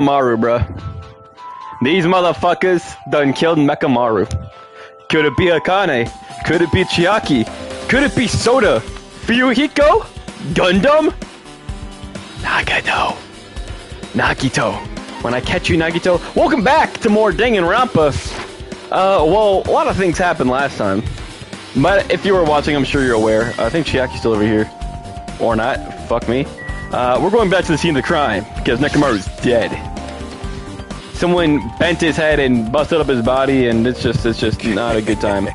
Maru, bruh. These motherfuckers done killed Mekamaru. Could it be Akane? Could it be Chiaki? Could it be Soda? Fuyuhiko? Gundam? Nagito. When I catch you, Nagito. Welcome back to more Danganronpa. Well, a lot of things happened last time. But if you were watching, I'm sure you're aware. I think Chiaki's still over here. Or not. Fuck me. We're going back to the scene of the crime, because Nekamaru's dead. Someone bent his head and busted up his body, and it's just not a good time.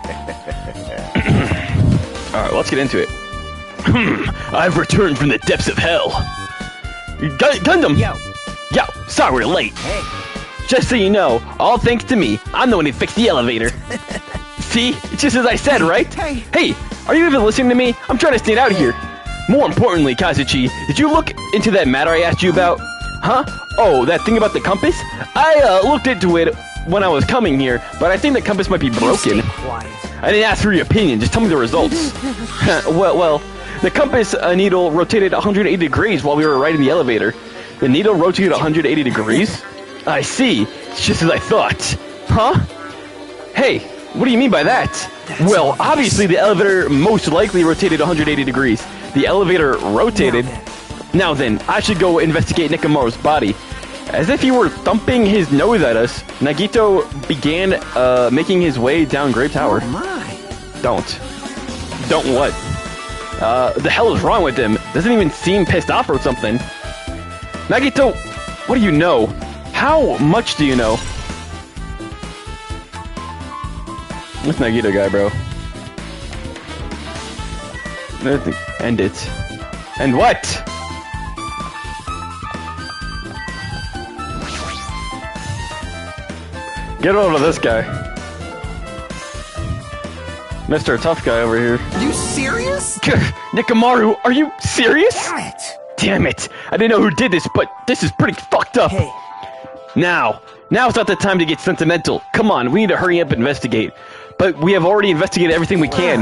Alright, let's get into it. I've returned from the depths of hell. Gundam! Yo, sorry we're late. Hey. Just so you know, all thanks to me, I'm the one who fixed the elevator. See? It's just as I said, right? Hey, are you even listening to me? I'm trying to stand out here. More importantly, Kazuchi, did you look into that matter I asked you about? Huh? Oh, that thing about the compass? I looked into it when I was coming here, but I think the compass might be broken. Stay quiet. I didn't ask for your opinion, just tell me the results. well, the compass needle rotated 180 degrees while we were riding the elevator. The needle rotated 180 degrees? I see. It's just as I thought. Huh? Hey, what do you mean by that? Well, obviously the elevator most likely rotated 180 degrees. The elevator rotated. Now then, I should go investigate Nekamaru's body. As if he were thumping his nose at us, Nagito began making his way down Great Tower. Oh my. Don't what? The hell is wrong with him? Doesn't even seem pissed off or something. Nagito, what do you know? How much do you know? This Nagito guy, bro. End it. And what? Get over to this guy. Mr. Tough Guy over here. You serious? Nekamaru, are you serious? Damn it! Damn it! I didn't know who did this, but this is pretty fucked up. Hey. Now's not the time to get sentimental. Come on, we need to hurry up and investigate. But we have already investigated everything we can.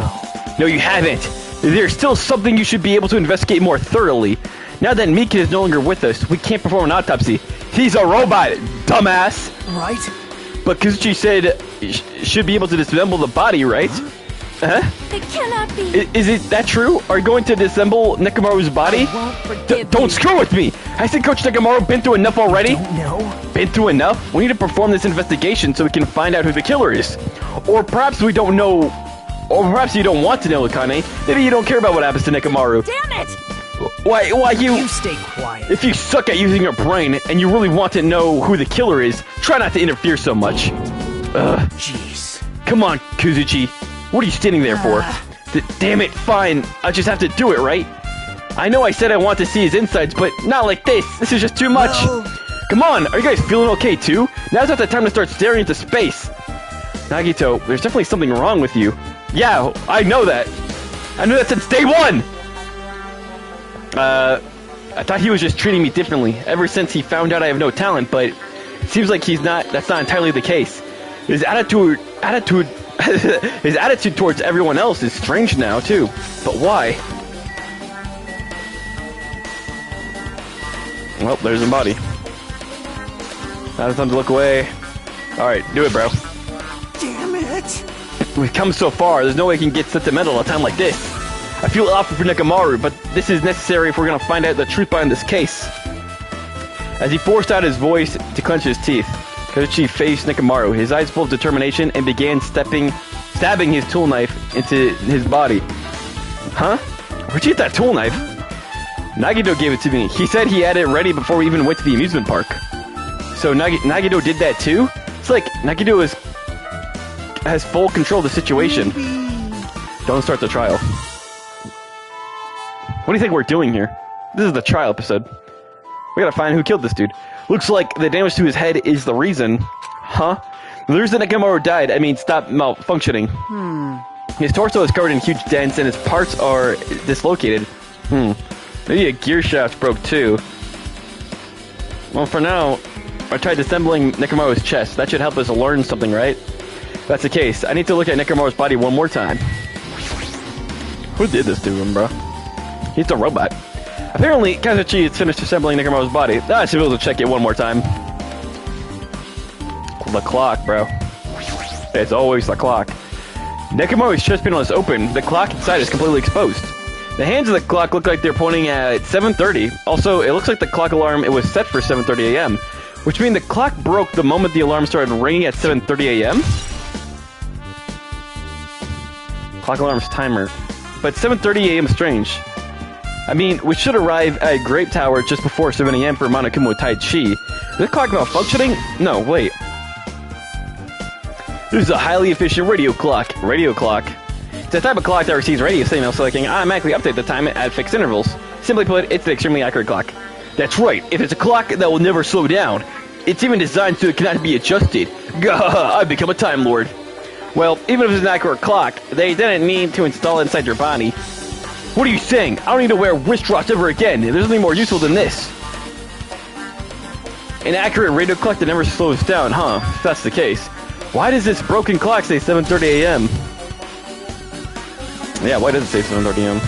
No, you haven't. There's still something you should be able to investigate more thoroughly. Now that Mika is no longer with us, we can't perform an autopsy. He's a robot, dumbass. Right? But Kazuchi said should be able to disassemble the body, right? Huh? It cannot be. Is it that true? Are you going to disassemble Nekamaru's body? I won't forgive Don't you. screw with me! Hasn't Coach Nekamaru been through enough already? Don't know. Been through enough? We need to perform this investigation so we can find out who the killer is. Or perhaps we don't know... Or perhaps you don't want to know, Akane. Maybe you don't care about what happens to Nekamaru. Damn it! Why You stay quiet. If you suck at using your brain and you really want to know who the killer is, try not to interfere so much. Jeez. Come on, Kazuchi. What are you standing there for? Damn it, fine. I just have to do it, right? I know I said I want to see his insides, but not like this. This is just too much. Well... Come on, are you guys feeling okay too? Now's not the time to start staring into space. Nagito, there's definitely something wrong with you. Yeah, I know that. I knew that since day one! I thought he was just treating me differently ever since he found out I have no talent, but it seems like that's not entirely the case. His attitude his attitude towards everyone else is strange now too. But why? Well, there's the body. Now it's time to look away. Alright, do it, bro. Damn it! We've come so far, there's no way we can get sentimental at a time like this. I feel awful for Nekamaru, but this is necessary if we're gonna find out the truth behind this case. As he forced out his voice to clench his teeth, Kazuchi faced Nekamaru, his eyes full of determination, and began stabbing his tool knife into his body. Huh? Where'd you get that tool knife? Nagito gave it to me. He said he had it ready before we even went to the amusement park. So Nagito did that too? It's like Nagito has full control of the situation. Don't start the trial. What do you think we're doing here? This is the trial episode. We gotta find who killed this dude. Looks like the damage to his head is the reason. Huh? The reason Nekamaru died, stopped malfunctioning. His torso is covered in huge dents and his parts are dislocated. Maybe a gear shaft broke too. Well, for now, I tried assembling Nekamaru's chest. That should help us learn something, right? If that's the case, I need to look at Nekamaru's body one more time. Who did this to him, bro? He's a robot. Apparently, Kazuchi has finished assembling Nekamaru's body. I should be able to check it one more time. The clock, bro. It's always the clock. Nekomaru's chest panel is open. The clock inside is completely exposed. The hands of the clock look like they're pointing at 7:30. Also, it looks like the clock alarm, it was set for 7:30 a.m., which means the clock broke the moment the alarm started ringing at 7:30 a.m.? Clock alarm's timer. But 7:30 a.m. is strange. I mean, we should arrive at Grape Tower just before 7 a.m. for Monokuma Tai Chi. Is this clock malfunctioning? No, wait. This is a highly efficient radio clock. Radio clock. It's a type of clock that receives radio signals so it can automatically update the time at fixed intervals. Simply put, it's an extremely accurate clock. That's right, if it's a clock that will never slow down. It's even designed so it cannot be adjusted. Gah, I've become a Time Lord. Well, even if it's an accurate clock, they didn't need to install it inside your body. What are you saying? I don't need to wear wristwatch ever again. There's nothing more useful than this. An accurate radio clock that never slows down, huh? If that's the case. Why does this broken clock say 7:30 a.m.? Yeah, why does it say 7:30 a.m.?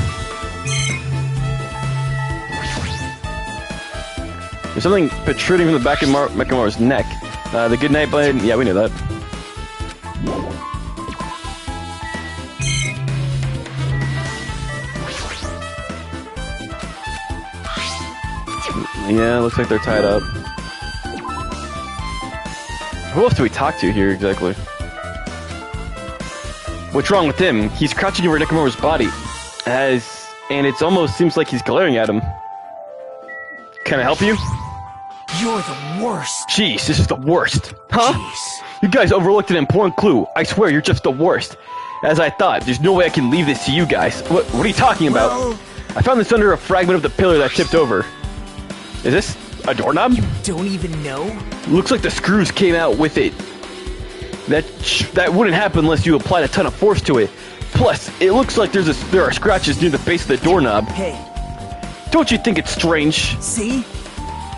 There's something protruding from the back of Nekomaru's neck. The good night button. Yeah, we knew that. Yeah, looks like they're tied up. Who else do we talk to here exactly? What's wrong with him? He's crouching over Nekomaru's body. And it almost seems like he's glaring at him. Can I help you? You're the worst. Jeez, this is the worst. Huh? Jeez. You guys overlooked an important clue. I swear, you're just the worst. As I thought, there's no way I can leave this to you guys. What are you talking about? Well, I found this under a fragment of the pillar that tipped over. Is this a doorknob? don't even know? Looks like the screws came out with it. That wouldn't happen unless you applied a ton of force to it. Plus, it looks like there are scratches near the base of the doorknob. Hey, Don't you think it's strange? see?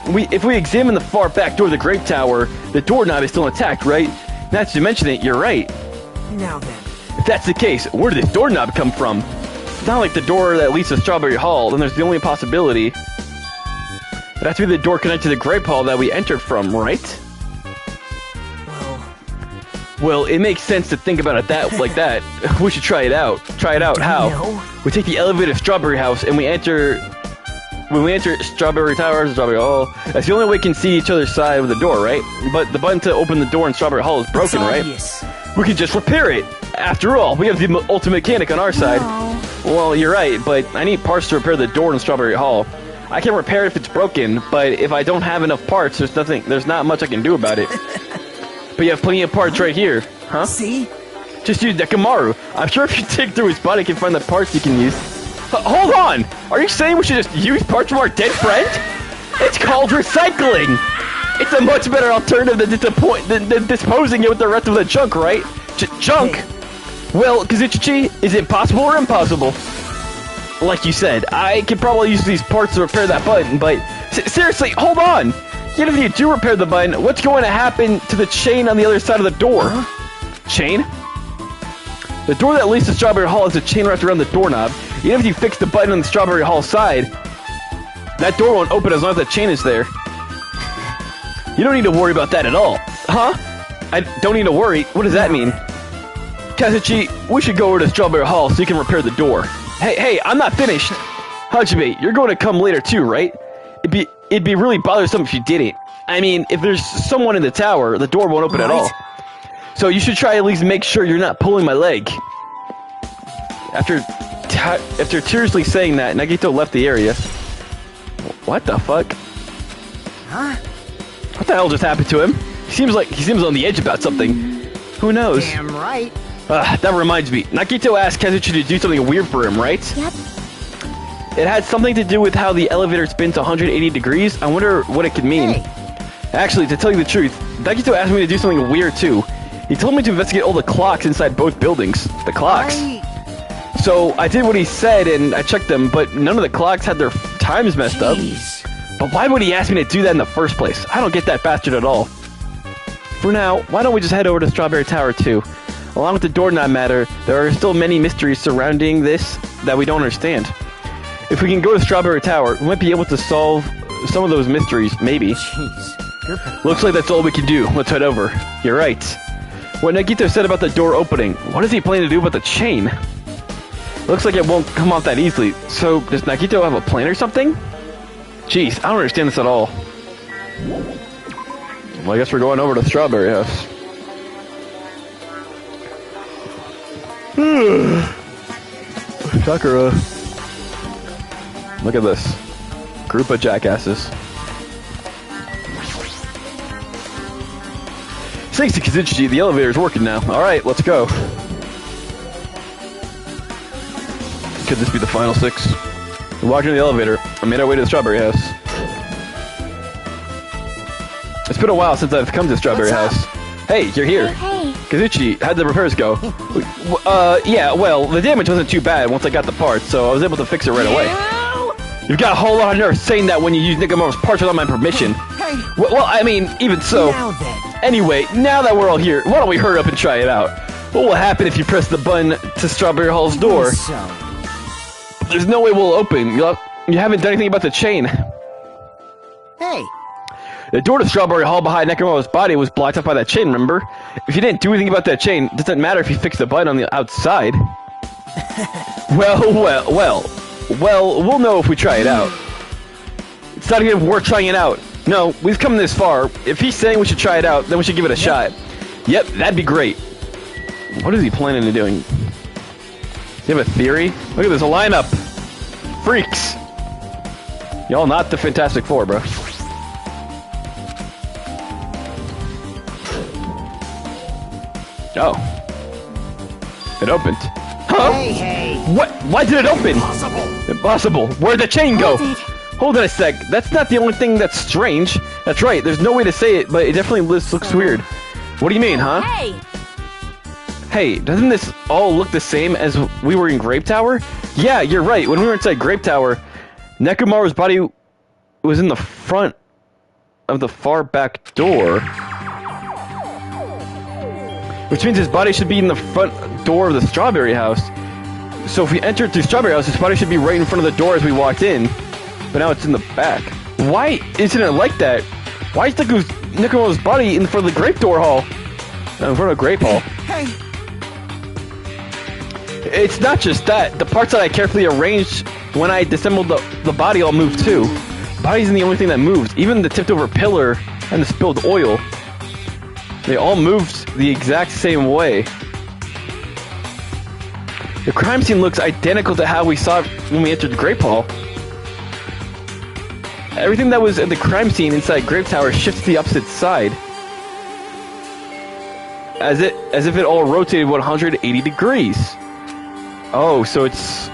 If we examine the far back door of the Grape Tower, the doorknob is still intact, right? Now that you mention it, you're right. Now then. If that's the case, where did this doorknob come from? It's not like the door that leads to Strawberry Hall, then there's the only possibility. It has to be the door connected to the Grape Hall that we entered from, right? Well, it makes sense to think about it like that. We should try it out. Try it out. How? know. We take the elevator to Strawberry House and we enter. When we enter Strawberry Tower, Strawberry Hall, that's the only way we can see each other's side of the door, right? But the button to open the door in Strawberry Hall is broken, right? Obvious. We can just repair it. After all, we have the ultimate mechanic on our side. No. Well, you're right, but I need parts to repair the door in Strawberry Hall. I can repair it if it's broken, but if I don't have enough parts, there's not much I can do about it. But you have plenty of parts right here, huh? See? Just use Nekomaru. I'm sure if you dig through his body, you can find the parts you can use. Hold on! Are you saying we should just use parts from our dead friend? It's called recycling! It's a much better alternative than disposing it with the rest of the junk, right? Junk? Well, Kazuchichi, is it possible or impossible? Like you said, I could probably use these parts to repair that button, but seriously, hold on! Even if you do repair the button, what's going to happen to the chain on the other side of the door? Huh? Chain? The door that leads to Strawberry Hall has a chain wrapped around the doorknob. Even if you fix the button on the Strawberry Hall side, that door won't open as long as that chain is there. You don't need to worry about that at all. Huh? I don't need to worry? What does that mean? Kazuchi, we should go over to Strawberry Hall so you can repair the door. Hey, I'm not finished. Hajime, you're going to come later too, right? It'd be really bothersome if you didn't. I mean, if there's someone in the tower, the door won't open at all. So you should try at least make sure you're not pulling my leg. After tearfully saying that, Nagito left the area. What the fuck? Huh? What the hell just happened to him? He seems on the edge about something. Who knows? Damn right. That reminds me. Nagito asked Kazuchi to do something weird for him, right? Yep. It had something to do with how the elevator spins 180 degrees. I wonder what it could mean. Hey. Actually, to tell you the truth, Nagito asked me to do something weird too. He told me to investigate all the clocks inside both buildings. The clocks. So I did what he said and I checked them, but none of the clocks had their times messed up. But why would he ask me to do that in the first place? I don't get that bastard at all. For now, why don't we just head over to Strawberry Tower too? Along with the doorknob matter, there are still many mysteries surrounding this that we don't understand. If we can go to Strawberry Tower, we might be able to solve some of those mysteries, maybe. Jeez. Looks like that's all we can do. Let's head over. You're right. What Nagito said about the door opening, what is he planning to do about the chain? Looks like it won't come off that easily. So, does Nagito have a plan or something? Jeez, I don't understand this at all. Well, I guess we're going over to the Strawberry House. Sakura. Look at this. Group of jackasses. Thanks to Kazuchi, the elevator's working now. Alright, let's go. Could this be the final 6? We walked into the elevator and made our way to the Strawberry House. It's been a while since I've come to the Strawberry House. Hey, you're here. Hey. Kazuchi, how'd the repairs go? Yeah, well, the damage wasn't too bad once I got the parts, so I was able to fix it right away. You've got a whole lot of nerve saying that when you use Nicomaro's parts without my permission. Hey. Well, I mean, even so. Now then. Anyway, now that we're all here, why don't we hurry up and try it out? What will happen if you press the button to Strawberry Hall's door? So. There's no way we'll open. You haven't done anything about the chain. Hey. The door to Strawberry Hall behind Nekomaru's body was blocked up by that chain, remember? If you didn't do anything about that chain, it doesn't matter if you fix the button on the outside. Well, we'll know if we try it out. It's not even worth trying it out. No, we've come this far. If he's saying we should try it out, then we should give it a shot. Yep, that'd be great. What is he planning on doing? Do you have a theory? Look at this, a lineup. Freaks. Y'all not the Fantastic Four, bro. Oh. It opened. Huh? Hey. What? Why did it open? Impossible. Impossible. Where'd the chain go? Hold it. Hold on a sec. That's not the only thing that's strange. That's right. There's no way to say it, but it definitely looks weird. What do you mean, huh? Hey. Hey, doesn't this all look the same as we were in Grape Tower? Yeah, you're right. When we were inside Grape Tower, Nekomaru's body was in the front of the far back door. Which means his body should be in the front door of the Strawberry House. So if we entered through Strawberry House, his body should be right in front of the door as we walked in. But now it's in the back. Why isn't it like that? Why is Nekomaru's body in front of the Grape Door Hall? In front of Grape Hall. Hey. It's not just that. The parts that I carefully arranged when I disassembled the body all moved too. The body isn't the only thing that moves. Even the tipped over pillar and the spilled oil. They all moved the exact same way. The crime scene looks identical to how we saw it when we entered the Grape Hall. Everything that was at the crime scene inside Grape Tower shifts to the opposite side. As if it all rotated 180 degrees. Oh, so it's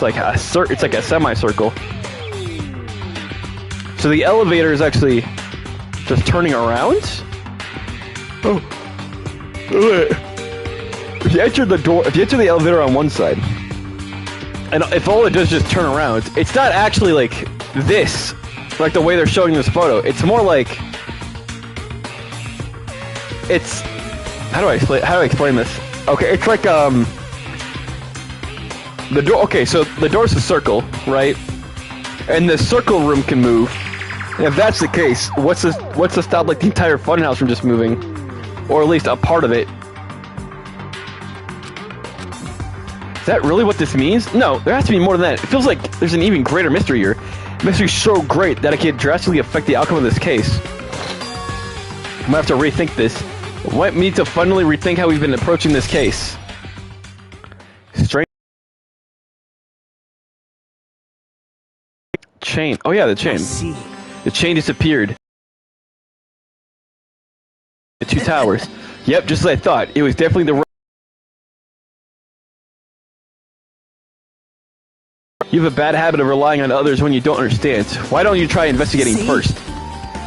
like a semicircle. So the elevator is actually just turning around? Oh. If you enter the elevator on one side, and if all it does is just turn around, it's not actually like this, like the way they're showing this photo. It's more like it's how do I explain this? Okay, it's like the door. Okay, so the door's a circle, right? And the circle room can move. And if that's the case, what's to stop like the entire funhouse from just moving, or at least a part of it? Is that really what this means? No, there has to be more than that. It feels like there's an even greater mystery here. Mystery's so great that it could drastically affect the outcome of this case. I'm gonna have to rethink this. We need to finally rethink how we've been approaching this case. Strange. Chain. Oh yeah, the chain. I see. The chain disappeared. The two towers. Yep, just as I thought. It was definitely the. You have a bad habit of relying on others when you don't understand. Why don't you try investigating first?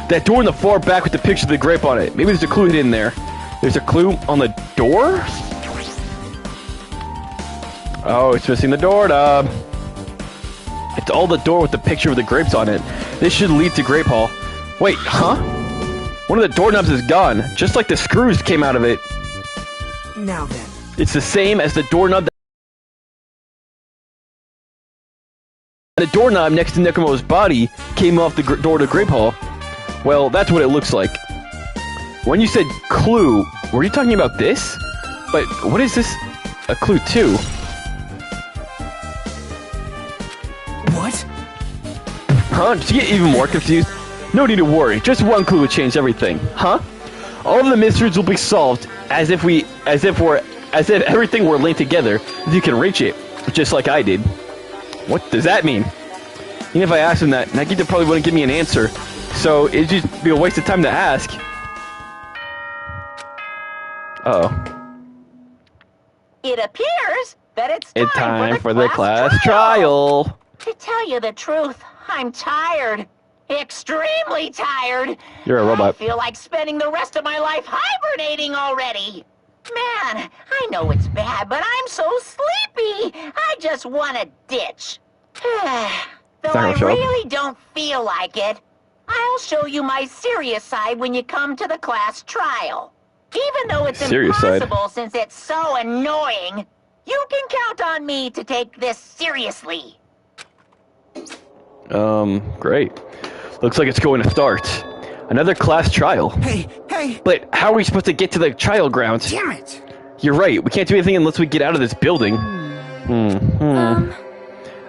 That door in the far back with the picture of the grape on it. Maybe there's a clue hidden there. There's a clue on the door? Oh, it's missing the doorknob. It's all the door with the picture of the grapes on it. This should lead to Grape Hall. Wait, huh? One of the doorknobs is gone, just like the screws came out of it. Now then. It's the same as the doorknob that The doorknob next to Nekomo's body came off the door to Grape Hall. Well, that's what it looks like. When you said clue, were you talking about this? But what is this a clue to? What? Huh? Did you get even more confused? No need to worry. Just one clue would change everything. Huh? All of the mysteries will be solved as if everything were linked together. If you can reach it, just like I did. What does that mean? Even if I asked him that, Nagito probably wouldn't give me an answer. So it'd just be a waste of time to ask. Uh-oh. It appears that it's time for the class trial. To tell you the truth, I'm tired. Extremely tired. You're a robot. I feel like spending the rest of my life hibernating already. Man, I know it's bad, but I'm so sleepy. I just want to ditch. Though I really don't feel like it, I'll show you my serious side when you come to the class trial. Even though it's impossible since it's so annoying, you can count on me to take this seriously. Great. Looks like it's going to start. Another class trial. Hey! But how are we supposed to get to the trial grounds? Damn it! You're right. We can't do anything unless we get out of this building.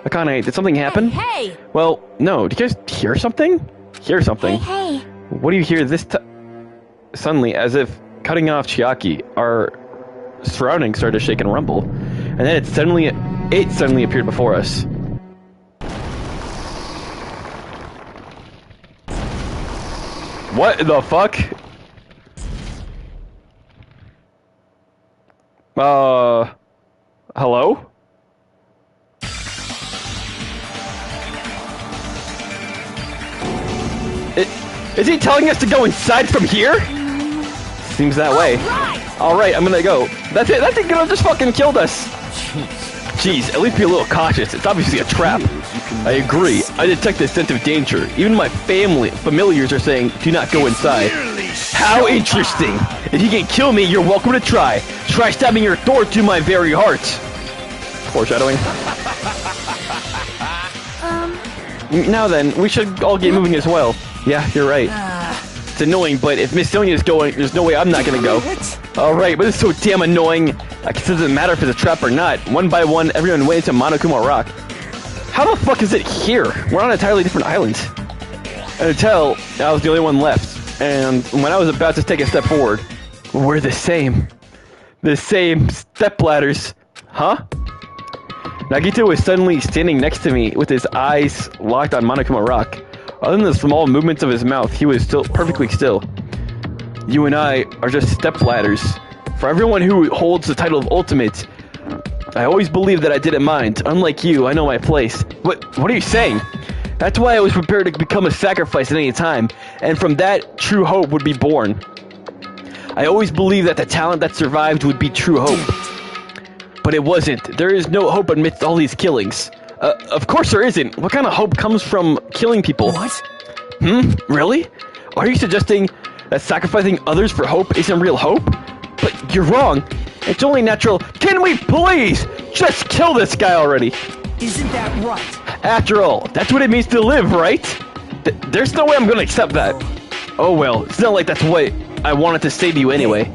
Akane, did something happen? Hey! Well, no. Did you guys hear something? Hear something? Hey! What do you hear this time? Suddenly, as if cutting off Chiaki, our surroundings started to shake and rumble. And then it suddenly appeared before us. What the fuck? Hello? Is he telling us to go inside from here? Seems that way. Alright, I'm gonna go. That's it, that thing could've just fucking killed us. Jeez, at least be a little cautious. It's obviously a trap. I agree. I detect a sense of danger. Even my familiars are saying, do not go inside. How interesting. If you can kill me, you're welcome to try. Try stabbing your sword to my very heart. Foreshadowing. Now then, we should all get moving as well. Yeah, you're right. It's annoying, but if Miss Sonia's going, there's no way I'm not gonna go. Alright, but it's so damn annoying. I guess it doesn't matter if it's a trap or not. One by one, everyone went into Monokuma Rock. How the fuck is it here? We're on an entirely different island. Until I was the only one left. And when I was about to take a step forward, we're the same. The same step ladders. Huh? Nagito was suddenly standing next to me with his eyes locked on Monokuma Rock. Other than the small movements of his mouth, he was still perfectly still. You and I are just step ladders. For everyone who holds the title of Ultimate, I always believed that I didn't mind. Unlike you, I know my place. What are you saying? That's why I was prepared to become a sacrifice at any time, and from that, true hope would be born. I always believed that the talent that survived would be true hope. But it wasn't. There is no hope amidst all these killings. Of course there isn't. What kind of hope comes from killing people? What? Really? Are you suggesting that sacrificing others for hope isn't real hope? But you're wrong. It's only natural. Can we please just kill this guy already? Isn't that right? After all, that's what it means to live, right? There's no way I'm gonna accept that. Oh well, it's not like that's what I wanted to say to you anyway.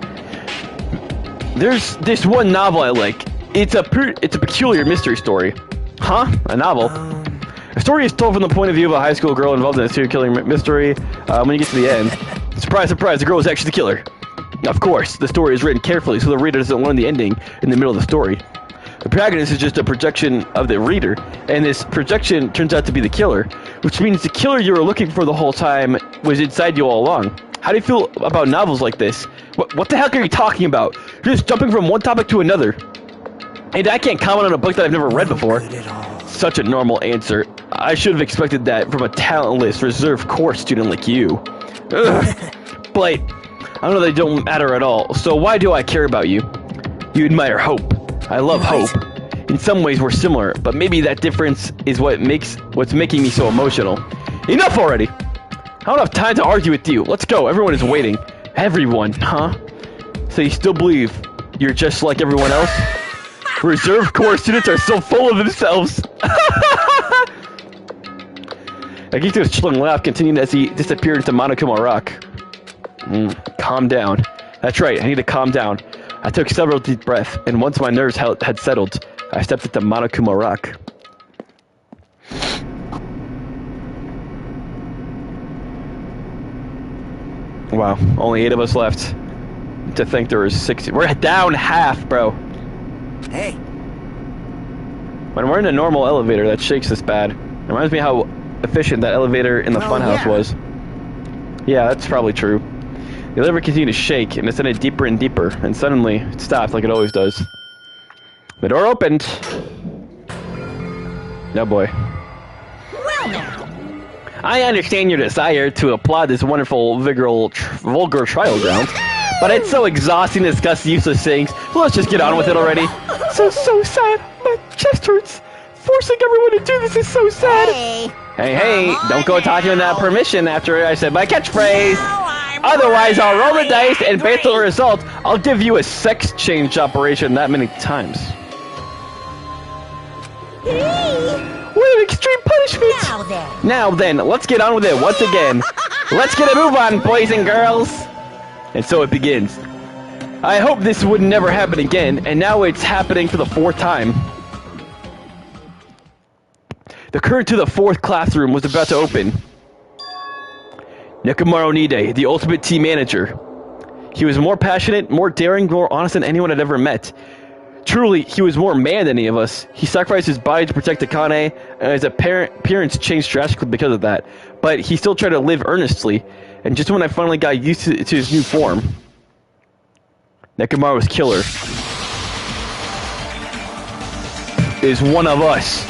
There's this one novel I like. It's a peculiar mystery story. Huh? A novel? The story is told from the point of view of a high school girl involved in a serial killing mystery. When you get to the end, surprise, surprise, the girl is actually the killer. Of course, the story is written carefully so the reader doesn't learn the ending in the middle of the story. The protagonist is just a projection of the reader, and this projection turns out to be the killer, which means the killer you were looking for the whole time was inside you all along. How do you feel about novels like this? What the heck are you talking about? You're just jumping from one topic to another. And I can't comment on a book that I've never read before. Such a normal answer. I should have expected that from a talentless, reserved course student like you. Ugh. But I know they don't matter at all, so why do I care about you? You admire hope. I love hope. In some ways we're similar, but maybe that difference is what's making me so emotional. Enough already! I don't have time to argue with you. Let's go. Everyone is waiting. Everyone, huh? So you still believe you're just like everyone else? Reserve Corps students are so full of themselves. Akito's chilling laugh continued as he disappeared into Monokuma Rock. Calm down. That's right, I need to calm down. I took several deep breaths, and once my nerves had settled, I stepped into Monokuma Rock. Wow, only 8 of us left. To think there was 60. We're down half, bro. Hey. When we're in a normal elevator that shakes this bad, it reminds me how efficient that elevator in the funhouse was. Yeah, that's probably true. The elevator continued to shake, and descended deeper and deeper, and suddenly it stopped like it always does. The door opened. No boy. Well now. I understand your desire to applaud this wonderful, vulgar trial ground, but it's so exhausting to discuss useless things. Let's just get on with it already. So sad. My chest hurts. Forcing everyone to do this is so sad. Hey, don't go talking without permission after I said my catchphrase. Otherwise, I'll roll the dice, and based on the result, I'll give you a sex change operation that many times. What an extreme punishment! Now then, let's get on with it once again. Let's get a move on, boys and girls. And so it begins. I hope this would never happen again, and now it's happening for the 4th time. The curtain to the 4th classroom was about to open. Nekomaru Nide, the ultimate team manager. He was more passionate, more daring, more honest than anyone I'd ever met. Truly, he was more man than any of us. He sacrificed his body to protect Akane, and his appearance changed drastically because of that. But he still tried to live earnestly, and just when I finally got used to his new form, Nekomaru's killer is one of us.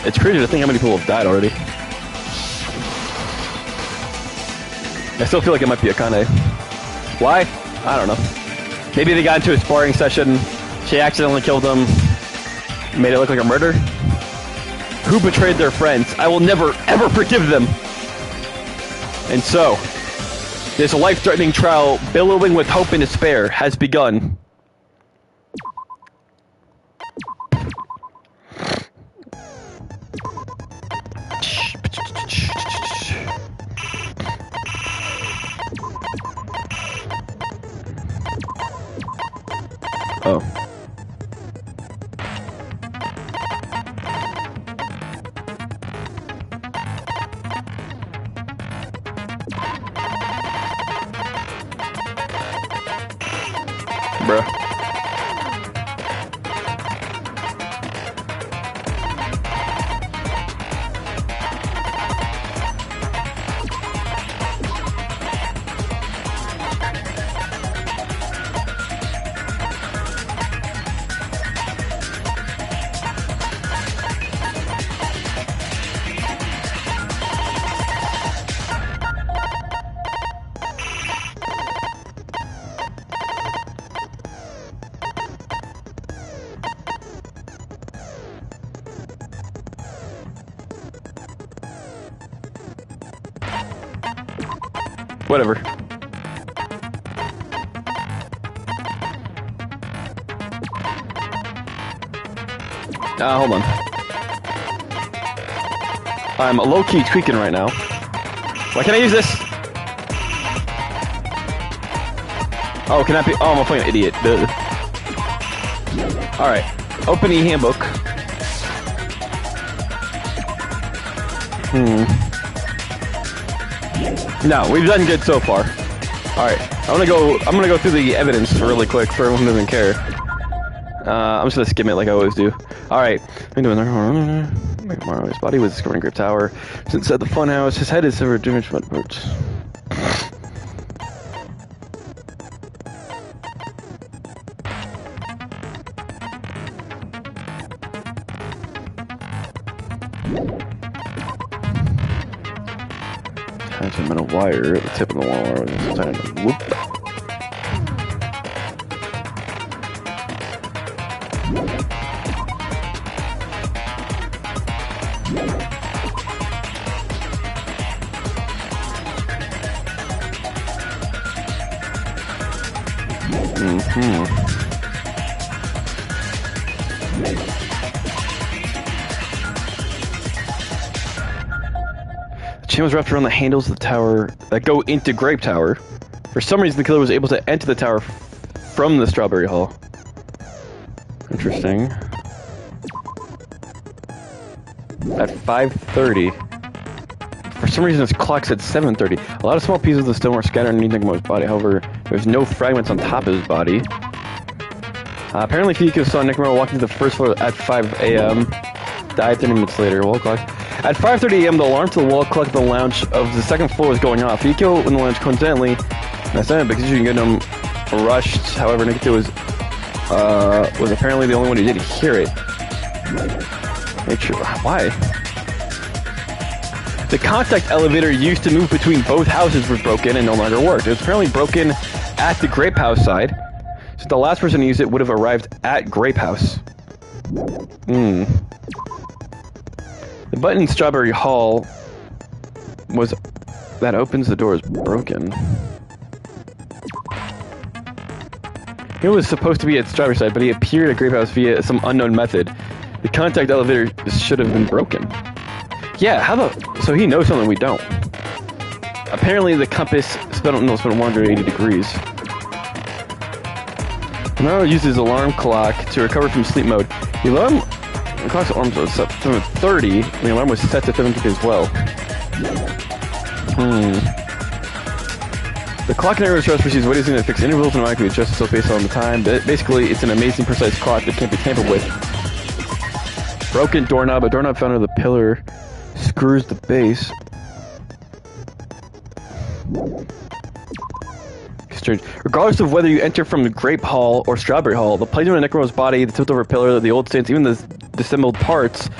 It's crazy to think how many people have died already. I still feel like it might be Akane. Why? I don't know. Maybe they got into a sparring session, she accidentally killed him, made it look like a murder. Who betrayed their friends? I will never, ever forgive them. And so, this life-threatening trial, billowing with hope and despair, has begun. Oh. Bruh. Whatever. Hold on. I'm low-key tweaking right now. Why can't I use this? Oh, can I be? Oh, I'm a fucking idiot. Duh. Alright. Open e-handbook. No, we've done good so far. Alright, I'm gonna go through the evidence really quick for everyone who doesn't care. I'm just gonna skim it like I always do. Alright. His body was discovered in Grip Tower. Since at the funhouse, his head is severed damaged by birds. Tied to a metal wire at the tip of the wire. Whoop. chain was wrapped around the handles of the tower that go into Grape Tower. For some reason, the killer was able to enter the tower from the Strawberry Hall. Interesting. At 5:30. For some reason, this clock said 7:30. A lot of small pieces of the stone were scattered underneath Nekamoru's body. However, there's no fragments on top of his body. Apparently, Fuyuko saw Nekamoru walking to the first floor at 5 a.m. Died 30 minutes later. Wall clock. At 5:30 a.m., the alarm to the wall clock of the lounge of the second floor was going off. Fuyuko in the lounge coincidentally, that's not because you can get him rushed. However, Nikita was apparently the only one who didn't hear it. Make sure. Why? The contact elevator used to move between both houses was broken and no longer worked. It was apparently broken at the Grape House side. So the last person to use it would have arrived at Grape House. The button in Strawberry Hall was that opens the door is broken. He was supposed to be at Strawberry side, but he appeared at Grape House via some unknown method. The contact elevator should have been broken. Yeah, how the... So he knows something we don't. Apparently the compass spun 180 degrees. Now uses alarm clock to recover from sleep mode. The clock's alarm was set to 7:30, and the alarm was set to 7:30 as well. The clock in error stress receives what is going to fix intervals and automatically adjust itself based on the time. Basically, it's an amazing precise clock that can't be tampered with. Broken doorknob. A doorknob found under the pillar screws the base. Strange. Regardless of whether you enter from the Grape Hall or Strawberry Hall, the placement of Necromo's body, the tilt over pillar, the old stance, even the disassembled parts,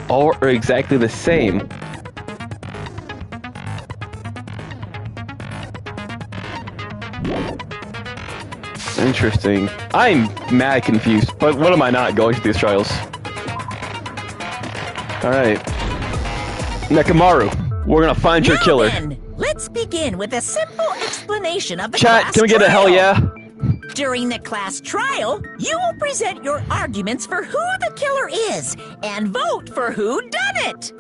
all are exactly the same. Interesting. I'm mad confused, but what am I not going through these trials? Alright. Nekomaru, we're gonna find your killer. Then, let's begin with a simple explanation of the Chat, class can we get a hell yeah? During the class trial, you will present your arguments for who the killer is and vote for who done it.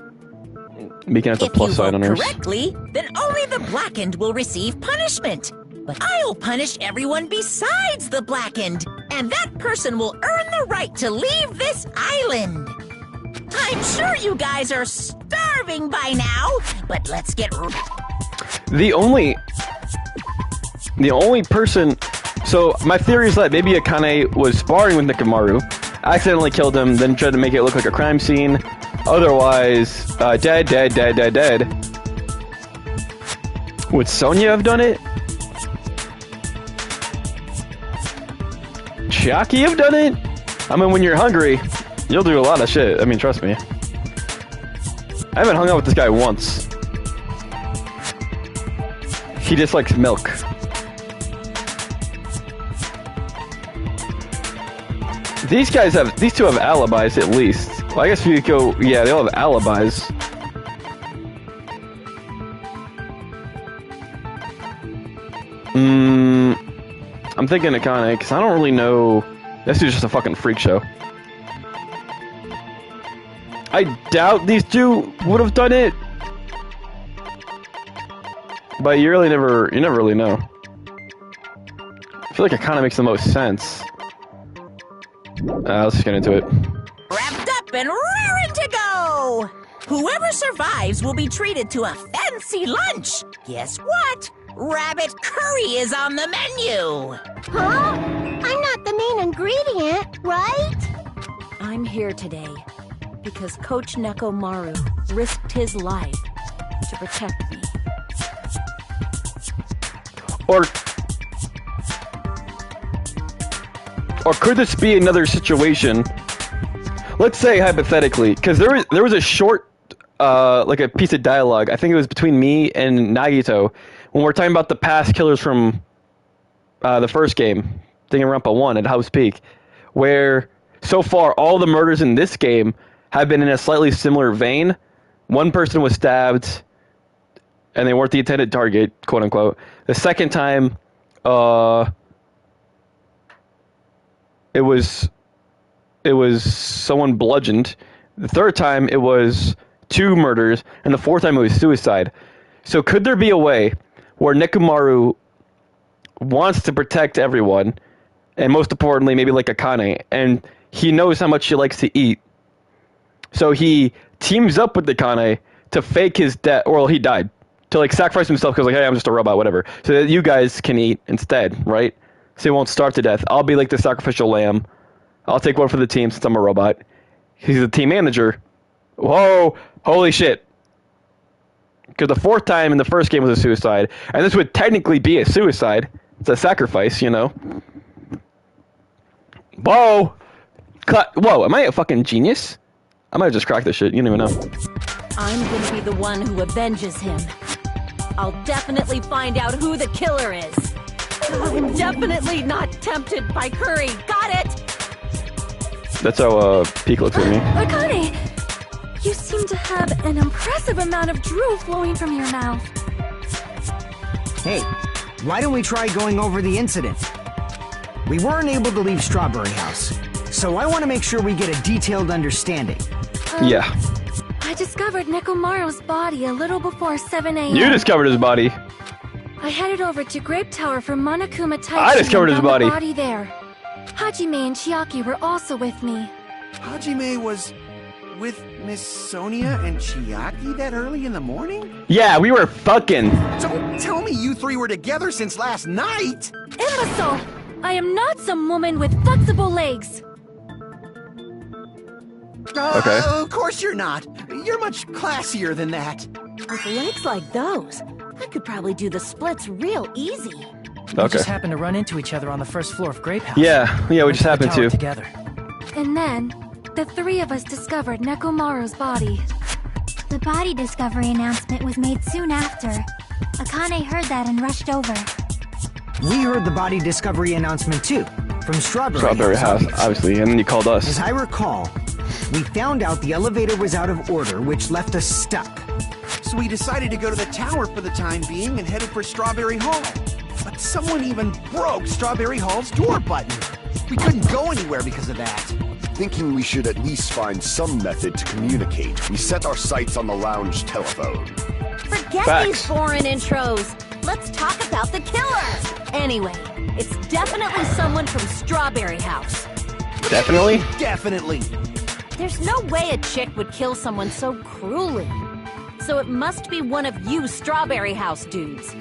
Making us a If plus you sign vote on hers. correctly, then only the blackened will receive punishment. But I'll punish everyone besides the blackened, and that person will earn the right to leave this island. I'm sure you guys are starving by now, but let's get... The only person... So, my theory is that maybe Akane was sparring with Nekomaru, accidentally killed him, then tried to make it look like a crime scene. Otherwise, dead. Would Sonya have done it? Chiaki have done it? I mean, when you're hungry, you'll do a lot of shit. I mean, trust me. I haven't hung out with this guy once. He just likes milk. These two have alibis at least. Well, I guess Fuyuko, yeah, they all have alibis. I'm thinking Akane, because I don't really know. This dude's just a fucking freak show. I doubt these two would have done it. But you never really know. I feel like Akane makes the most sense. Let's just get into it. Wrapped up and raring to go! Whoever survives will be treated to a fancy lunch. Guess what? Rabbit curry is on the menu. Huh? I'm not the main ingredient, right? I'm here today because Coach Nekomaru risked his life to protect me. Or could this be another situation? Let's say hypothetically, because there was a short, like a piece of dialogue. I think it was between me and Nagito when we're talking about the past killers from the first game, Danganronpa 1 at House Peak, where so far all the murders in this game have been in a slightly similar vein. One person was stabbed, and they weren't the intended target, quote unquote. The second time, it was someone bludgeoned. The third time, it was 2 murders, and the 4th time it was suicide. So could there be a way where Nekomaru wants to protect everyone, and most importantly, maybe like Akane, and he knows how much she likes to eat, so he teams up with Akane to fake his death, or he died, to like sacrifice himself because like, hey, I'm just a robot, whatever, so that you guys can eat instead, right? So he won't starve to death. I'll be like the sacrificial lamb. I'll take one for the team since I'm a robot. He's the team manager. Whoa, holy shit. Because the 4th time in the first game was a suicide, and this would technically be a suicide. It's a sacrifice, you know? Whoa! Whoa, am I a fucking genius? I might have just cracked this shit, you don't even know. I'm gonna be the one who avenges him. I'll definitely find out who the killer is. I'm definitely not tempted by curry. Got it? That's how Peak looks at me. Akane, you seem to have an impressive amount of drool flowing from your mouth. Hey, why don't we try going over the incident? We weren't able to leave Strawberry House, so I want to make sure we get a detailed understanding. Yeah. I discovered Nekomaru's body a little before 7 a.m. You discovered his body. I headed over to Grape Tower for Monokuma Taichi. I discovered his and found body. the body there. Hajime and Chiaki were also with me. Hajime was with Miss Sonia and Chiaki that early in the morning? Yeah, we were fucking. Don't tell me you 3 were together since last night! Imbecile! I am not some woman with flexible legs. Okay. Of course you're not. You're much classier than that. With legs like those, I could probably do the splits real easy. We Okay. just happened to run into each other on the 1st floor of Grape House. Yeah, we Went just the happened tower to. Together. And then, the 3 of us discovered Nekomaru's body. The body discovery announcement was made soon after. Akane heard that and rushed over. We heard the body discovery announcement too, from Strawberry House, obviously, and then you called As us. I recall, we found out the elevator was out of order, which left us stuck. So we decided to go to the tower for the time being and headed for Strawberry Hall. But someone even broke Strawberry Hall's door button. We couldn't go anywhere because of that. Thinking we should at least find some method to communicate, we set our sights on the lounge telephone. Forget Facts. these foreign intros. Let's talk about the killer. Anyway, it's definitely someone from Strawberry House. Definitely? Definitely. There's no way a chick would kill someone so cruelly. So it must be one of you Strawberry House dudes.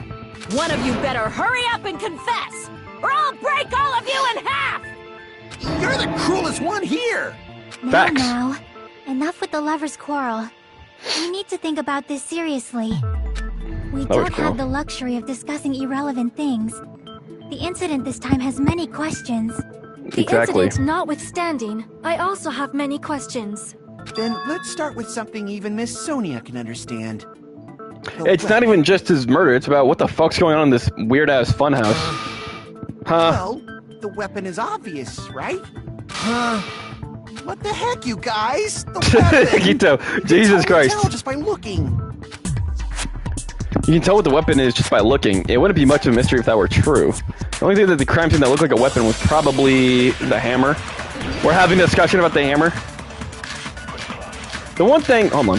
One of you better hurry up and confess, or I'll break all of you in half! You're the cruelest one here! Facts. Now, enough with the lovers' quarrel. We need to think about this seriously. We was don't cool. have the luxury of discussing irrelevant things. The incident this time has many questions. The Exactly. incident notwithstanding, I also have many questions. Then let's start with something even Miss Sonia can understand. It's not even just his murder, it's about what the fuck's going on in this weird-ass funhouse. Huh? Well, the weapon is obvious, right? Huh? What the heck, you guys? The weapon! Gito, Jesus It's hard to Christ. tell just by looking. You can tell what the weapon is just by looking. It wouldn't be much of a mystery if that were true. The only thing that the crime scene that looked like a weapon was probably the hammer. We're having a discussion about the hammer. The one thing... Hold on.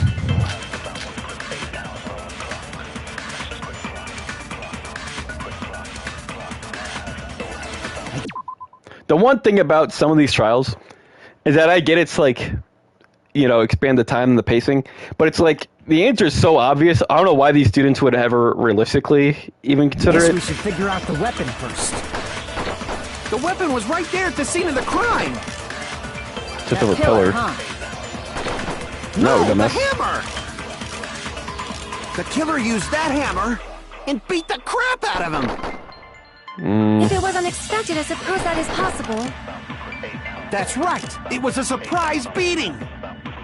The one thing about some of these trials is that I get it's like, you know, expand the time and the pacing, but it's like the answer is so obvious. I don't know why these students would ever realistically even consider Guess we it. should figure out the weapon first. The weapon was right there at the scene of the crime. Just over a pillar. No, the dumbass. hammer. The killer used that hammer and beat the crap out of him. If it was unexpected, I suppose that is possible. That's right. It was a surprise beating.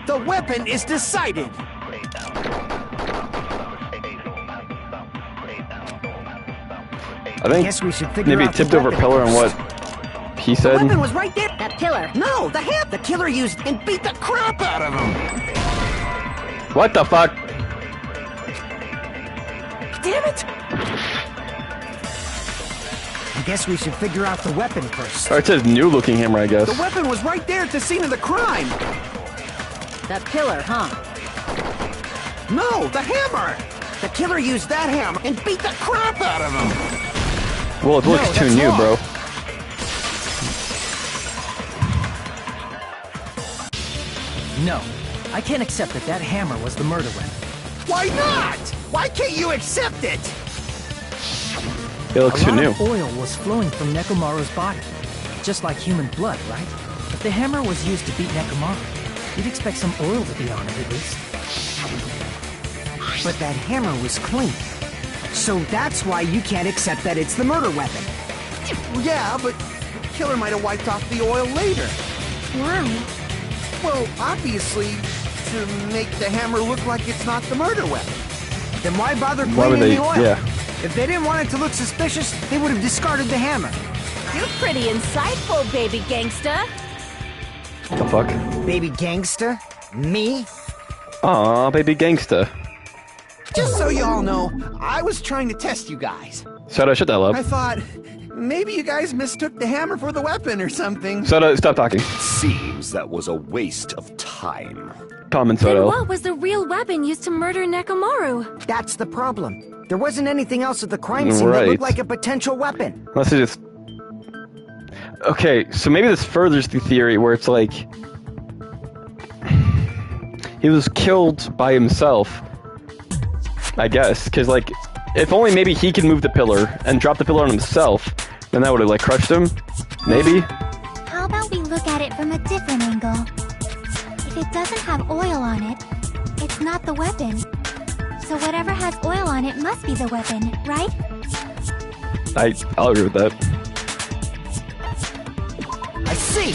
The weapon is decided. I think Guess we should figure maybe out tipped the over a weapon pillar on first. what he The said. weapon was right there. That pillar. No, the killer used and beat the crap out of him. What the fuck? Damn it! I guess we should figure out the weapon first. Or it says new looking hammer, I guess. The weapon was right there at the scene of the crime. That pillar, huh? No, the hammer! The killer used that hammer and beat the crap out of him! Well, it looks too that's new, wrong. bro. No, I can't accept that hammer was the murder weapon. Why not? Why can't you accept it? It looks too new. Oil was flowing from Nekomaru's body, just like human blood, right? If the hammer was used to beat Nekomaru, you'd expect some oil to be on it at least. But that hammer was clean. So that's why you can't accept that it's the murder weapon. Yeah, but the killer might have wiped off the oil later. Why? Well, obviously, to make the hammer look like it's not the murder weapon. Then why bother Why would cleaning they? the oil? Yeah. If they didn't want it to look suspicious, they would have discarded the hammer. You're pretty insightful, baby gangsta. The fuck? Baby gangsta? Me? Aw, baby gangsta. Just so y'all know, I was trying to test you guys. Soda, shut that up. I thought, maybe you guys mistook the hammer for the weapon or something. Soda, stop talking. Seems that was a waste of time. Comment, Then Soda. what was the real weapon used to murder Nekomaru? That's the problem. There wasn't anything else at the crime scene that Right. looked like a potential weapon. Unless it just... Okay, so maybe this furthers the theory where it's like... He was killed by himself. I guess, because like, if only maybe he could move the pillar and drop the pillar on himself, then that would have like crushed him. Maybe? How about we look at it from a different angle? If it doesn't have oil on it, it's not the weapon. So whatever has oil on it must be the weapon, right? I'll agree with that. I see!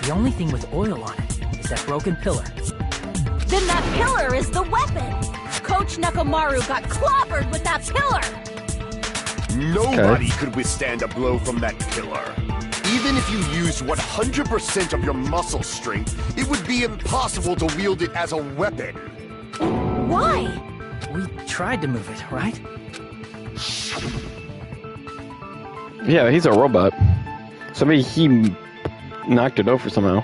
The only thing with oil on it is that broken pillar. Then that pillar is the weapon. Coach Nekomaru got clobbered with that pillar. Nobody could withstand a blow from that pillar. Even if you used 100% of your muscle strength, it would be impossible to wield it as a weapon. Why? We tried to move it, right? Yeah, he's a robot. So maybe he knocked it over somehow.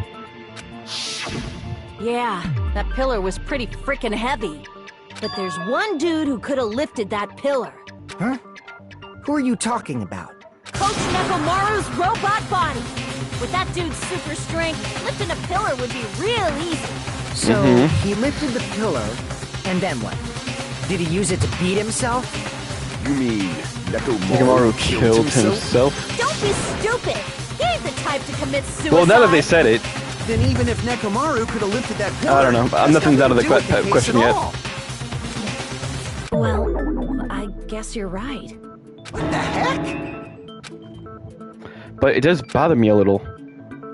Yeah, that pillar was pretty frickin' heavy. But there's one dude who could have lifted that pillar. Huh? Who are you talking about? Coach Nekomaru's robot body. With that dude's super strength, lifting a pillar would be real easy. So, he lifted the pillar, and then what? Did he use it to beat himself? You mean Nekomaru Nekomaru killed himself? Don't be stupid. He ain't the type to commit suicide. Well, now that they said it, Then even if Nekomaru could have lifted that pillar, I don't know. that's Nothing's out of the nothing to do with case question at yet. all. Well, I guess you're right. What the heck? but it does bother me a little.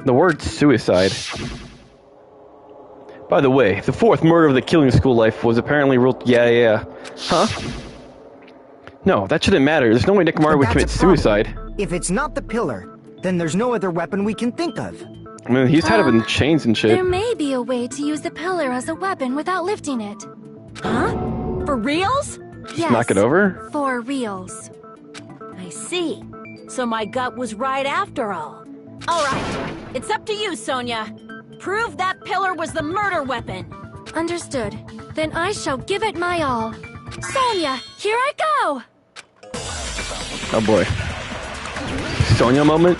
The word suicide. By the way, the fourth murder of the killing school life was apparently ruled. Yeah. Huh? No, that shouldn't matter. There's no way Nekomaru would commit That's a problem. suicide. If it's not the pillar, then there's no other weapon we can think of. I mean, he's tied up in chains and shit. There may be a way to use the pillar as a weapon without lifting it. Huh? For reals? Yes. Knock it over? For reals. I see. So my gut was right after all. All right, it's up to you, Sonia. Prove that pillar was the murder weapon. Understood. Then I shall give it my all. Sonia, here I go! Oh boy. Sonya moment?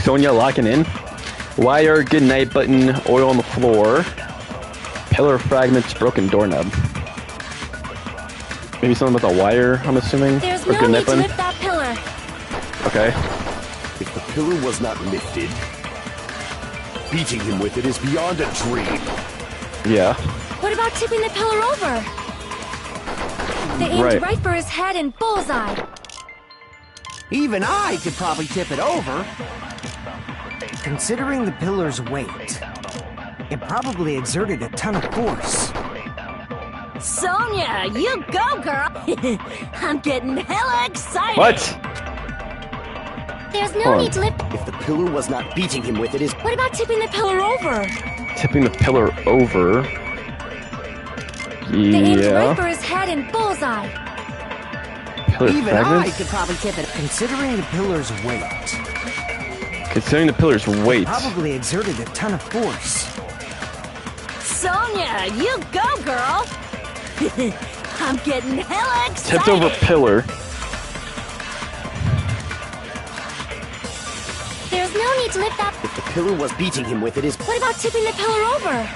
Sonya locking in? Wire, good night button, oil on the floor. Pillar fragments, broken doorknob. Maybe something about the wire, I'm assuming? There's Or no good need night to button? lift that pillar. Okay. If the pillar was not lifted, beating him with it is beyond a dream. Yeah. What about tipping the pillar over? They aimed right for his head and bullseye. Even I could probably tip it over. Considering the pillar's weight, it probably exerted a ton of force. Sonia, you go, girl! I'm getting hella excited! What? There's no Hold on. need to lift. If the pillar was not beating him with it is What about tipping the pillar over? Tipping the pillar over. They aimed right Yeah. for his head and bullseye. Pillar Even I fragments? could probably tip it. Considering the pillar's weight, Considering the pillar's weight. probably exerted a ton of force. Sonia, you go, girl! I'm getting hella excited! Tipped over pillar. There's no need to lift that. If the pillar was beating him with it is... What about tipping the pillar over?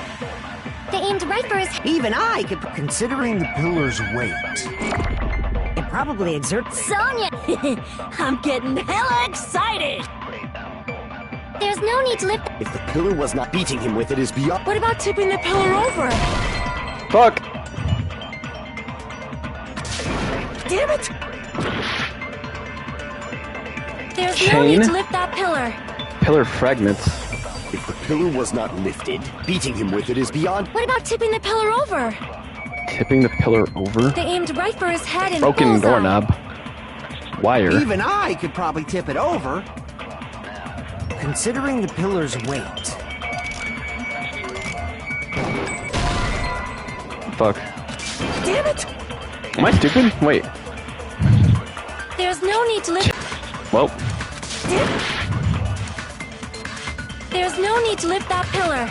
They aimed right for his... Even I could... Considering the pillar's weight. It probably exerts... Sonia! I'm getting hella excited! There's no need to lift... If the pillar was not beating him with it is beyond... What about tipping the pillar over? Fuck. Damn it! There's no Chain? need to lift that pillar. Pillar fragments. If the pillar was not lifted, beating him with it is beyond... What about tipping the pillar over? Tipping the pillar over. They aimed right for his head and Broken bullseye. doorknob. Wire. Even I could probably tip it over. Considering the pillar's weight... Fuck. Damn it! Am I stupid? Wait. There's no need to lift... Well, There's no need to lift that pillar.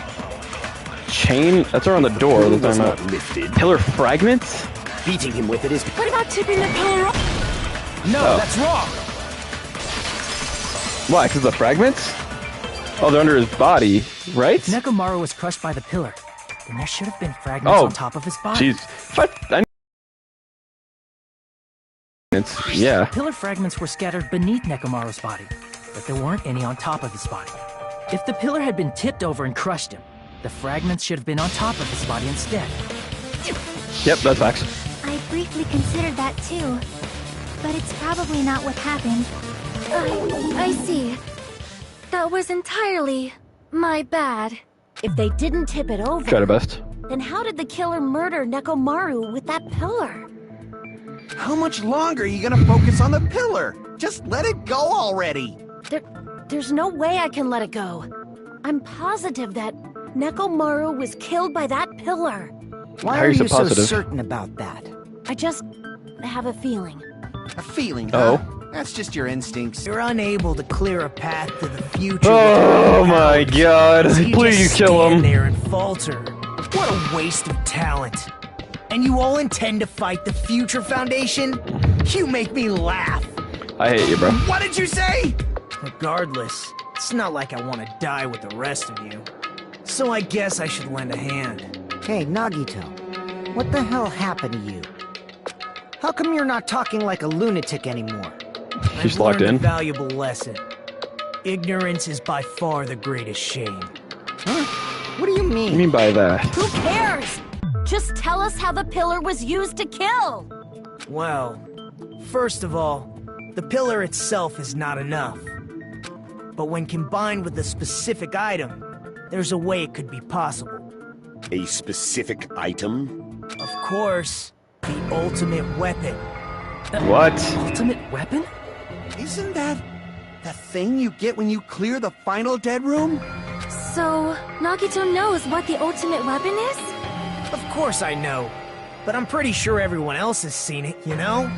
chain. That's around the door. Pillar That's was not not lifted. pillar fragments. Beating him with it is... What about tipping the pillar over? No, Oh. that's wrong. Why? Because the fragments? Oh, they're under his body, right? Nekomaru was crushed by the pillar. Then there should have been fragments Oh, on top of his body. Jeez. What? Yeah. Pillar fragments were scattered beneath Nekomaru's body, but there weren't any on top of his body. If the pillar had been tipped over and crushed him, the fragments should have been on top of his body instead. Yep, that's facts. I briefly considered that too. But it's probably not what happened. I see. That was entirely my bad. If they didn't tip it over, Try to best. then how did the killer murder Nekomaru with that pillar? How much longer are you gonna focus on the pillar? Just let it go already. There's no way I can let it go. I'm positive that Nekomaru was killed by that pillar. Why How are are you so you so positive? certain about that? I just have a feeling. A feeling, Oh. huh? That's just your instincts. You're unable to clear a path to the future. Oh without my powers. god. So you Please just kill stand him. there and falter. What a waste of talent. And you all intend to fight the Future Foundation? You make me laugh. I hate you, bro. What did you say? Regardless, it's not like I want to die with the rest of you. So I guess I should lend a hand. Hey, Nagito. What the hell happened to you? How come you're not talking like a lunatic anymore? He's I've locked learned in. a valuable lesson. Ignorance is by far the greatest shame. What do you What do mean? you mean by that? Who cares? Just tell us how the pillar was used to kill. Well, first of all, the pillar itself is not enough. But when combined with a specific item, there's a way it could be possible. A specific item? Of course, the ultimate weapon. What? Ultimate weapon? Isn't that the thing you get when you clear the final dead room? So, Nagito knows what the ultimate weapon is? Of course I know. But I'm pretty sure everyone else has seen it, you know?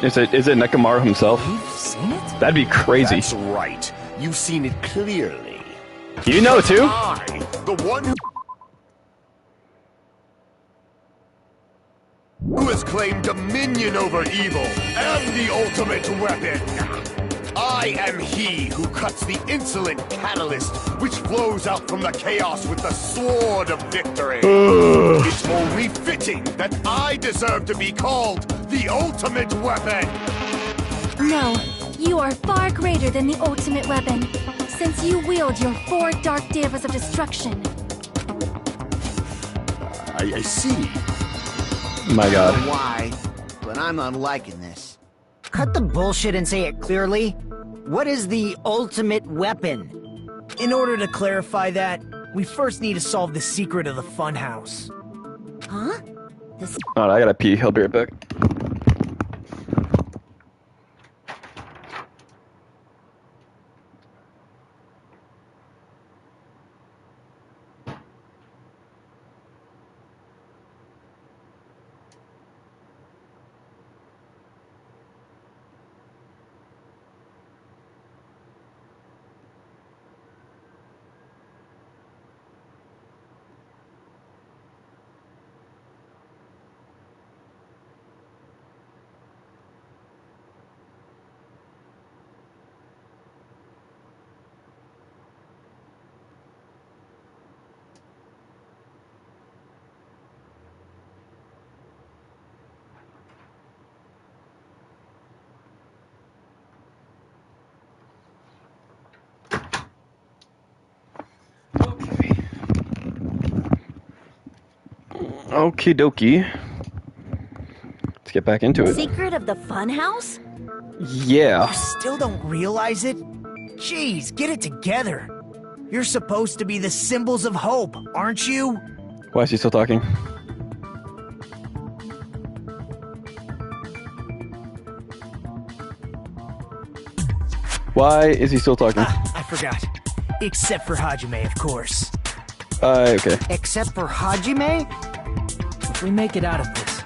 Is it Nekomaru himself? You've seen it? That'd be crazy. That's right. You've seen it clearly. You know too? I, the one who has claimed dominion over evil, am the ultimate weapon. I am he who cuts the insolent catalyst which flows out from the chaos with the sword of victory. It's only fitting that I deserve to be called the ultimate weapon. No, you are far greater than the ultimate weapon, since you wield your 4 dark devas of destruction. I see. My god. Why? But I'm not liking this. Cut the bullshit and say it clearly. What is the ultimate weapon? In order to clarify that, we first need to solve the secret of the funhouse. Huh? Alright, I gotta pee. I'll be right back. Okie dokie. Let's get back into it. Secret of the funhouse? Yeah. You still don't realize it? Jeez, get it together. You're supposed to be the symbols of hope, aren't you? Why is he still talking? Why is he still talking? I forgot. Except for Hajime, of course. Okay. Except for Hajime? If we make it out of this,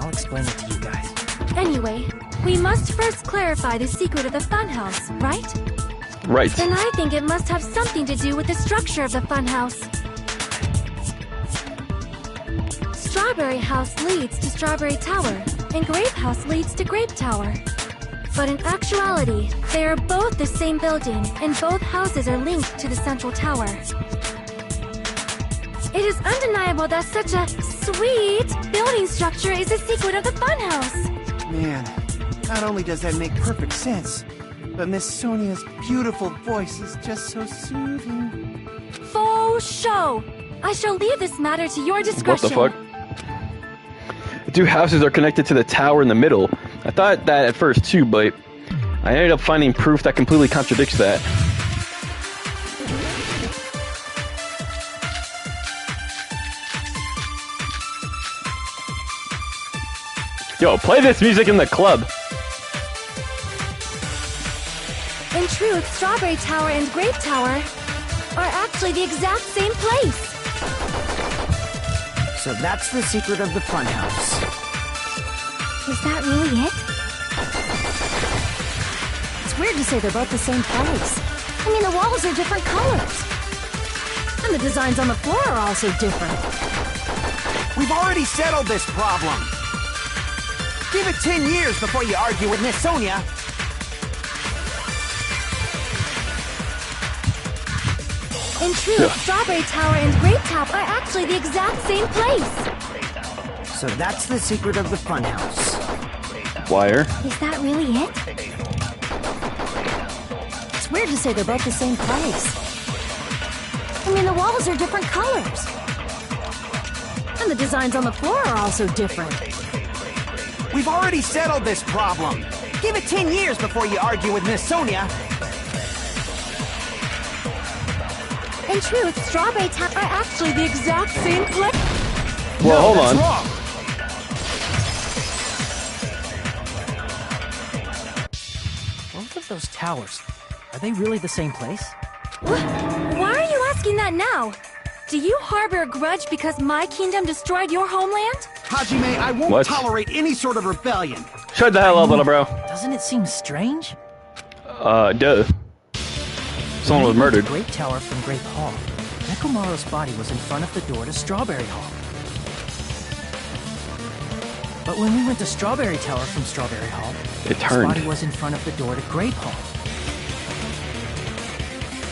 I'll explain it to you guys. Anyway, we must first clarify the secret of the funhouse, right? Right. Then I think it must have something to do with the structure of the funhouse. Strawberry House leads to Strawberry Tower, and Grape House leads to Grape Tower. But in actuality, they are both the same building, and both houses are linked to the central tower. It is undeniable that such a sweet building structure is a secret of the funhouse. Man, not only does that make perfect sense, but Miss Sonia's beautiful voice is just so soothing. Faux show! I shall leave this matter to your discretion. What the fuck? The two houses are connected to the tower in the middle. I thought that at first too, but I ended up finding proof that completely contradicts that. Yo, play this music in the club. In truth, Strawberry Tower and Grape Tower are actually the exact same place. So that's the secret of the funhouse. Is that really it? It's weird to say they're both the same place. I mean, the walls are different colors. And the designs on the floor are also different. We've already settled this problem. Give it 10 years before you argue with Miss Sonia. In truth, Strawberry Tower and Grape Tower are actually the exact same place. So that's the secret of the funhouse. Wire. Is that really it? It's weird to say they're both the same place. I mean, the walls are different colors. And the designs on the floor are also different. We've already settled this problem. Give it 10 years before you argue with Miss Sonia. In truth, Strawberry Tower are actually the exact same place. Well, hold on. Wrong. Both of those towers, are they really the same place? Why are you asking that now? Do you harbor a grudge because my kingdom destroyed your homeland? Hajime, I won't What? tolerate any sort of rebellion. Shut the hell up, little bro. Doesn't it seem strange? Duh. Someone was murdered. Grape Tower from Grape Hall. Nekomaru's body was in front of the door to Strawberry Hall. But when we went to Strawberry Tower from Strawberry Hall, It his turned. body was in front of the door to Grape Hall.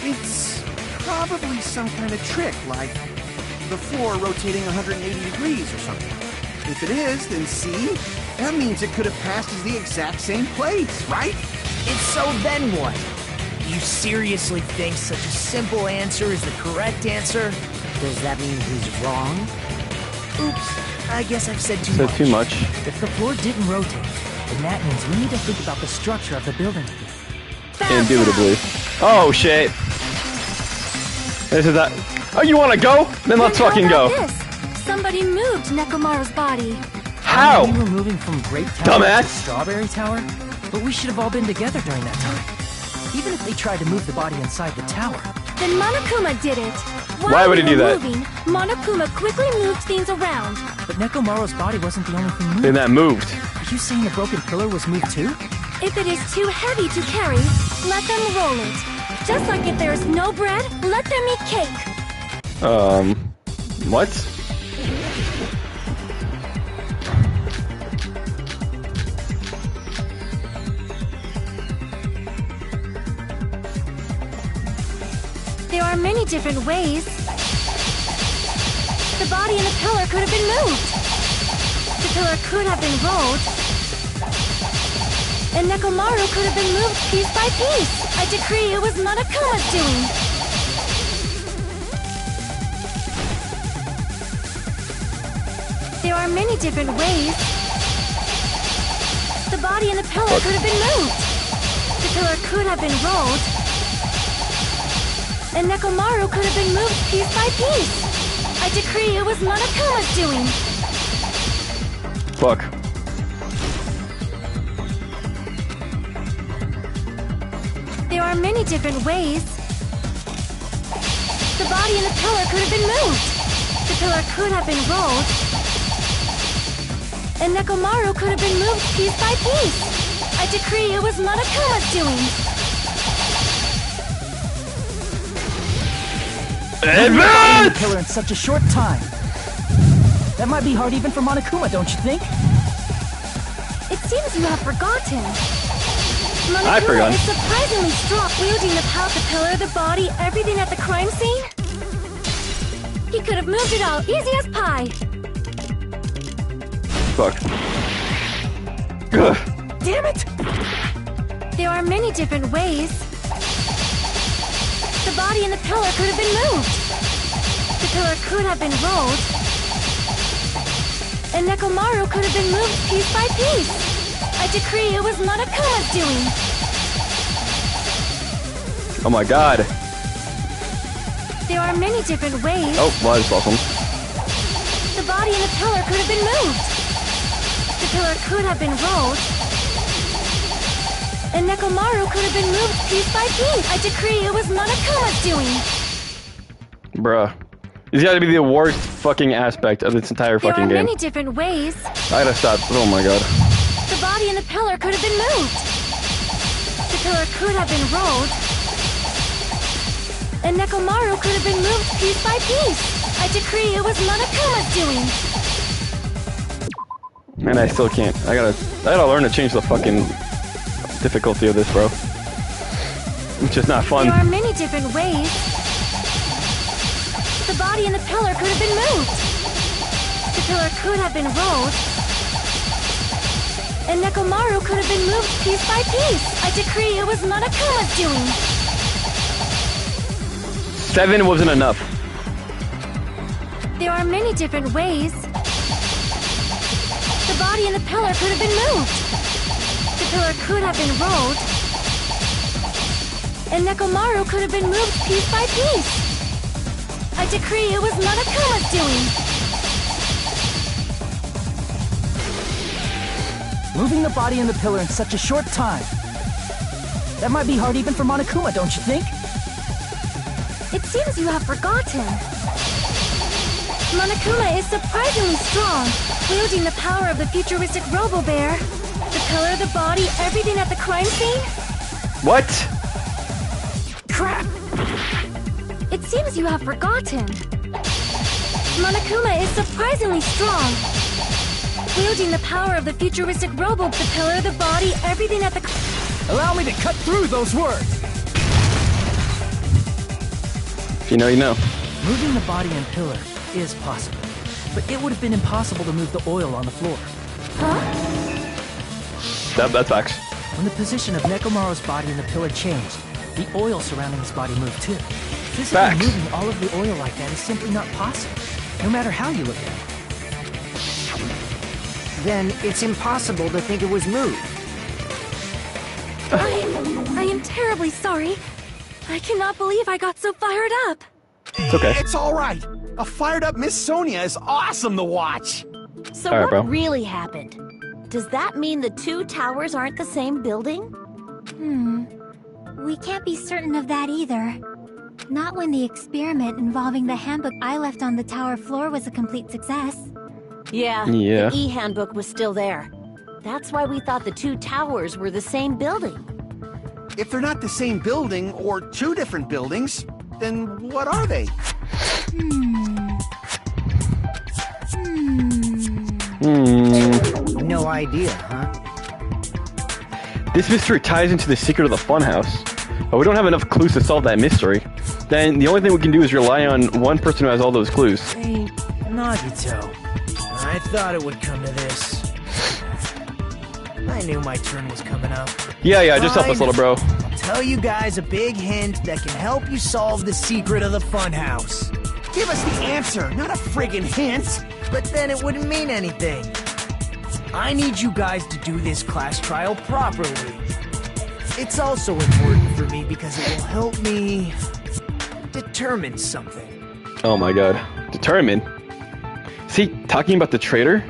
It's probably some kind of trick, like the floor rotating 180 degrees or something. If it is, then see? That means it could have passed as the exact same place, right? If so, then what? Do you seriously think such a simple answer is the correct answer? Does that mean he's wrong? Oops, I guess I've said too Said much. too much. If the floor didn't rotate, then that means we need to think about the structure of the building again. Indubitably. Oh shit. This is that. Oh, you want to go? Then let's How fucking about go. this? Somebody moved Nekomaru's body. How? We were moving from Grape Tower Dumbass. to Strawberry Tower, but we should have all been together during that time. Even if they tried to move the body inside the tower. Then Monokuma did it. Why would he we do were that? Moving, Monokuma quickly moved things around. But Nekomaru's body wasn't the only thing moved. Then that moved. Are you saying the broken pillar was moved too? If it is too heavy to carry, let them roll it. Just like if there is no bread, let them eat cake. What? There are many different ways. The body and the pillar could have been moved. The pillar could have been rolled. And Nekomaru could have been moved piece by piece. I decree it was Monokuma's doing. There are many different ways. The body in the pillar could have been moved. The pillar could have been rolled. And Nekomaru could have been moved piece by piece. I decree it was Monokuma's doing. Fuck. There are many different ways. The body in the pillar could have been moved. The pillar could have been rolled. And Nekomaru could have been moved piece by piece. I decree it was Monokuma's doing. Advance! Pillar in such a short time. That might be hard even for Monokuma, don't you think? It seems you have forgotten. I forgot. Monokuma is surprisingly strong, wielding the power of the pillar, the body, everything at the crime scene. He could have moved it all, easy as pie. Fuck. Ugh. Damn it! There are many different ways. The body in the pillar could have been moved. The pillar could have been rolled. And Nekomaru could have been moved piece by piece. I decree it was Monokuma's doing. Oh my god. There are many different ways. Oh, well, I just lost one. The body in the pillar could have been moved. The pillar could have been rolled. And Nekomaru could have been moved piece by piece. I decree it was Monokuma's doing. Bruh. This gotta be the worst fucking aspect of this entire fucking There are game. many different ways. I gotta stop. Oh my god. The body in the pillar could have been moved. The pillar could have been rolled. And Nekomaru could have been moved piece by piece. I decree it was Monokuma's doing. Man, I still can't. I gotta learn to change the fucking difficulty of this, bro. It's just not fun. There are many different ways. The body in the pillar could have been moved. The pillar could have been rolled. And Nekomaru could have been moved piece by piece. I decree it was Monokuma's doing. 7 wasn't enough. There are many different ways. The body in the pillar could have been moved. The pillar could have been rolled. And Nekomaru could have been moved piece by piece. I decree it was Monokuma's doing. Moving the body and the pillar in such a short time. That might be hard even for Monokuma, don't you think? It seems you have forgotten. Monokuma is surprisingly strong, wielding the power of the futuristic Robo-Bear. The pillar, the body, everything at the crime scene? What? Crap! It seems you have forgotten. Monokuma is surprisingly strong, wielding the power of the futuristic Robo, the pillar, the body, everything at the... Allow me to cut through those words! If you know, you know. Moving the body and pillar is possible, but it would have been impossible to move the oil on the floor. Huh? That's facts. When the position of Nekomaru's body and the pillar changed, the oil surrounding his body moved too. Physically Facts. moving all of the oil like that is simply not possible, no matter how you look at it. Then it's impossible to think it was moved. I am terribly sorry. I cannot believe I got so fired up. It's okay. It's all right. A fired up Miss Sonia is awesome to watch. So All right, what bro. really happened? Does that mean the two towers aren't the same building? We can't be certain of that either. Not when the experiment involving the handbook I left on the tower floor was a complete success. Yeah, Yeah. the e-handbook was still there. That's why we thought the two towers were the same building. If they're not the same building or two different buildings, then what are they? No idea, huh? This mystery ties into the secret of the funhouse. But we don't have enough clues to solve that mystery. Then the only thing we can do is rely on one person who has all those clues. Hey, Nagito. I thought it would come to this. I knew my turn was coming up. Yeah, just help us, Fine. little bro. I'll tell you guys a big hint that can help you solve the secret of the funhouse. Give us the answer, not a friggin' hint. but then it wouldn't mean anything. I need you guys to do this class trial properly. It's also important for me because it will help me determine something. Oh my god. Determine? Is he talking about the traitor?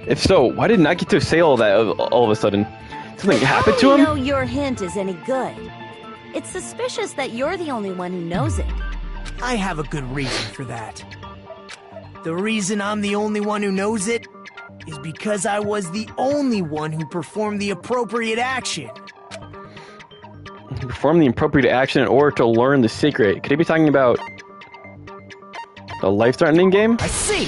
If so, why did Nagito say all that all of a sudden? Something happened to him? How do you know your hint is any good? It's suspicious that you're the only one who knows it. I have a good reason for that. The reason I'm the only one who knows it is because I was the only one who performed the appropriate action. Perform the appropriate action in order to learn the secret. Could he be talking about the life-threatening game? I see!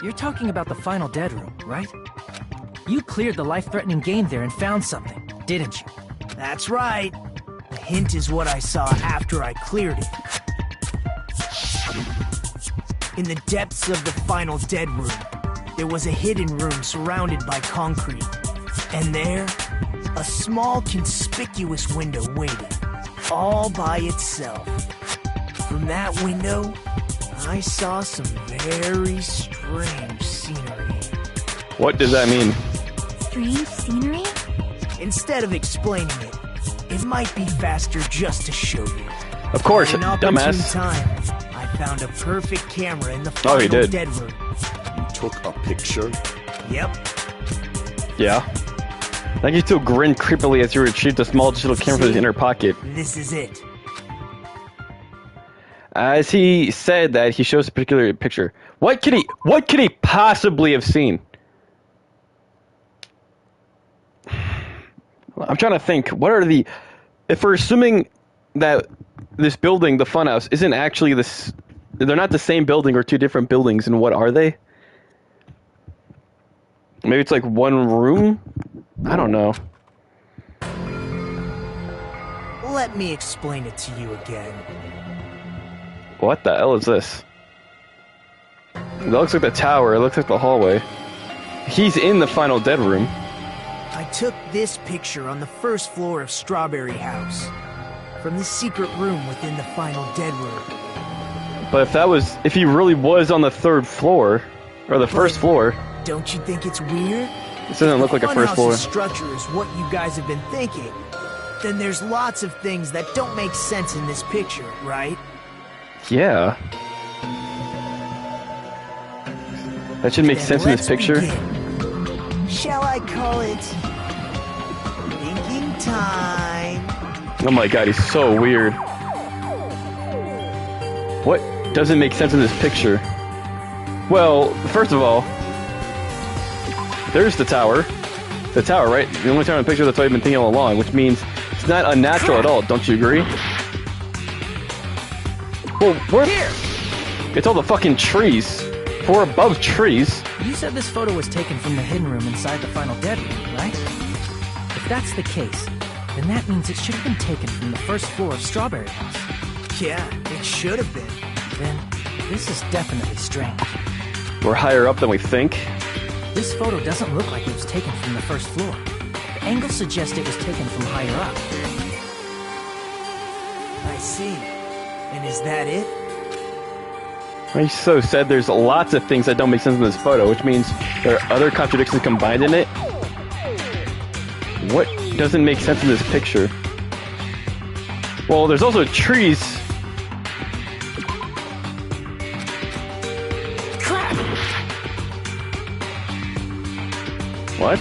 You're talking about the final dead room, right? You cleared the life-threatening game there and found something, didn't you? That's right. The hint is what I saw after I cleared it. In the depths of the final dead room, there was a hidden room surrounded by concrete. And there, a small conspicuous window waited, all by itself. From that window, I saw some very strange scenery. What does that mean? Strange scenery? Instead of explaining it, it might be faster just to show you. Of course, In opportune dumbass. time, I found a perfect camera in the final he did. dead room. You took a picture? Yep. Yeah. Nagito grinned creepily as he retrieved a small digital camera from his inner pocket. This is it. As he said that, he shows a particular picture. What could he possibly have seen? I'm trying to think. What are the... If we're assuming that this building, the funhouse, isn't actually this... They're not the same building or two different buildings, and what are they? Maybe it's like one room? I don't know. Let me explain it to you again. What the hell is this? It looks like the tower. It looks like the hallway. He's in the final dead room. I took this picture on the first floor of Strawberry House, from the secret room within the final dead room. But if he really was on the third floor, or the first floor... Don't you think it's weird? This doesn't look like a first floor. If the funhouse's structure is what you guys have been thinking, then there's lots of things that don't make sense in this picture, right? Yeah. That should make sense in this picture. Begin. Shall I call it... thinking time? Oh my god, he's so weird. What doesn't make sense in this picture? Well, first of all, there's the tower. The tower, right? The only tower in the picture, that's what I've been thinking all along, which means it's not unnatural at all, don't you agree? Well, we're here! It's all the fucking trees. If we're above trees. You said this photo was taken from the hidden room inside the final dead room, right? If that's the case, then that means it should have been taken from the first floor of Strawberry House. Yeah, it should have been. Then, this is definitely strange. We're higher up than we think. This photo doesn't look like it was taken from the first floor. The angle suggests it was taken from higher up. I see. And is that it? I so said there's lots of things that don't make sense in this photo, which means there are other contradictions combined in it. What doesn't make sense in this picture? Well, there's also trees. Crap! What?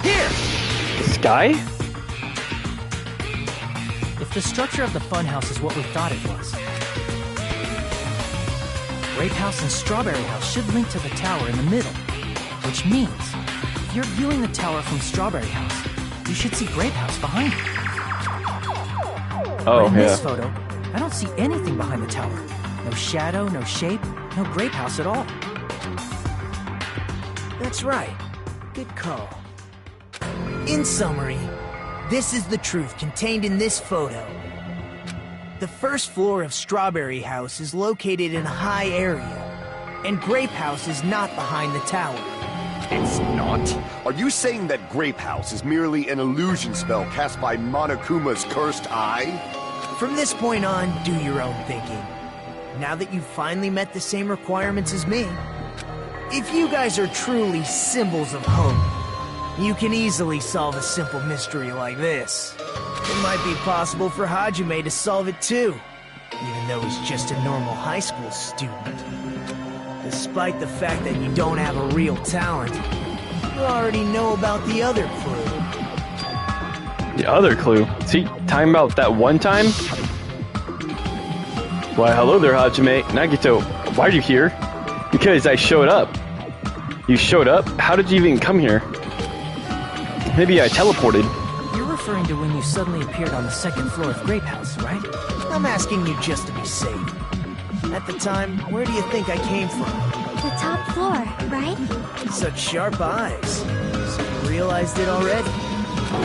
Here! The sky? If the structure of the funhouse is what we thought it was, Grape House and Strawberry House should link to the tower in the middle. Which means, if you're viewing the tower from Strawberry House, you should see Grape House behind you. Oh, but in yeah. this photo, I don't see anything behind the tower. No shadow, no shape, no Grape House at all. That's right. Good call. In summary, this is the truth contained in this photo. The first floor of Strawberry House is located in a high area, and Grape House is not behind the tower. It's not? Are you saying that Grape House is merely an illusion spell cast by Monokuma's cursed eye? From this point on, do your own thinking. now that you've finally met the same requirements as me. If you guys are truly symbols of hope, you can easily solve a simple mystery like this. It might be possible for Hajime to solve it too, even though he's just a normal high school student. Despite the fact that you don't have a real talent, you already know about the other clue. The other clue? See, talking about that one time? Why, hello there, Hajime. Nagito, why are you here? Because I showed up. You showed up? How did you even come here? Maybe I teleported. You're referring to when you suddenly appeared on the second floor of Grape House, right? I'm asking you just to be safe. At the time, where do you think I came from? The top floor, right? Such sharp eyes. So you realized it already?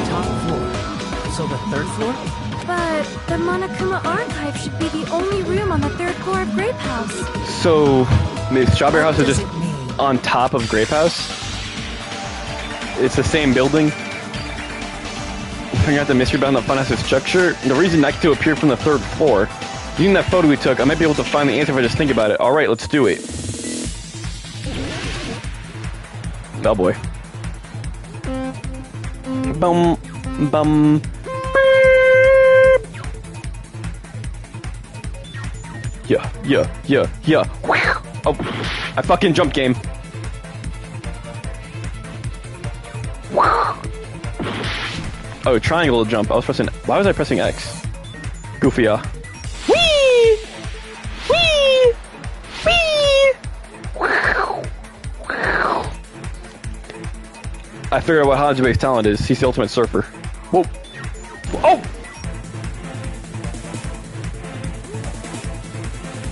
Top floor. So the third floor? But the Monokuma Archive should be the only room on the third floor of Grape House. So, the Strawberry House is just on top of Grape House? It's the same building? Figuring out the mystery behind the funhouse's structure? The reason Nagito appeared from the third floor. Using that photo we took, I might be able to find the answer if I just think about it. Alright, let's do it. Bellboy. Bum, bum. Yeah. Oh, I fucking jump game. Oh, triangle to jump. Why was I pressing X? Goofy, yeah. Whee! Whee! Whee! I figured out what Hajime's talent is. He's the ultimate surfer. Whoa. Oh!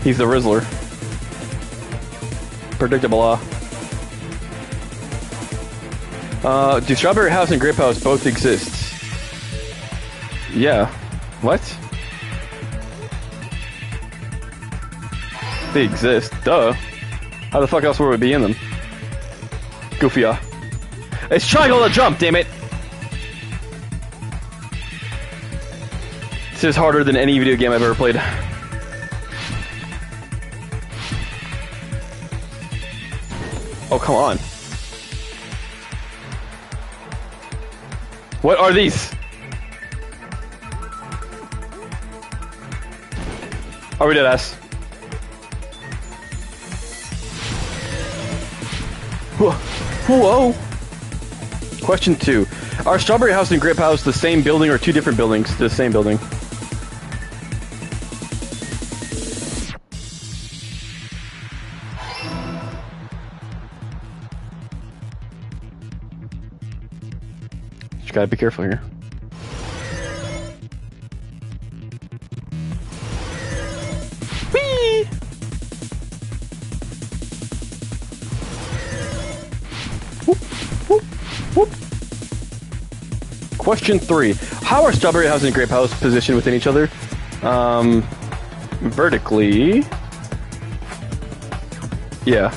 He's the Rizzler. Predictable, do Strawberry House and Grape House both exist? Yeah. What? They exist. Duh. How the fuck else would we be in them? Goofy, It's triangle to jump, damn it! This is harder than any video game I've ever played. Oh, come on. What are these? Are we dead ass? Whoa. Question 2. Are Strawberry House and Grape House the same building or two different buildings? The same building. Just gotta be careful here. Whee! Whoop, whoop, whoop. Question 3. How are Strawberry House and Grape House positioned within each other? Vertically. Yeah.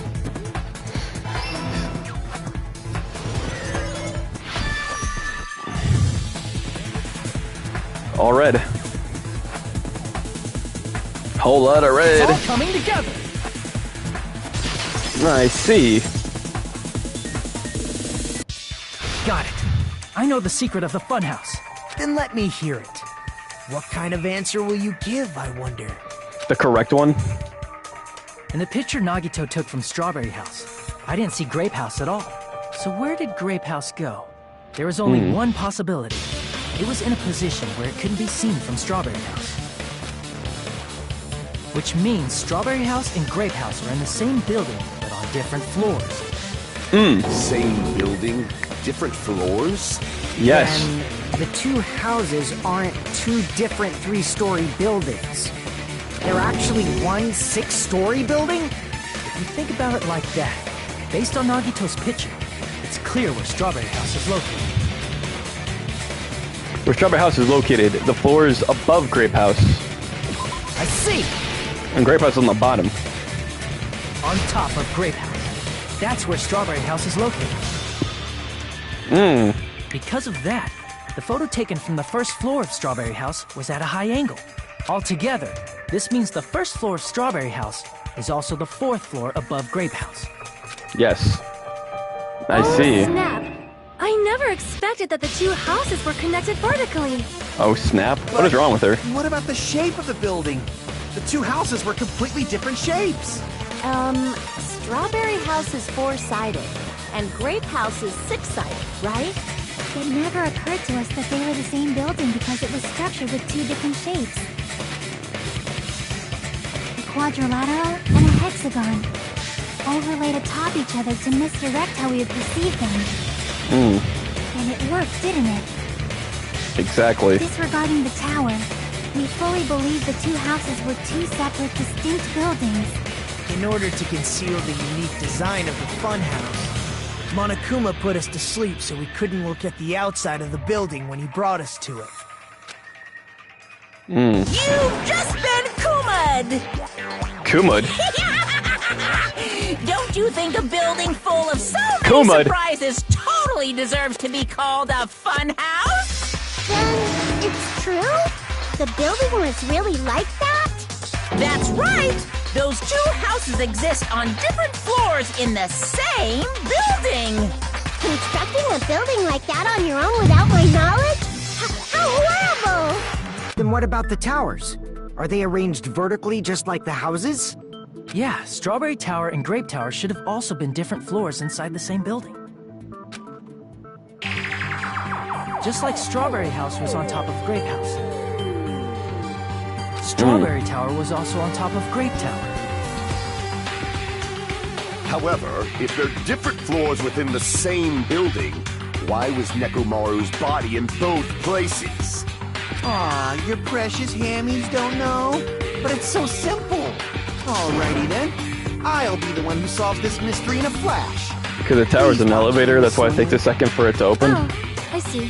All red. Whole lot of red. It's all coming together. I see. Got it. I know the secret of the funhouse. Then let me hear it. What kind of answer will you give, I wonder? The correct one? In the picture Nagito took from Strawberry House, I didn't see Grape House at all. So where did Grape House go? There was only one possibility. It was in a position where it couldn't be seen from Strawberry House. Which means Strawberry House and Grape House are in the same building, but on different floors. Same building, different floors? Yes. And the two houses aren't two different 3-story buildings. They're actually one 6-story building? If you think about it like that, based on Nagito's picture, it's clear where Strawberry House is located. Where Strawberry House is located, the floor is above Grape House. I see! And Grape House is on the bottom. On top of Grape House. That's where Strawberry House is located. Because of that, the photo taken from the first floor of Strawberry House was at a high angle. Altogether, This means the first floor of Strawberry House is also the 4th floor above Grape House. Yes. I see. Snap. I never expected that the two houses were connected vertically. Oh, snap. What is wrong with her? What about the shape of the building? The two houses were completely different shapes. Strawberry House is 4-sided, and Grape House is 6-sided, right? It never occurred to us that they were the same building because it was structured with two different shapes. A quadrilateral and a hexagon, overlaid atop each other to misdirect how we would perceive them. And it worked, didn't it? Exactly. Disregarding the tower, we fully believed the two houses were two separate, distinct buildings. In order to conceal the unique design of the funhouse, Monokuma put us to sleep so we couldn't look at the outside of the building when he brought us to it. You've just been Kuma'd! Kuma'd? Don't you think a building full of so many surprises totally deserves to be called a fun house? Then it's true? The building was really like that? That's right! Those two houses exist on different floors in the same building! Constructing a building like that on your own without my knowledge? How horrible! Then what about the towers? Are they arranged vertically just like the houses? Yeah, Strawberry Tower and Grape Tower should have also been different floors inside the same building. Just like Strawberry House was on top of Grape House. Strawberry Tower was also on top of Grape Tower. However, if they're different floors within the same building, why was Nekomaru's body in both places? Aw, your precious hammies don't know? But it's so simple. Alrighty then. I'll be the one who solves this mystery in a flash. Because the tower's an elevator, that's why it takes a second for it to open. Oh, I see.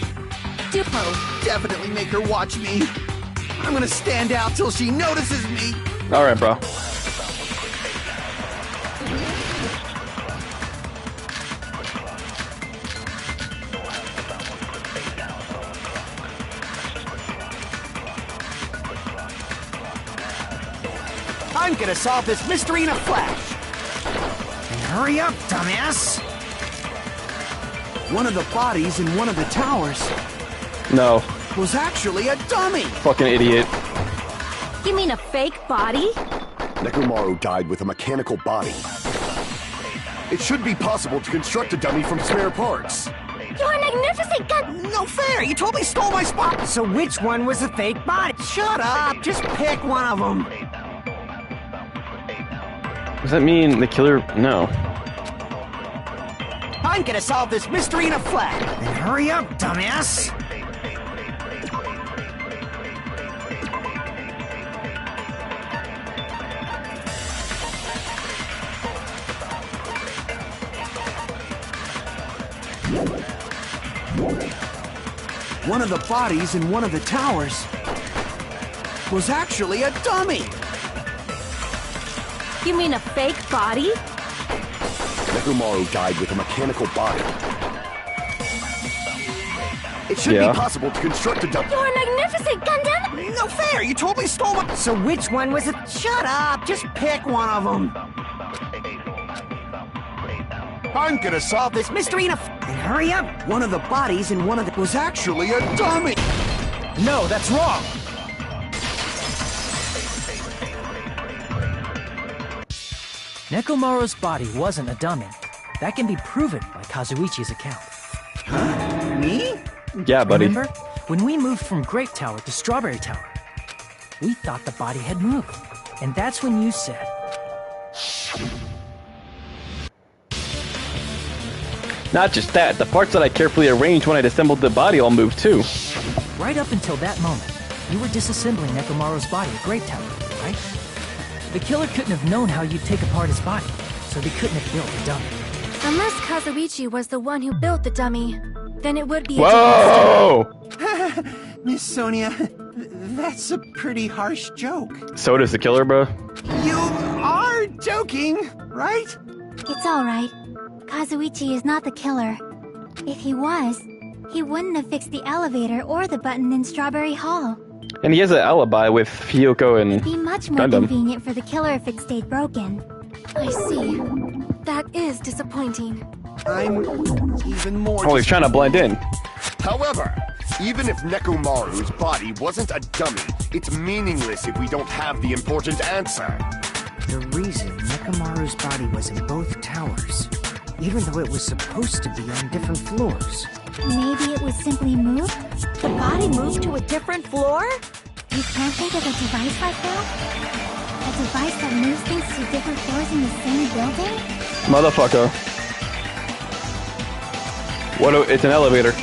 Dupo, definitely make her watch me. I'm gonna stand out till she notices me. Alright, bro. I'm gonna solve this mystery in a flash. And hurry up, dumbass! One of the bodies in one of the towers No. was actually a dummy. Fucking idiot. You mean a fake body? Nekomaru died with a mechanical body. It should be possible to construct a dummy from spare parts. You're magnificent, gun. No fair, you totally stole my spot. So which one was the fake body? Shut up, just pick one of them. Does that mean the killer? No. I'm gonna solve this mystery in a flash. Then hurry up, dumbass! One of the bodies in one of the towers was actually a dummy. You mean a fake body? Nekomaru died with a mechanical body. It should Yeah. be possible to construct a dummy. You're magnificent, Gundam. No fair, you totally stole my... So which one was it? Shut up, just pick one of them. I'm gonna solve this mystery in a... Then hurry up! One of the bodies in one of the... was actually a dummy. No, that's wrong! Nekomaru's body wasn't a dummy. That can be proven by Kazuichi's account. Me? Yeah, buddy. Remember? When we moved from Grape Tower to Strawberry Tower, we thought the body had moved. And that's when you said... Not just that, the parts that I carefully arranged when I assembled the body all moved too. Right up until that moment, you were disassembling Nekomaru's body at Grape Tower, right? The killer couldn't have known how you'd take apart his body, so they couldn't have built a dummy. Unless Kazuichi was the one who built the dummy, then it would be a Whoa! Miss Sonia, that's a pretty harsh joke. So does the killer, bro. You are joking, right? It's alright. Kazuichi is not the killer. If he was, he wouldn't have fixed the elevator or the button in Strawberry Hall. And he has an alibi with Hyoko and It'd be much more Gundam. convenient for the killer if it stayed broken. I see. That is disappointing. I'm even more. Oh, he's trying to blend in. However, even if Nekomaru's body wasn't a dummy, it's meaningless if we don't have the important answer. The reason Nekomaru's body was in both towers, even though it was supposed to be on different floors. Maybe it was simply moved? The body moved to a different floor? You can't think of a device like that? A device that moves things to different floors in the same building? Motherfucker. It's an elevator.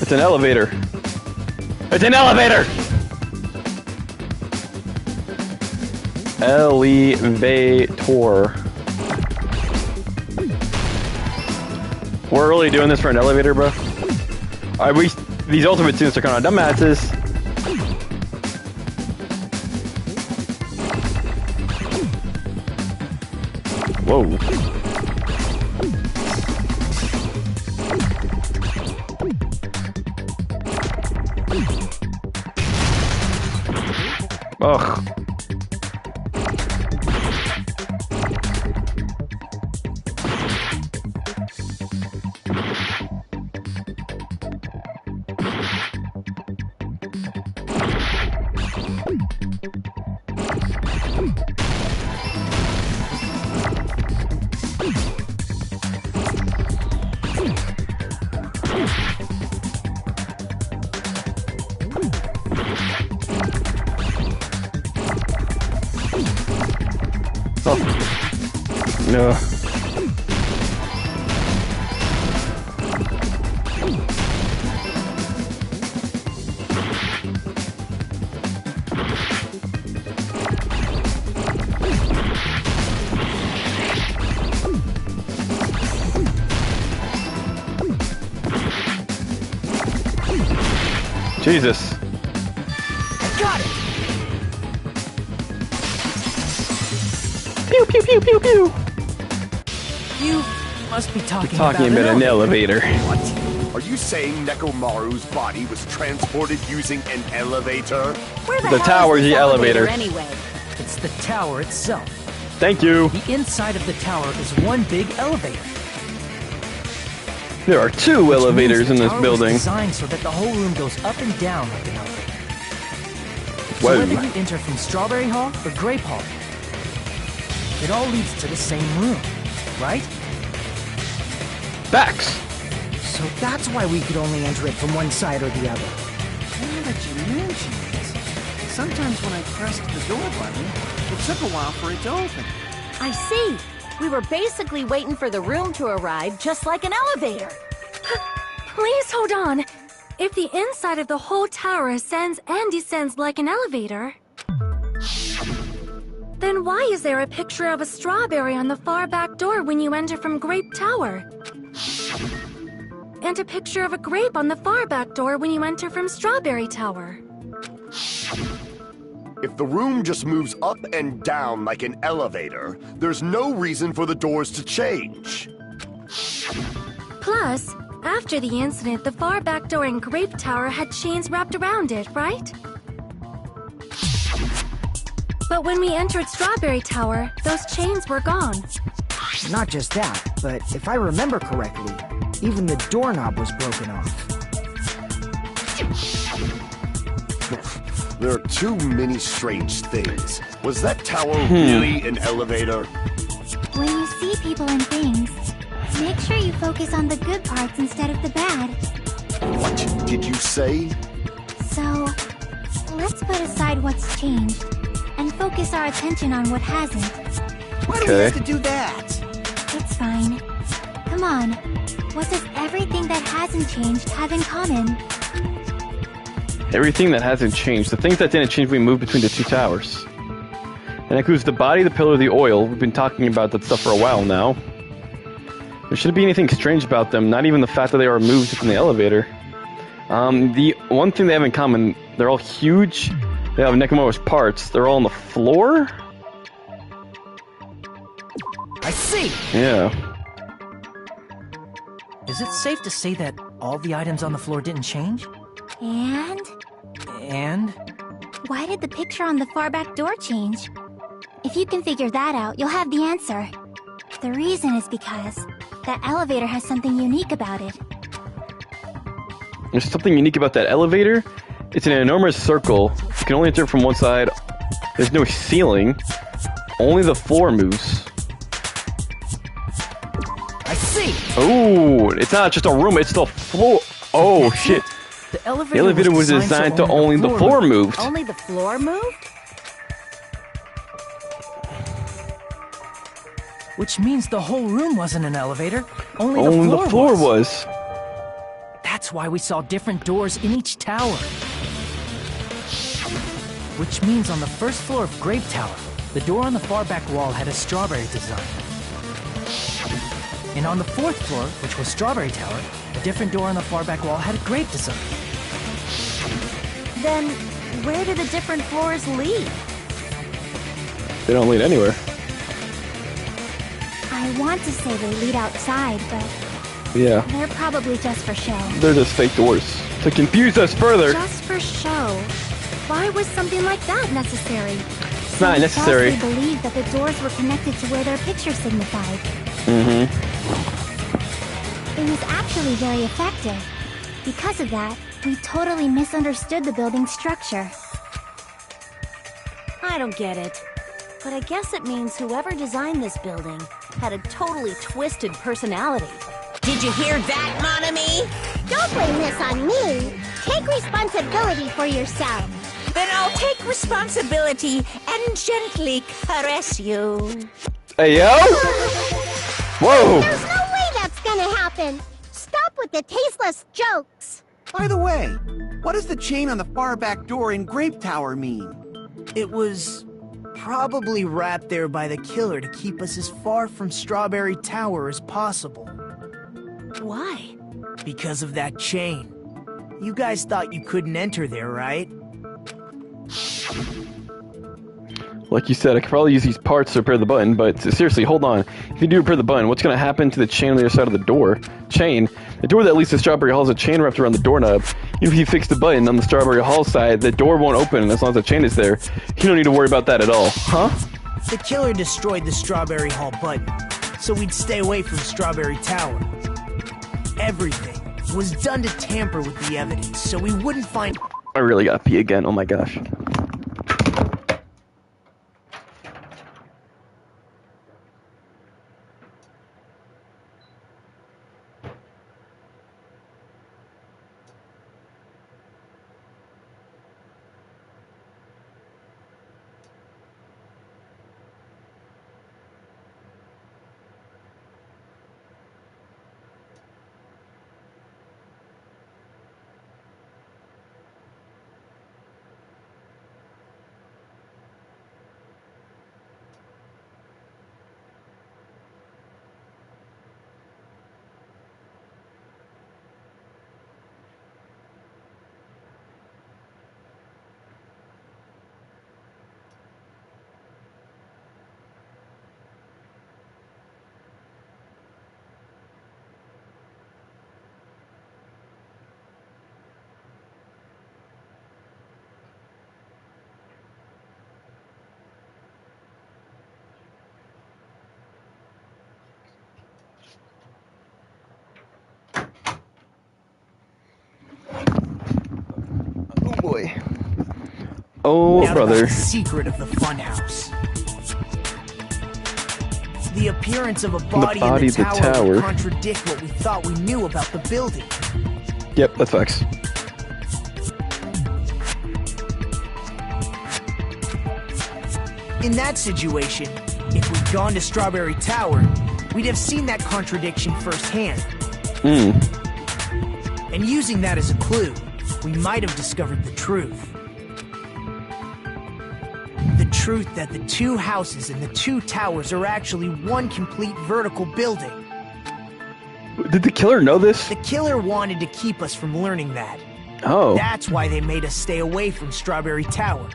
It's an elevator. It's an elevator! Elevator. We're really doing this for an elevator, bro? Alright, these ultimate students are kind of dumbasses. Whoa. Ugh. No. Jesus. Got it! Pew pew pew pew pew. You must be talking about an elevator. What? Are you saying Nekomaru's body was transported using an elevator? Where The hell tower is this the elevator. Anyway, It's the tower itself. Thank you. The inside of the tower is one big elevator. There are two Which elevators means in the this tower building. was designed so that the whole room goes up and down like an elevator. So Whoa. whether you enter from Strawberry Hall or Grape Hall, it all leads to the same room, right? Facts. So that's why we could only enter it from one side or the other. Now that you mention it, sometimes when I pressed the door button, it took a while for it to open. I see. We were basically waiting for the room to arrive, just like an elevator. Please hold on. If the inside of the whole tower ascends and descends like an elevator, then why is there a picture of a strawberry on the far back door when you enter from Grape Tower? And a picture of a grape on the far back door when you enter from Strawberry Tower? If the room just moves up and down like an elevator, there's no reason for the doors to change. Plus, after the incident, the far back door in Grape Tower had chains wrapped around it, right? But when we entered Strawberry Tower, those chains were gone. Not just that, but if I remember correctly, even the doorknob was broken off. There are too many strange things. Was that tower really an elevator? When you see people and things, make sure you focus on the good parts instead of the bad. What did you say? So, let's put aside what's changed and focus our attention on what hasn't. Why do we have to do that? It's fine. Come on. What does everything that hasn't changed have in common? Everything that hasn't changed. The things that didn't change when we moved between the two towers. That includes the body, the pillar, the oil. We've been talking about that stuff for a while now. There shouldn't be anything strange about them, not even the fact that they are moved from the elevator. The one thing they have in common, they're all huge. They have Nekomaru's parts. They're all on the floor? I see! Yeah. Is it safe to say that all the items on the floor didn't change? And And? Why did the picture on the far back door change? If you can figure that out, you'll have the answer. The reason is because that elevator has something unique about it. There's something unique about that elevator. It's an enormous circle. You can only enter from one side. There's no ceiling. Only the floor moves. I see! Oh, it's not just a room, it's the floor. Oh, shit. The elevator was designed to only the floor moved. Only the floor moved? Which means the whole room wasn't an elevator. Only the floor was. That's why we saw different doors in each tower. Which means on the first floor of Grape Tower, the door on the far back wall had a strawberry design. And on the fourth floor, which was Strawberry Tower, a different door on the far back wall had a grape design. Then, where do the different floors lead? They don't lead anywhere. I want to say they lead outside, but Yeah. they're probably just for show. They're just fake doors. To confuse us further. Just for show. Why was something like that necessary? It's not necessary. They believed that the doors were connected to where their picture signified. Mm-hmm. It was actually very effective. Because of that, we totally misunderstood the building's structure. I don't get it. But I guess it means whoever designed this building had a totally twisted personality. Did you hear that, mon ami? Don't blame this on me. Take responsibility for yourself. Then I'll take responsibility and gently caress you. Hey, yo! Whoa! There's no way that's gonna happen. Stop with the tasteless jokes. By the way, what does the chain on the far back door in Grape Tower mean? It was probably wrapped there by the killer to keep us as far from Strawberry Tower as possible. Why? Because of that chain. You guys thought you couldn't enter there, right? Like you said, I could probably use these parts to repair the button, but seriously, hold on. If you do repair the button, what's going to happen to the chain on the other side of the door? Chain? The door that leads to Strawberry Hall has a chain wrapped around the doorknob. Even if you fix the button on the Strawberry Hall side, the door won't open as long as the chain is there. You don't need to worry about that at all. Huh? The killer destroyed the Strawberry Hall button, so we'd stay away from Strawberry Tower. Everything was done to tamper with the evidence, so we wouldn't find... I really gotta pee again, oh my gosh. Boy. Oh, now brother. The secret of the funhouse. The appearance of a body in the tower would contradict what we thought we knew about the building. Yep, that's facts. In that situation, if we'd gone to Strawberry Tower, we'd have seen that contradiction firsthand. And using that as a clue, we might have discovered the truth. The truth that the two houses and the two towers are actually one complete vertical building. Did the killer know this? The killer wanted to keep us from learning that. Oh. That's why they made us stay away from Strawberry Tower.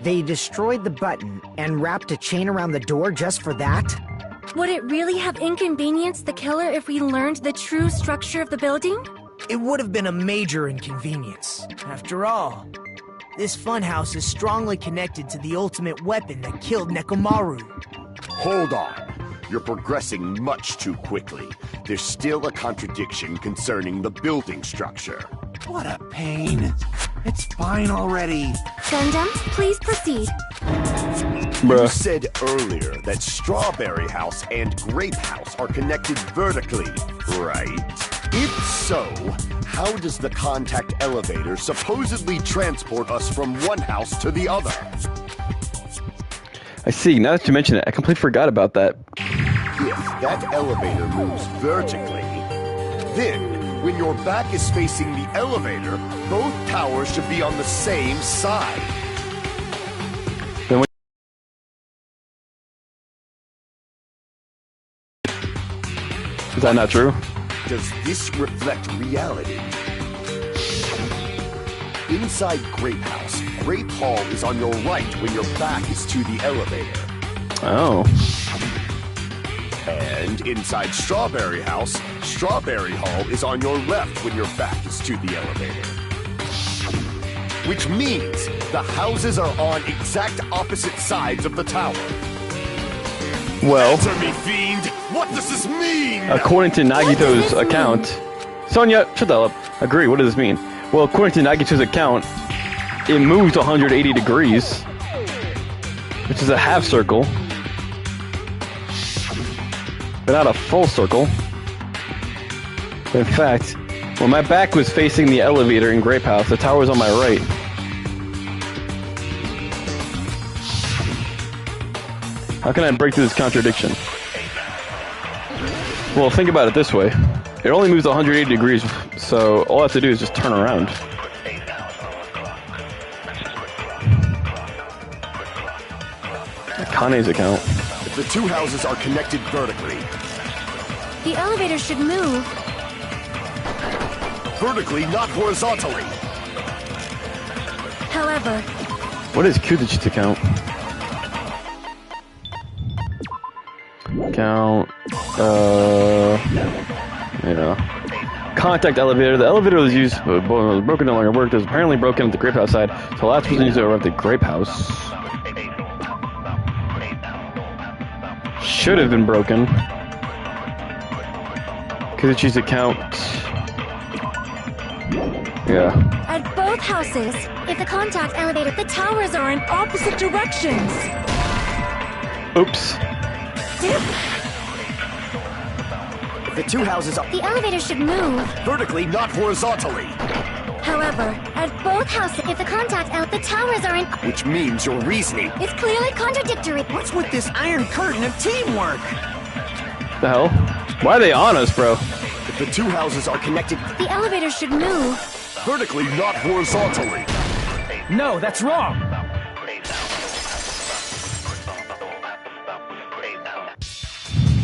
They destroyed the button and wrapped a chain around the door just for that? Would it really have inconvenienced the killer if we learned the true structure of the building? It would have been a major inconvenience. After all, this funhouse is strongly connected to the ultimate weapon that killed Nekomaru. Hold on. You're progressing much too quickly. There's still a contradiction concerning the building structure. What a pain. It's fine already. Gundam, please proceed. You said earlier that Strawberry House and Grape House are connected vertically, right? If so, how does the contact elevator supposedly transport us from one house to the other? I see. Now that you mention it, I completely forgot about that. If that elevator moves vertically, then when your back is facing the elevator, both towers should be on the same side. Then is that not true? Does this reflect reality? Inside Grape House, Grape Hall is on your right when your back is to the elevator. Oh. And inside Strawberry House, Strawberry Hall is on your left when your back is to the elevator. Which means the houses are on exact opposite sides of the tower. Well, answer me, fiend! What does this mean? According to Nagito's account, Sonia, shut the hell up. Agree. What does this mean? Well, according to Nagito's account, it moves 180 degrees, which is a half circle, but not a full circle. In fact, when my back was facing the elevator in Grape House, the tower was on my right. How can I break through this contradiction? Well, think about it this way. It only moves 180 degrees, so all I have to do is just turn around. Kane's account. If the two houses are connected vertically, The elevator should move. vertically, not horizontally. However, What is Kudich's account? Account, Contact elevator. The elevator was used, was broken, no longer worked. It was apparently broken at the Grape House side. So the last person used to arrive at the Grape House. Should have been broken. Kudich's account. Yeah. at both houses, if the contact elevator, the towers are in opposite directions. Oops. The two houses are The elevator should move. vertically, not horizontally. However, at both houses, if the contact the towers are in... Which means your reasoning. It's clearly contradictory. What's with this iron curtain of teamwork? The hell? Why are they on us, bro? If the two houses are connected The elevator should move. vertically, not horizontally. No, that's wrong.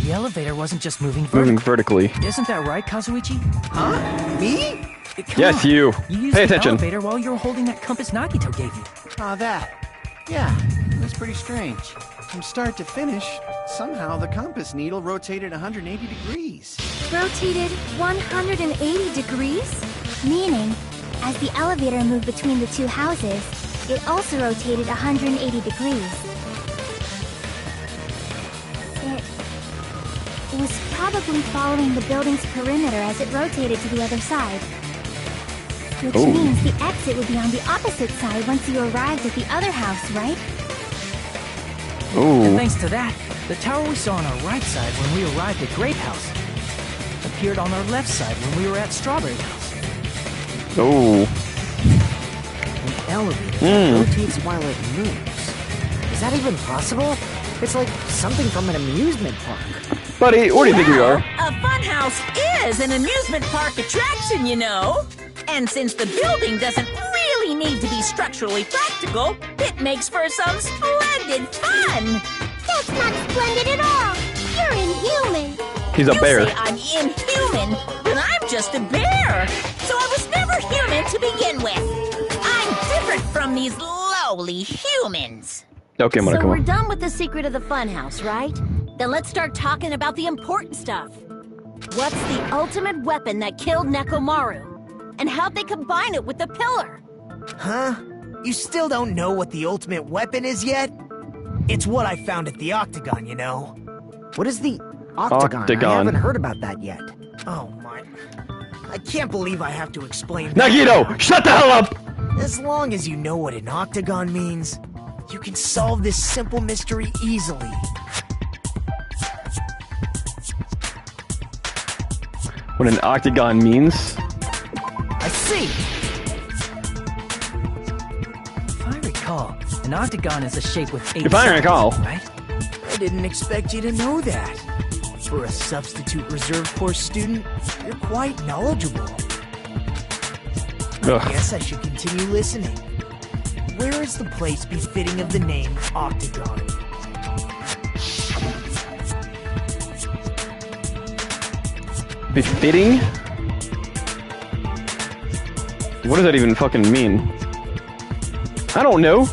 The elevator wasn't just moving vertically. Isn't that right, Kazuichi? Huh? Me? Come Yes, on. you. used Pay the attention. elevator while you were holding that compass Nagito gave you. Ah, that. Yeah, that's pretty strange. From start to finish, somehow the compass needle rotated 180 degrees. Rotated 180 degrees? Meaning, as the elevator moved between the two houses, it also rotated 180 degrees. It was probably following the building's perimeter as it rotated to the other side. Which Oh. means the exit would be on the opposite side once you arrived at the other house, right? And Ooh. thanks to that, the tower we saw on our right side when we arrived at Grape House appeared on our left side when we were at Strawberry House. Ooh. An elevator rotates while it moves. Is that even possible? It's like something from an amusement park. Buddy, where do you think we are? A funhouse is an amusement park attraction, you know. And since the building doesn't really need to be structurally practical, it makes for some splendid fun. That's not splendid at all. You're inhuman. He's a bear. You say I'm inhuman, but I'm just a bear. So I was never human to begin with. I'm different from these lowly humans. Okay, So Monica. we're done with the secret of the funhouse, right? Then let's start talking about the important stuff. What's the ultimate weapon that killed Nekomaru? And how'd they combine it with the pillar? Huh? You still don't know what the ultimate weapon is yet? It's what I found at the Octagon, you know. What is the Octagon? I haven't heard about that yet. Oh my... I can't believe I have to explain Nagito, shut the hell up! As long as you know what an Octagon means, you can solve this simple mystery easily. What an Octagon means? I see! If I recall, an octagon is a shape with 8 If I sides, recall. right? I didn't expect you to know that. For a substitute reserve course student, you're quite knowledgeable. I guess I should continue listening. Where is the place befitting of the name Octagon? Befitting? What does that even fucking mean? I don't know.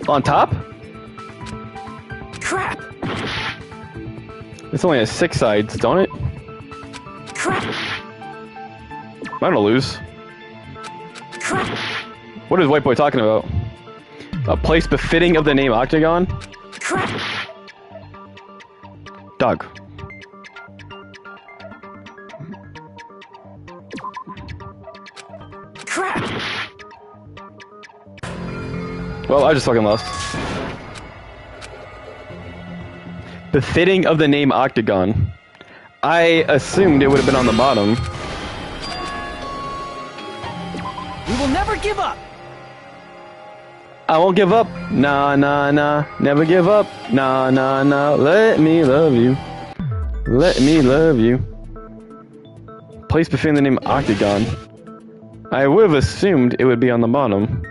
On top? Crap! It's only has 6 sides, don't it? Crap! I'm gonna lose. Crap! What is White Boy talking about? A place befitting of the name Octagon? Crap! Dog. Crap! Well, I just fucking lost. Befitting of the name Octagon. I assumed it would have been on the bottom. We will never give up! I won't give up. Nah, nah, nah. Never give up. Nah, nah, nah. Let me love you. Let me love you. Place befitting the name Octagon. I would have assumed it would be on the bottom.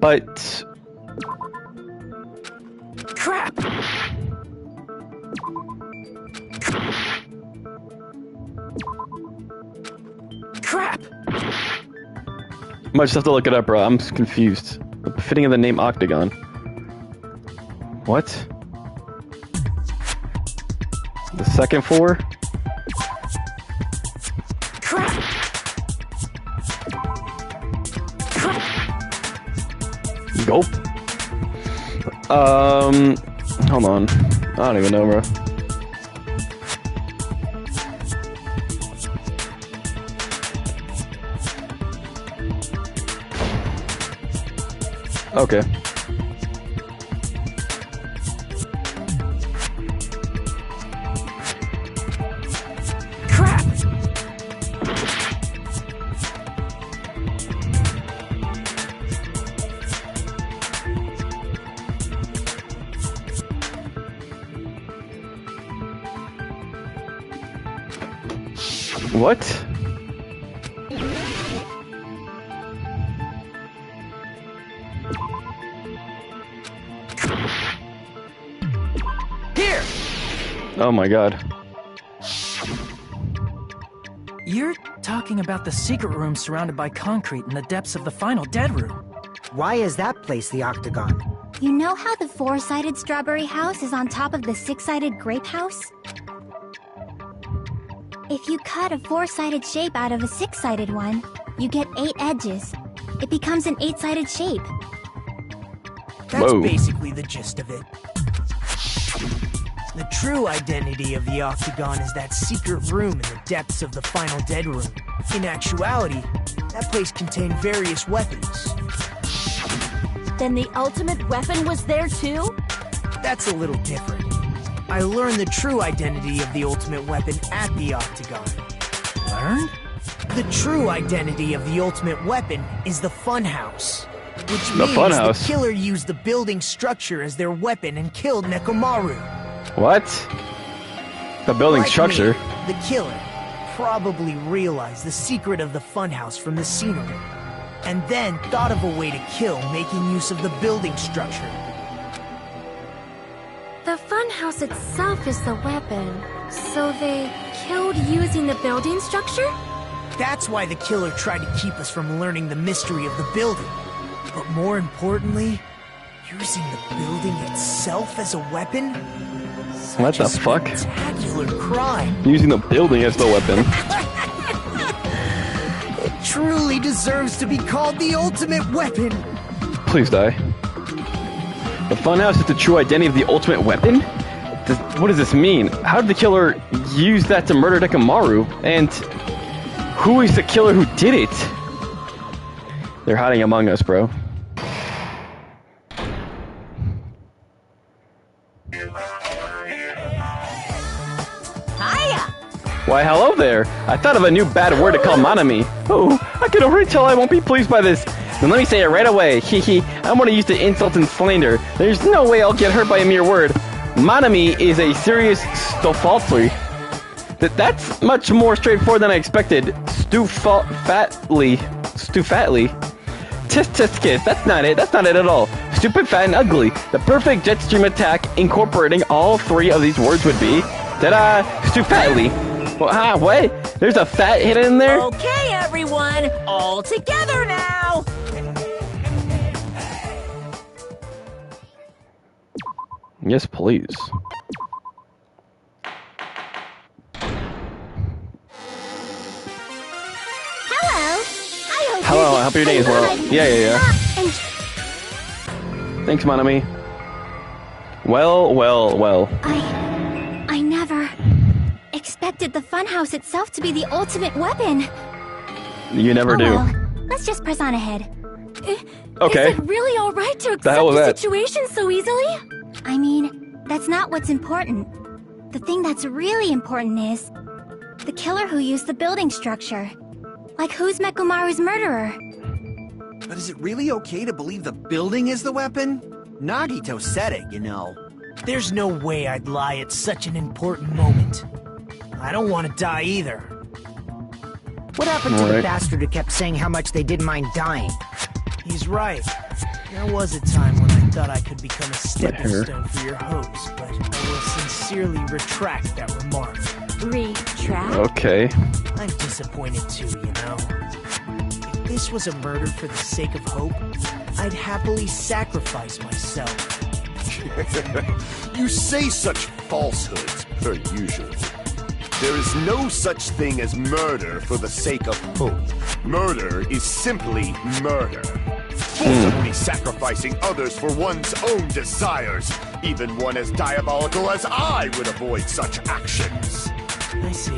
But... Crap! Crap! Might just have to look it up, bro. I'm confused. The befitting of the name Octagon. What? The second floor? Crap! Gulp. Hold on. I don't even know, bro. Okay. Crap! What? Here! Oh my god. You're talking about the secret room surrounded by concrete in the depths of the final dead room. Why is that place the Octagon? You know how the 4-sided strawberry house is on top of the 6-sided grape house? If you cut a 4-sided shape out of a 6-sided one, you get 8 edges. It becomes an 8-sided shape. That's Whoa. basically the gist of it. The true identity of the Octagon is that secret room in the depths of the final dead room. In actuality, that place contained various weapons. Then the ultimate weapon was there too? That's a little different. I learned the true identity of the ultimate weapon at the Octagon. Learned? The true identity of the ultimate weapon is the funhouse. Which The means funhouse? the killer used the building structure as their weapon and killed Nekomaru. What? The building Like structure? me, the killer probably realized the secret of the funhouse from the scenery, and then thought of a way to kill making use of the building structure. The funhouse itself is the weapon, so they killed using the building structure? That's why the killer tried to keep us from learning the mystery of the building. But more importantly, using the building itself as a weapon? What the fuck? Spectacular crime. Using the building as the weapon. truly deserves to be called the ultimate weapon. Please die. The funhouse is the true identity of the ultimate weapon? What does this mean? How did the killer use that to murder Nekomaru? And who is the killer who did it? They're hiding among us, bro. Hiya! Why, hello there. I thought of a new bad word to call Manami. Oh, I can already tell I won't be pleased by this. Then let me say it right away. Hee I'm gonna use the insult and slander. There's no way I'll get hurt by a mere word. Manami is a serious stofaltry. That's much more straightforward than I expected. Stupfatly. Tisk kiss. That's not it. That's not it at all. Stupid, fat, and ugly. The perfect jet stream attack incorporating all three of these words would be... Ta-da! Stufatly. What? There's a fat hidden in there? Okay, everyone. All together now. Yes, please. Hello, I hope your day is well. Yeah. Thanks, Manami. Well. I never expected the funhouse itself to be the ultimate weapon. You never do. Well, let's just press on ahead. Okay. Is it really alright to accept hell was the that? situation so easily? I mean, that's not what's important. The thing that's really important is the killer who used the building structure. Like, who's Nekomaru's murderer? But is it really okay to believe the building is the weapon? Nagito said it, you know. There's no way I'd lie at such an important moment. I don't want to die either. What happened to the bastard who kept saying how much they didn't mind dying? He's right. There was a time when I thought I could become a stepping stone for your hopes, but I will sincerely retract that remark. Retract? Okay. I'm disappointed too, you know. If this was a murder for the sake of hope, I'd happily sacrifice myself. You say such falsehoods, per usual. There is no such thing as murder for the sake of hope. Murder is simply murder. Forcibly sacrificing others for one's own desires. Even one as diabolical as I would avoid such actions. I see.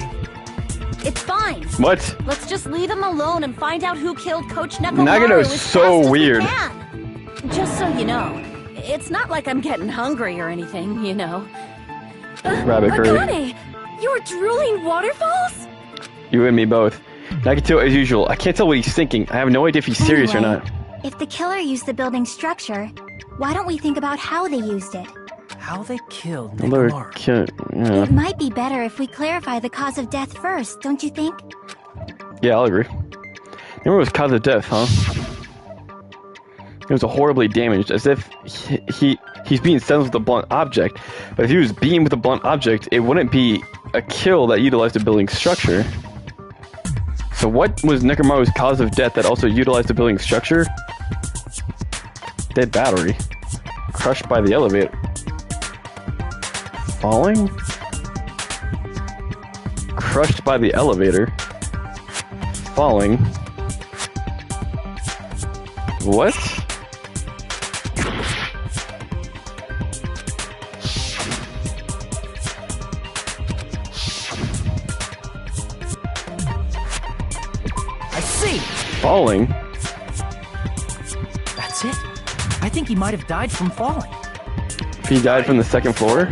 It's fine. What? Let's just leave him alone and find out who killed Coach Nekomaru Nagito's as so fast as we weird. can. Just so you know, it's not like I'm getting hungry or anything, you know. Rabbit curry. Akane, you're drooling waterfalls? You and me both. Nagito, as usual, I can't tell what he's thinking. I have no idea if he's serious or Anyway, not. If the killer used the building structure, why don't we think about how they used it? How they killed Another Nekomaru. It might be better if we clarify the cause of death first, don't you think? Yeah, I'll agree. Remember, it was cause of death, huh? It was horribly damaged, as if he's being stunned with a blunt object. But if he was beaten with a blunt object, it wouldn't be a kill that utilized the building structure. So what was Nekomaru's cause of death that also utilized the building structure? Dead battery. Crushed by the elevator. Falling? Crushed by the elevator. Falling. What? I see! Falling? That's it. I think he might have died from falling. If he died from the second floor?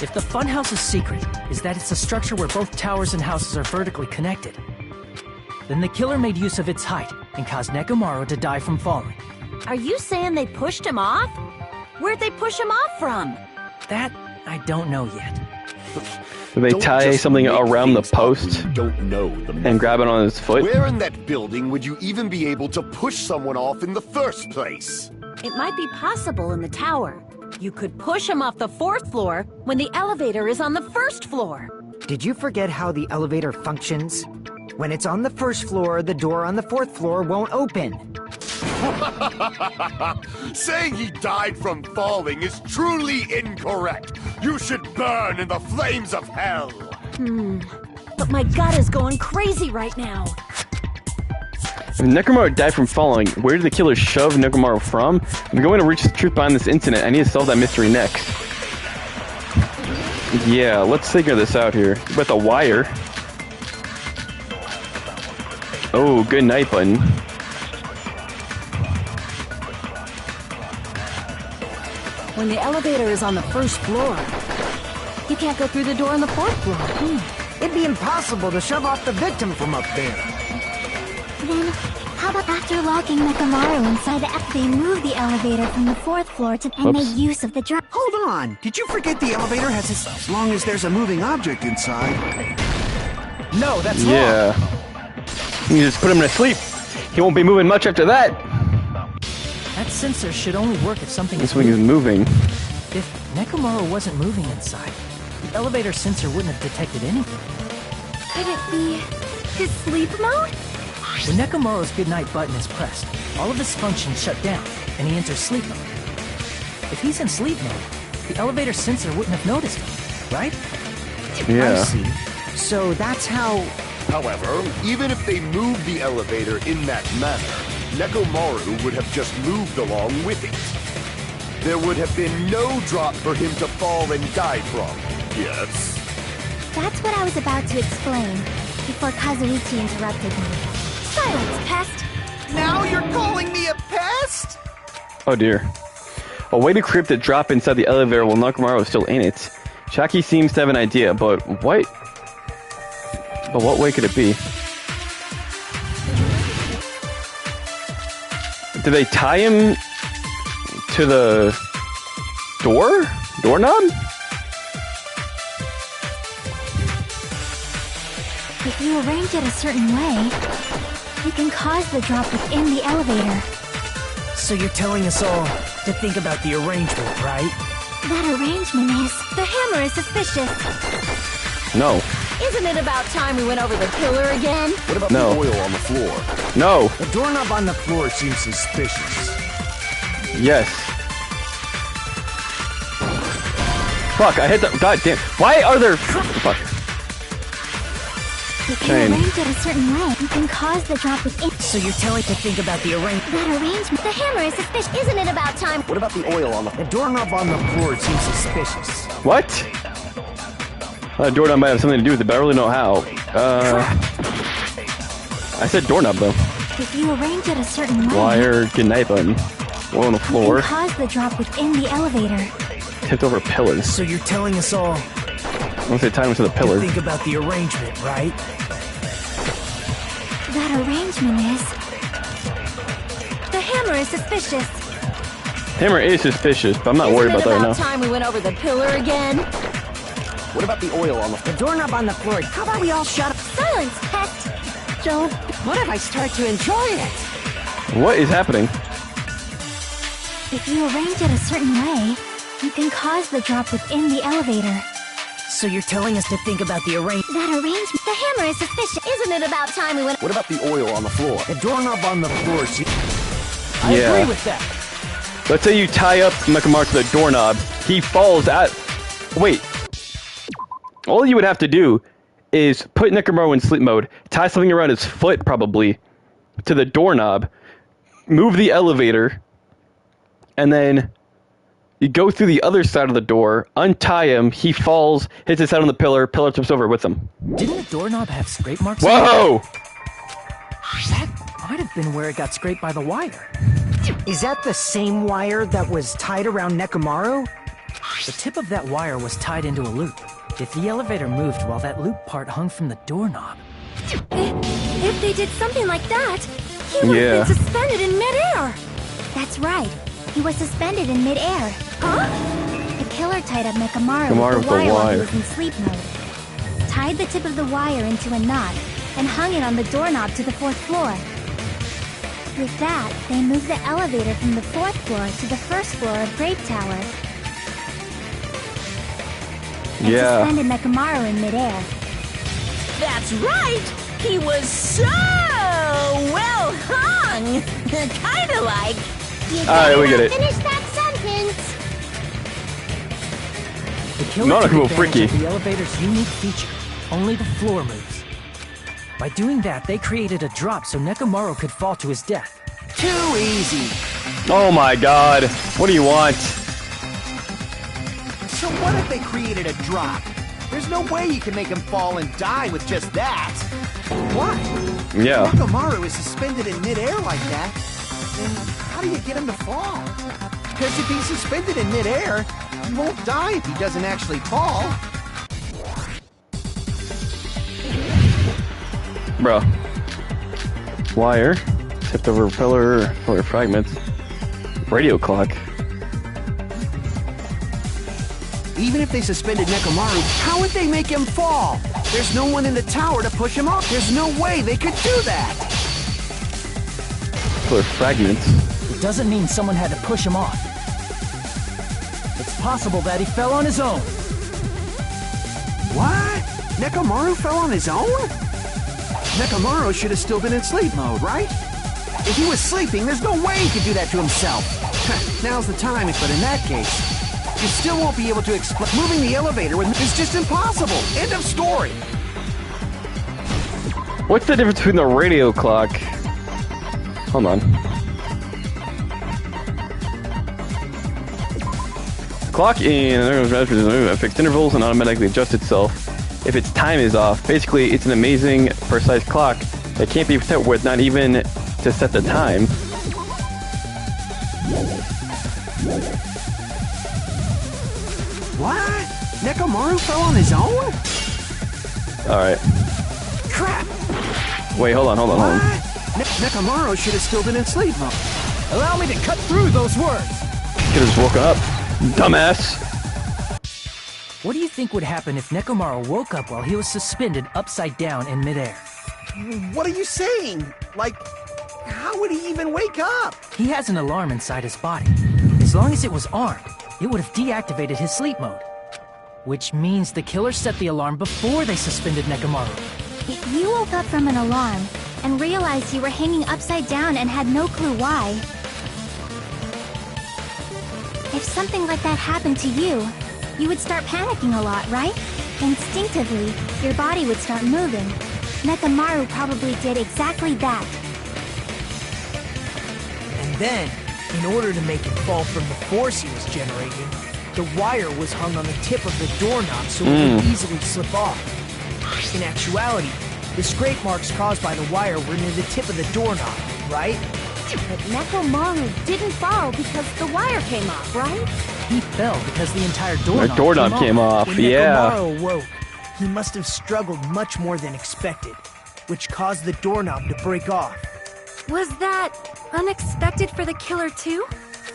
If the funhouse's secret is that it's a structure where both towers and houses are vertically connected, then the killer made use of its height and caused Nekomaru to die from falling. Are you saying they pushed him off? Where'd they push him off from? That I don't know yet. Did they tie something around the post and grab it on his foot? Where in that building would you even be able to push someone off in the first place? It might be possible in the tower. You could push him off the 4th floor when the elevator is on the 1st floor. Did you forget how the elevator functions? When it's on the 1st floor, the door on the 4th floor won't open. Saying he died from falling is truly incorrect. You should burn in the flames of hell. But my gut is going crazy right now. If Nekomaru died from falling, where did the killer shove Nekomaru from? If I'm going to reach the truth behind this incident, I need to solve that mystery next. Yeah, let's figure this out here. About the wire. Oh, good night button. When the elevator is on the first floor, you can't go through the door on the fourth floor. It'd be impossible to shove off the victim from up there. Then, how about after locking Nekomaru inside they move the elevator from the fourth floor to and make use of the drop? Hold on. Did you forget the elevator has this as long as there's a moving object inside? No, that's wrong. Yeah. You just put him to sleep. He won't be moving much after that. That sensor should only work if something This wing is moving. If Nekomaru wasn't moving inside, the elevator sensor wouldn't have detected anything. Could it be his sleep mode? When Nekomaru's goodnight button is pressed, all of his functions shut down, and he enters sleep mode. If he's in sleep mode, the elevator sensor wouldn't have noticed him, right? Yeah. I see. So that's how... However, even if they moved the elevator in that manner, Nekomaru would have just moved along with it. There would have been no drop for him to fall and die from. Yes? That's what I was about to explain, before Kazuichi interrupted me. Silence, pest! Now you're calling me a pest? Oh dear. A way to creep the drop inside the elevator while Nekomaru is still in it. Shaki seems to have an idea, but what? But what way could it be? Did they tie him to the doorknob? If you arrange it a certain way, you can cause the drop within the elevator. So you're telling us all to think about the arrangement, right? That arrangement is... The hammer is suspicious. No. Isn't it about time we went over the pillar again? What about No. the oil on the floor? No. The doorknob on the floor seems suspicious. Yes. Fuck, I hit the... God damn. Why are there... Fuck. If you Chain. arrange it a certain way, you can cause the drop within... So you're telling to think about the arrangement. That arrangement... The hammer is suspicious. Isn't it about time? What about the oil on the... The doorknob on the floor seems suspicious. What? The doorknob might have something to do with it, but I really don't know how. I said doorknob, though. If you arrange it a certain way... Wire, goodnight button. Oil on the You floor. can cause the drop within the elevator. Tipped over pillars. So you're telling us all I'm gonna say tie him to the pillar. to think about the arrangement, right? That arrangement is... The hammer is suspicious. Hammer is suspicious, but I'm not worried about that right now. Time we went over the pillar again? What about the oil on the... The doorknob on the floor. How about we all shut up? Silence, pest. Don't... What if I start to enjoy it? What is happening? If you arrange it a certain way, you can cause the drop within the elevator. So you're telling us to think about the arrangement. That arrangement... The hammer is suspicious. Isn't it about time we went... What about the oil on the floor? The doorknob on the floor seems... I Yeah. agree with that. Let's say you tie up Nekomaru to the doorknob. He falls out. Wait. All you would have to do is put Nekomaru in sleep mode, tie something around his foot, probably, to the doorknob, move the elevator, and then you go through the other side of the door, untie him, he falls, hits his head on the pillar tips over with him. Didn't the doorknob have scrape marks? Whoa! That might have been where it got scraped by the wire. Is that the same wire that was tied around Nekomaru? The tip of that wire was tied into a loop. If the elevator moved while that loop part hung from the doorknob... If they did something like that, he would Yeah. have been suspended in midair. That's right. He was suspended in midair. Huh? The killer tied up Nekomaru Nekomaru with the wire while he wire. was in sleep mode. Tied the tip of the wire into a knot and hung it on the doorknob to the fourth floor. With that, they moved the elevator from the fourth floor to the first floor of Grape Tower. And Yeah. suspended Nekomaru in midair. That's right! He was so well hung! Kinda like... Alright, we get it. Finish that sentence. The killer Not a took cool advantage freaky. of the elevator's unique feature. Only the floor moves. By doing that, they created a drop so Nekomaru could fall to his death. Too easy. Oh my god. What do you want? So what if they created a drop? There's no way you can make him fall and die with just that. What? Yeah. Nekomaru is suspended in midair like that, then how do you get him to fall? Because if he's suspended in midair, he won't die if he doesn't actually fall. Bro. Wire. Tipped over pillar fragments. Radio clock. Even if they suspended Nekomaru, how would they make him fall? There's no one in the tower to push him off. There's no way they could do that. Pillar fragments. It doesn't mean someone had to push him off. It's possible that he fell on his own. What? Nekomaru fell on his own? Nekomaru should have still been in sleep mode, right? If he was sleeping, there's no way he could do that to himself. Now's the time, but in that case, you still won't be able to explain. Moving the elevator is just impossible. End of story. What's the difference between the radio clock? Hold on. Clock in fixed intervals and automatically adjusts itself if its time is off. Basically, it's an amazing, precise clock that can't be set with, not even to set the time. What? Nekomaru fell on his own? Alright. Crap! Wait, hold on. Nekomaru should have still been in sleep mode. Allow me to cut through those words. Could've just woken up. Dumbass! What do you think would happen if Nekomaru woke up while he was suspended upside down in midair? What are you saying? Like, how would he even wake up? He has an alarm inside his body. As long as it was armed, it would have deactivated his sleep mode. Which means the killer set the alarm before they suspended Nekomaru. If you woke up from an alarm and realized you were hanging upside down and had no clue why, if something like that happened to you, you would start panicking a lot, right? Instinctively, your body would start moving. Nekomaru probably did exactly that. And then, in order to make it fall from the force he was generating, the wire was hung on the tip of the doorknob so it would easily slip off. In actuality, the scrape marks caused by the wire were near the tip of the doorknob, right? But Nekomaru didn't fall because the wire came off, right? He fell because the entire doorknob came off. When Yeah. Nekomaru awoke, he must have struggled much more than expected, which caused the doorknob to break off. Was that unexpected for the killer too?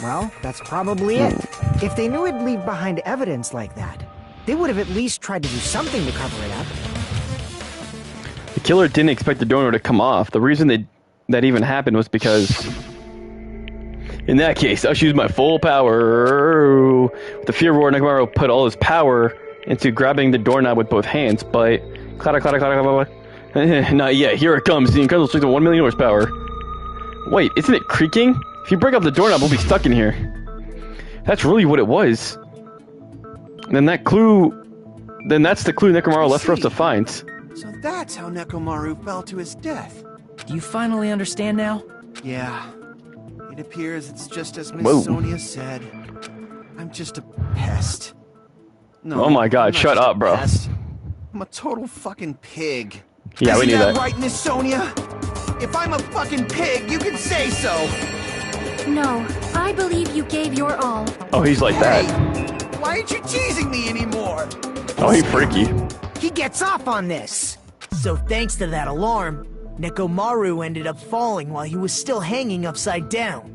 Well, that's probably it. If they knew it'd leave behind evidence like that, they would have at least tried to do something to cover it up. The killer didn't expect the doorknob to come off. The reason that even happened was because, in that case, I'll use my full power. With the fear roar, Nekomaru put all his power into grabbing the doorknob with both hands, but not yet. Here it comes. The incredible strength of 1 million horsepower. Wait, isn't it creaking? If you break up the doorknob, we'll be stuck in here. That's really what it was. Then that's the clue Nekomaru left for us to find. So that's how Nekomaru fell to his death. Do you finally understand now? Yeah. It appears it's just as Miss Whoa. Sonia said. I'm just a pest. No, Oh my god, I'm not shut just a up, bro. pest. I'm a total fucking pig. Yeah, we Isn't knew that that. right, Miss Sonia? If I'm a fucking pig, you can say so. No, I believe you gave your all. Oh, he's like that. Why aren't you teasing me anymore? Oh, he's freaky. He gets off on this. So thanks to that alarm, Nekomaru ended up falling while he was still hanging upside down.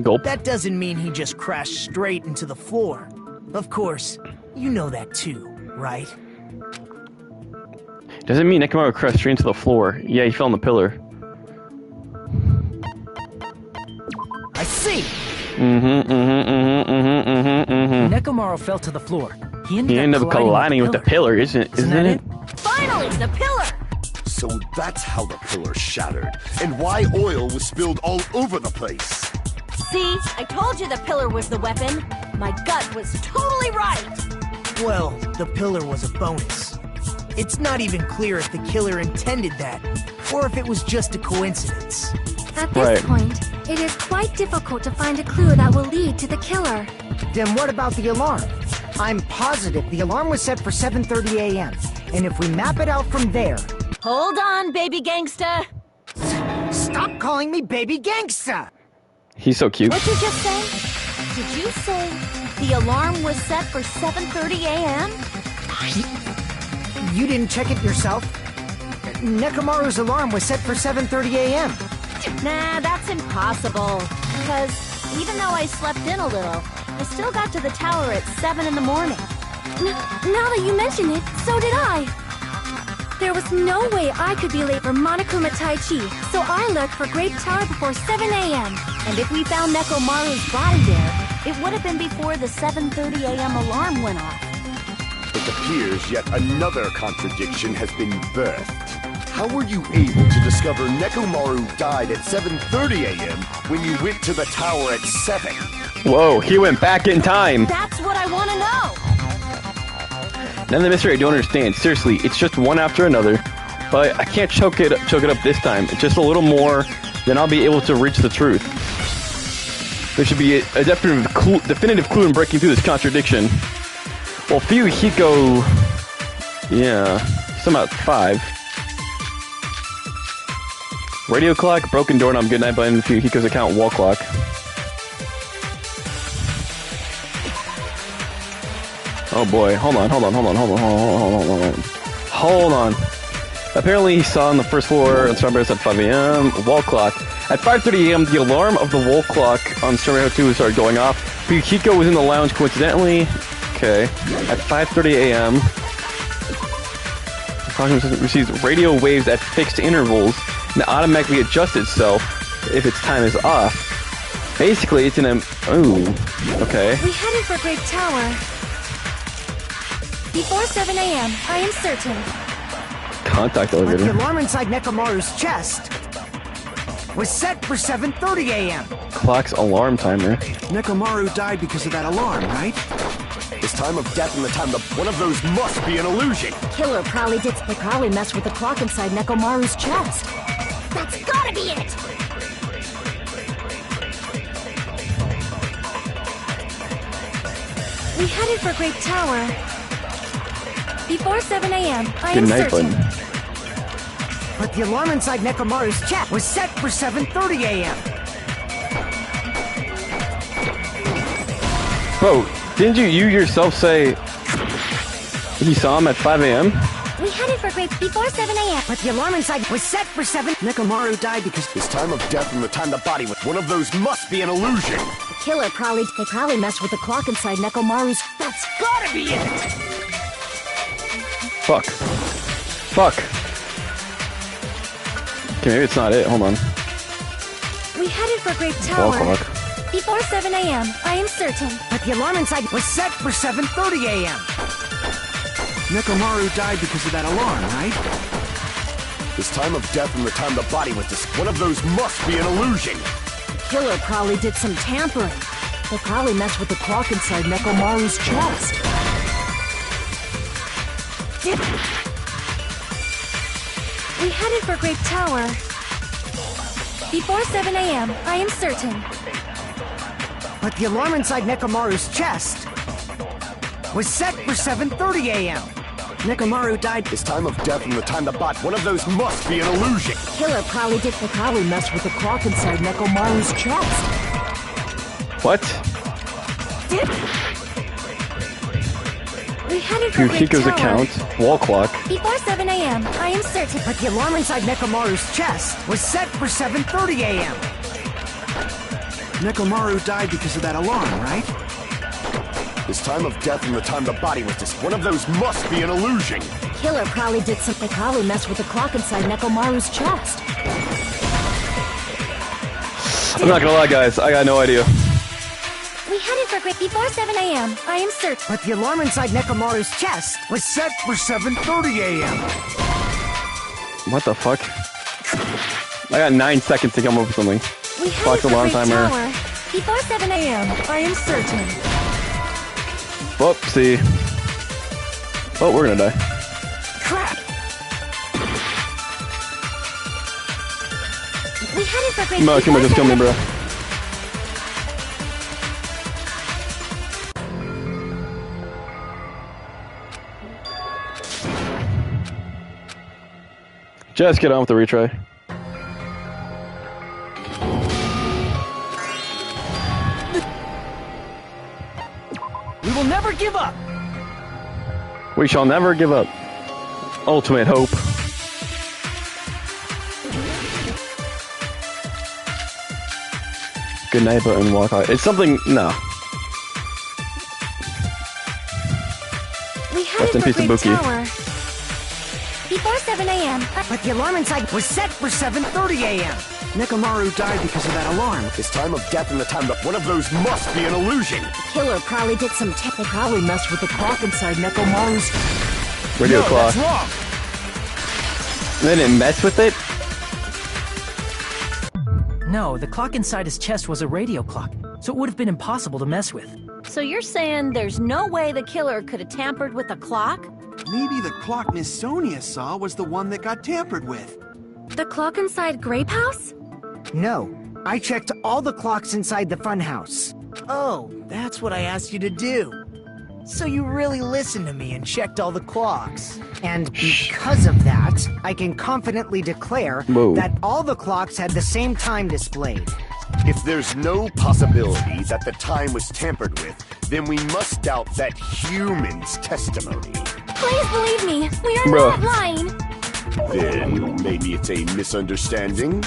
Gulp. That doesn't mean he just crashed straight into the floor. Of course, you know that too, right? Doesn't mean Nekomaru crashed straight into the floor. Yeah, he fell on the pillar. I see! Nekomaru fell to the floor. He He ended up colliding with the pillar, isn't it? Finally, the pillar! So that's how the pillar shattered, and why oil was spilled all over the place. See, I told you the pillar was the weapon. My gut was totally right. Well, the pillar was a bonus. It's not even clear if the killer intended that, or if it was just a coincidence. At this point, it is quite difficult to find a clue that will lead to the killer. Then what about the alarm? I'm positive the alarm was set for 7:30 a.m. And if we map it out from there... Hold on, baby gangsta. Stop calling me baby gangsta! He's so cute. What'd you just say? Did you say the alarm was set for 7:30 a.m.? You didn't check it yourself? Nekomaru's alarm was set for 7:30 a.m. Nah, that's impossible. Because even though I slept in a little, I still got to the tower at 7 in the morning. Now that you mention it, so did I. There was no way I could be late for Monokuma Tai Chi, so I looked for Grape Tower before 7 a.m. And if we found Nekomaru's body there, it would have been before the 7:30 a.m. alarm went off. It appears yet another contradiction has been birthed. How were you able to discover Nekomaru died at 7:30 a.m. when you went to the tower at 7? Whoa, he went back in time. That's what I want to know. None of the mystery I don't understand. Seriously, it's just one after another. But I can't choke it up this time. It's just a little more, then I'll be able to reach the truth. There should be a definitive clue in breaking through this contradiction. Well, Fuyuhiko... Yeah, somehow it's 5. Radio clock, broken doorknob, goodnight button, Fuyuhiko's account, wall clock. Oh boy, hold on. Apparently he saw on the first floor on Strawberry's at 5 a.m. Wall clock. At 5:30 a.m., the alarm of the wall clock on Strawberry 2 started going off. Fuyuhiko was in the lounge coincidentally. Okay. At 5:30 a.m., the clock receives radio waves at fixed intervals and automatically adjusts itself if its time is off. Basically, it's in a... Ooh. Okay. We headed for Grape Tower. Before 7 a.m., I am certain. Contact But elevator. the alarm inside Nekomaru's chest was set for 7:30 a.m. Clock's alarm timer. Nekomaru died because of that alarm, right? This time of death and the time of one of those must be an illusion. Killer probably messed with the clock inside Nekomaru's chest. That's gotta be it! We headed for Grape Tower. Before 7 a.m., I Good am night, certain. button. But the alarm inside Nekomaru's chest was set for 7:30 a.m. Bro, didn't you yourself say you saw him at 5 a.m.? We headed for Grape before 7 a.m. But the alarm inside was set for 7. Nekomaru died because This time of death and the time the body was one of those must be an illusion. The killer probably messed with the clock inside Nekomaru's... That's gotta be it! Fuck. Okay, maybe it's not it. Hold on. We headed for Grape Wall Tower. clock. Before 7 a.m., I am certain. But the alarm inside was set for 7:30 a.m. Nekomaru died because of that alarm, right? This time of death and the time the body was one of those must be an illusion. The killer probably did some tampering. They probably messed with the clock inside Nekomaru's chest. We headed for Grape Tower. Before 7 a.m., I am certain. But the alarm inside Nekomaru's chest was set for 7:30 a.m. Nekomaru died. This time of death and the time the body, one of those must be an illusion. The killer probably messed with the clock inside Nekomaru's chest. What? We headed for Grape Fuyuhiko's Tower. account, wall clock. Before 7 a.m., I am certain. But the alarm inside Nekomaru's chest was set for 7:30 a.m. Nekomaru died because of that alarm, right? This time of death and the time the body was one of those must be an illusion. The killer probably messed with the clock inside Nekomaru's chest. I'm not gonna lie, guys. I got no idea. We headed for Grape before 7 a.m. I am certain. But the alarm inside Nekomaru's chest Was set for 7:30 a.m. What the fuck? I got 9 seconds to come up with something. We headed Clock's for alarm Grape timer. Tower. Before 7 a.m. I am certain. Whoopsie. Oh, we're gonna die. Crap! We headed for Great No, come on, just kill me, bro. Just get on with the retry. We will never give up. We shall never give up. Ultimate hope. Good night button, walk out. It's something. No. We headed Rest in for peace, Great Ibuki. Tower. Before 7 a.m. But the alarm inside was set for 7:30 a.m. Nekomaru died because of that alarm. His time of death and the time of one of those must be an illusion. Killer probably did some They probably messed with the clock inside Nekomaru's. Radio No, clock. that's wrong. They didn't mess with it? No, the clock inside his chest was a radio clock, so it would have been impossible to mess with. So you're saying there's no way the killer could have tampered with the clock? Maybe the clock Miss Sonia saw was the one that got tampered with. The clock inside Grape House? No, I checked all the clocks inside the funhouse. Oh, that's what I asked you to do. So you really listened to me and checked all the clocks. And because of that, I can confidently declare Whoa. that all the clocks had the same time displayed. If there's no possibility that the time was tampered with, then we must doubt that human's testimony. Please believe me, we are Bruh. not lying. Then maybe it's a misunderstanding?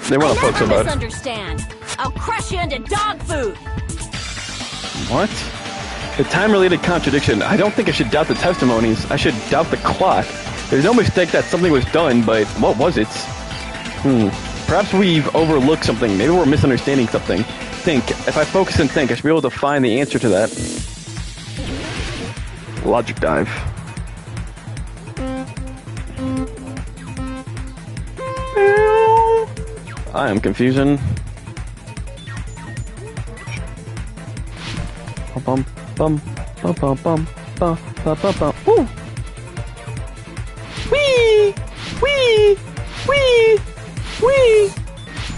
They want to fuck Never somebody. misunderstand. I'll crush you into dog food. What? The time-related contradiction. I don't think I should doubt the testimonies. I should doubt the clock. There's no mistake that something was done, but what was it? Perhaps we've overlooked something. Maybe we're misunderstanding something. Think. If I focus and think, I should be able to find the answer to that. Logic dive. I am confusion. Bum bum bum bum bum bum bum bum bum. Woo! Wee! Wee! Wee! Wee!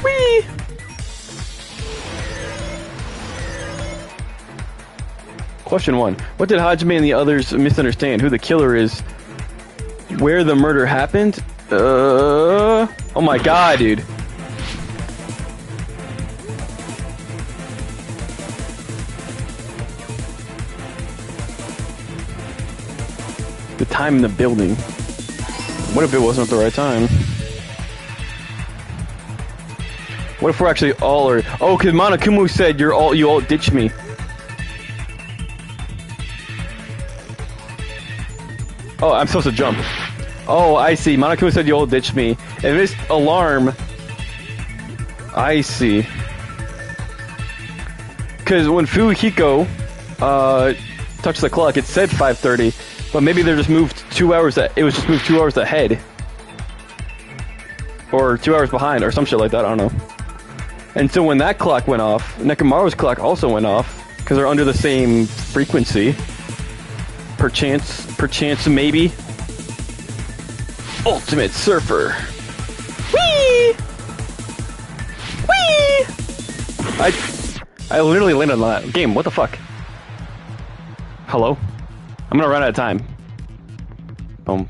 Wee! Question 1. What did Hajime and the others misunderstand? Who the killer is? Where the murder happened? Oh my god, dude. The time in the building. What if it wasn't at the right time? What if we're actually all are? Oh, because Monokumu said you all ditched me. Oh, I'm supposed to jump. Oh, I see. Monokumu said you all ditched me. And this alarm. I see. Because when Fuhiko touched the clock, it said 5:30. But maybe they're just moved 2 hours. It was just moved 2 hours ahead, or 2 hours behind, or some shit like that. I don't know. And so when that clock went off, Nekomaru's clock also went off because they're under the same frequency. Perchance, maybe. Ultimate Surfer. Whee! Whee! I literally landed on that game. What the fuck? Hello? I'm gonna run out of time. I'm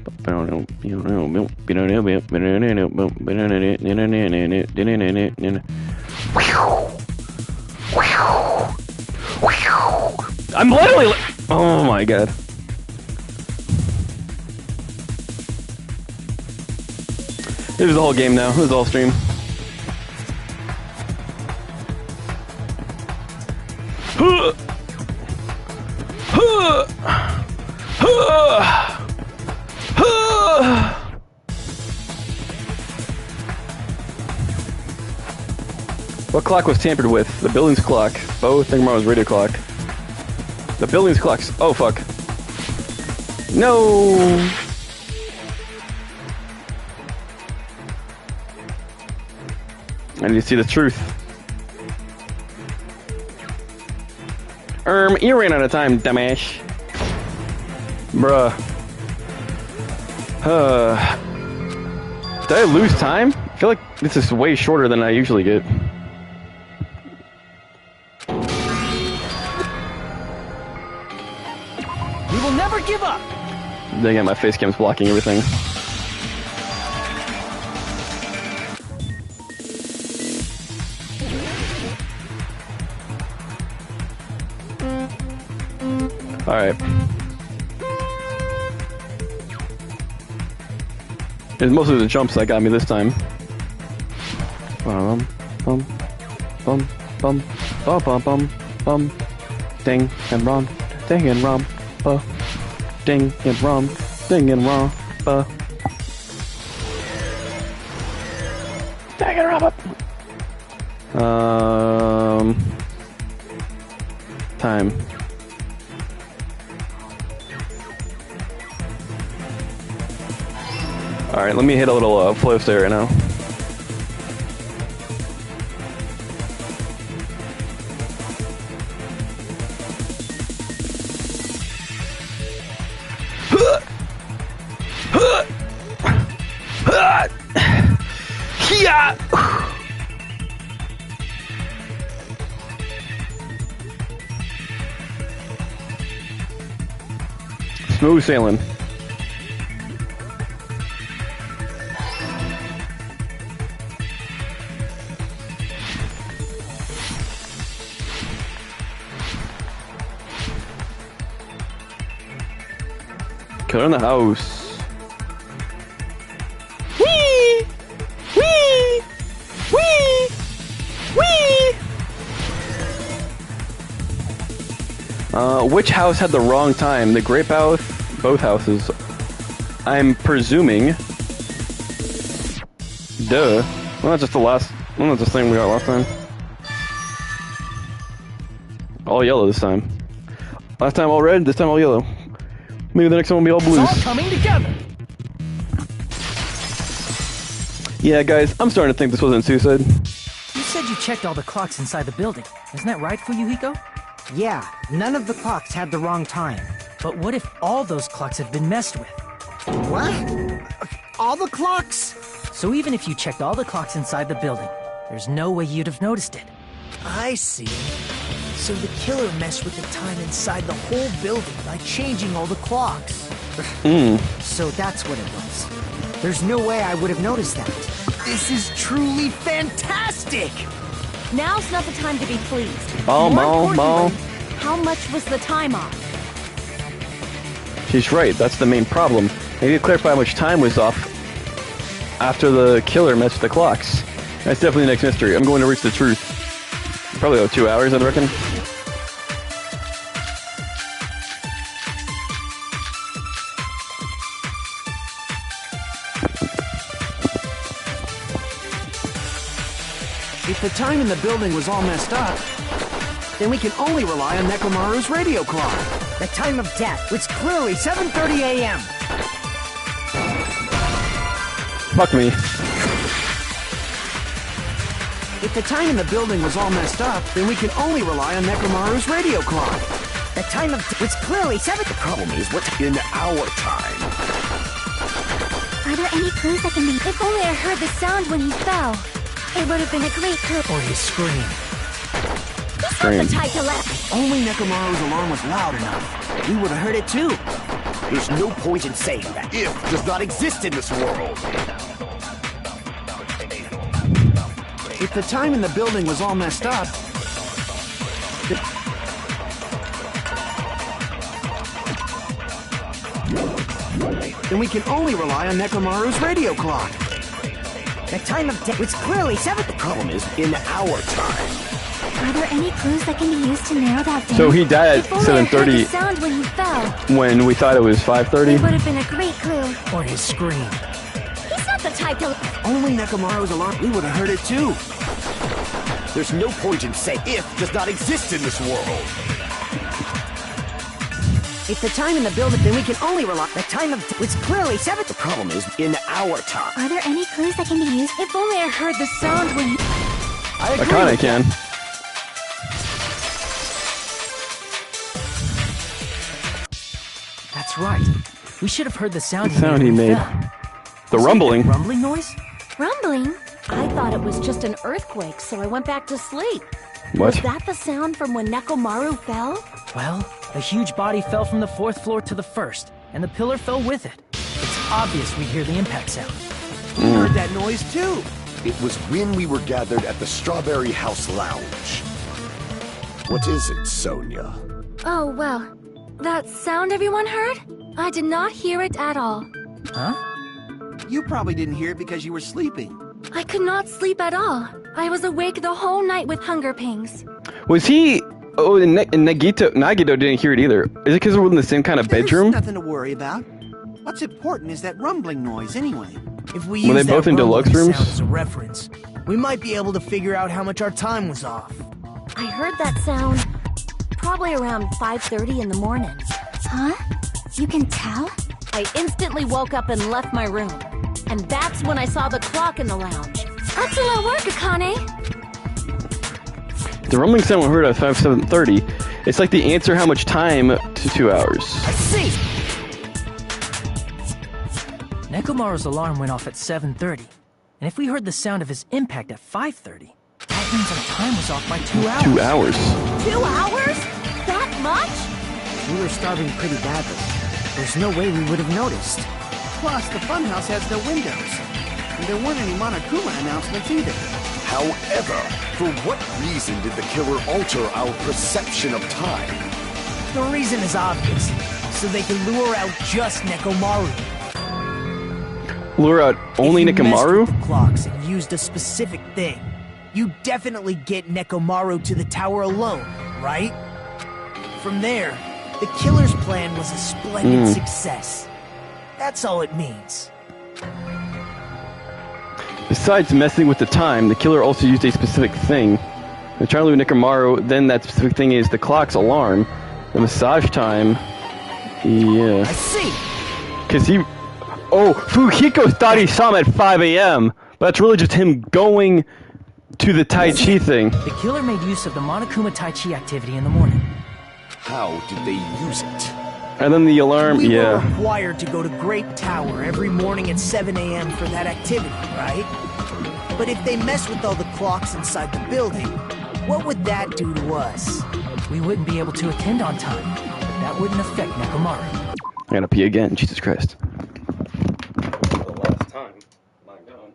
literally. Oh my god. This is the whole game now. This is the whole stream. What clock was tampered with? The building's clock. Both Nekomaru's radio clock. The building's clocks. Oh fuck. No. I need to see the truth. You ran out of time, dumbass. Bruh. Did I lose time? I feel like This is way shorter than I usually get. We will never give up! Dang it, my face cam's blocking everything. Alright. It's mostly the jumps that got me this time. Bum, bum, bum, bum, bum, bum, bum, bum. Ding and rom, ding and rom, ding and rom, ding and rom, ding and rom. Time. Alright, let me hit a little flow state right now. Smooth sailing. Killer in the house. Whee! Whee! Whee! Whee! Which house had the wrong time? The grape house? Both houses. I'm presuming. Duh. Well, that's just the last. Well, that's the thing we got last time. All yellow this time. Last time all red, this time all yellow. Maybe the next one will be all blues. It's all coming together. Yeah, guys, I'm starting to think this wasn't suicide. You said you checked all the clocks inside the building. Isn't that right, Fuyuhiko? Yeah, none of the clocks had the wrong time. But what if all those clocks have been messed with? What? All the clocks? So even if you checked all the clocks inside the building, there's no way you'd have noticed it. I see. So the killer messed with the time inside the whole building by changing all the clocks. So that's what it was. There's no way I would have noticed that. This is truly fantastic! Now's not the time to be pleased. Oh, More Mo. importantly, how much was the time off? She's right, that's the main problem. I need to clarify how much time was off after the killer messed with the clocks. That's definitely the next mystery. I'm going to reach the truth. Probably about 2 hours, I reckon. If the time in the building was all messed up, then we can only rely on Nekomaru's radio clock. The time of death was clearly 7:30 a.m. Fuck me. If the time in the building was all messed up, then we can only rely on Nekomaru's radio clock. The time of death was clearly 7. The problem is what's in our time. Are there any clues that can be? If only I heard the sound when he fell. It would have been a great clue. Or his scream. He's not the type to let... Only Nekomaru's alarm was loud enough. We would have heard it too. There's no point in saying that if does not exist in this world. If the time in the building was all messed up, then we can only rely on Nekomaru's radio clock. The time of death was clearly 7. The problem is in our time. Are there any clues that can be used to narrow that down? So he died at If only I heard the 7:30 sound when he fell. when we thought it was 5:30. It would have been a great clue. Or his scream. He's not the type to... Only Nekomaru's alarm, we would have heard it too. There's no point in saying if does not exist in this world. If the time in the building, then we can only rely. The time of death was clearly 7. The problem is in our time. Are there any clues that can be used? If only I heard the sound when he... I agree. I kinda can. That's right. We should have heard the sound The sound he made. fell. The Was it rumbling. a rumbling noise? Rumbling? I thought it was just an earthquake, so I went back to sleep. What? Was that the sound from when Nekomaru fell? Well, a huge body fell from the 4th floor to the 1st, and the pillar fell with it. It's obvious we hear the impact sound. We heard that noise too. It was when we were gathered at the Strawberry House Lounge. What is it, Sonia? Oh, well. That sound everyone heard? I did not hear it at all. Huh? You probably didn't hear it because you were sleeping. I could not sleep at all. I was awake the whole night with hunger pangs. Was he... Oh, and Nagito didn't hear it either. Is it because we're in the same kind of bedroom? There's nothing to worry about. What's important is that rumbling noise anyway. If we Were they use both that in deluxe rumbling rooms? sound as a reference, we might be able to figure out how much our time was off. I heard that sound probably around 5:30 in the morning. Huh? You can tell? I instantly woke up and left my room. And that's when I saw the clock in the lounge. Excellent work, Akane. The rumbling sound we heard at 7:30. It's like the answer how much time to 2 hours. I see! Nekomaru's alarm went off at 7:30, and if we heard the sound of his impact at 5:30, that means our time was off by 2 hours. 2 hours. 2 hours? That much? We were starving pretty badly. There's no way we would have noticed. Plus, the funhouse has no windows. And there weren't any Monokuma announcements either. However, for what reason did the killer alter our perception of time? The reason is obvious. So they can lure out just Nekomaru. Lure out only If you messed Nekomaru? with the clocks and used a specific thing, you definitely get Nekomaru to the tower alone, right? From there, the killer's plan was a splendid success. That's all it means. Besides messing with the time, the killer also used a specific thing. The trying to lure Nekomaru, then that specific thing is the clock's alarm. The massage time. Yeah. I see! Because he... Oh, Fuhiko thought he saw him at 5 a.m. But that's really just him going to the Tai Chi thing. The killer made use of the Monokuma Tai Chi activity in the morning. How did they use it? And then the alarm, We were yeah. required to go to Great Tower every morning at 7 a.m. for that activity, right? But if they mess with all the clocks inside the building, what would that do to us? We wouldn't be able to attend on time, but that wouldn't affect Nekomaru. I gotta pee again, Jesus Christ. For the last time, my God.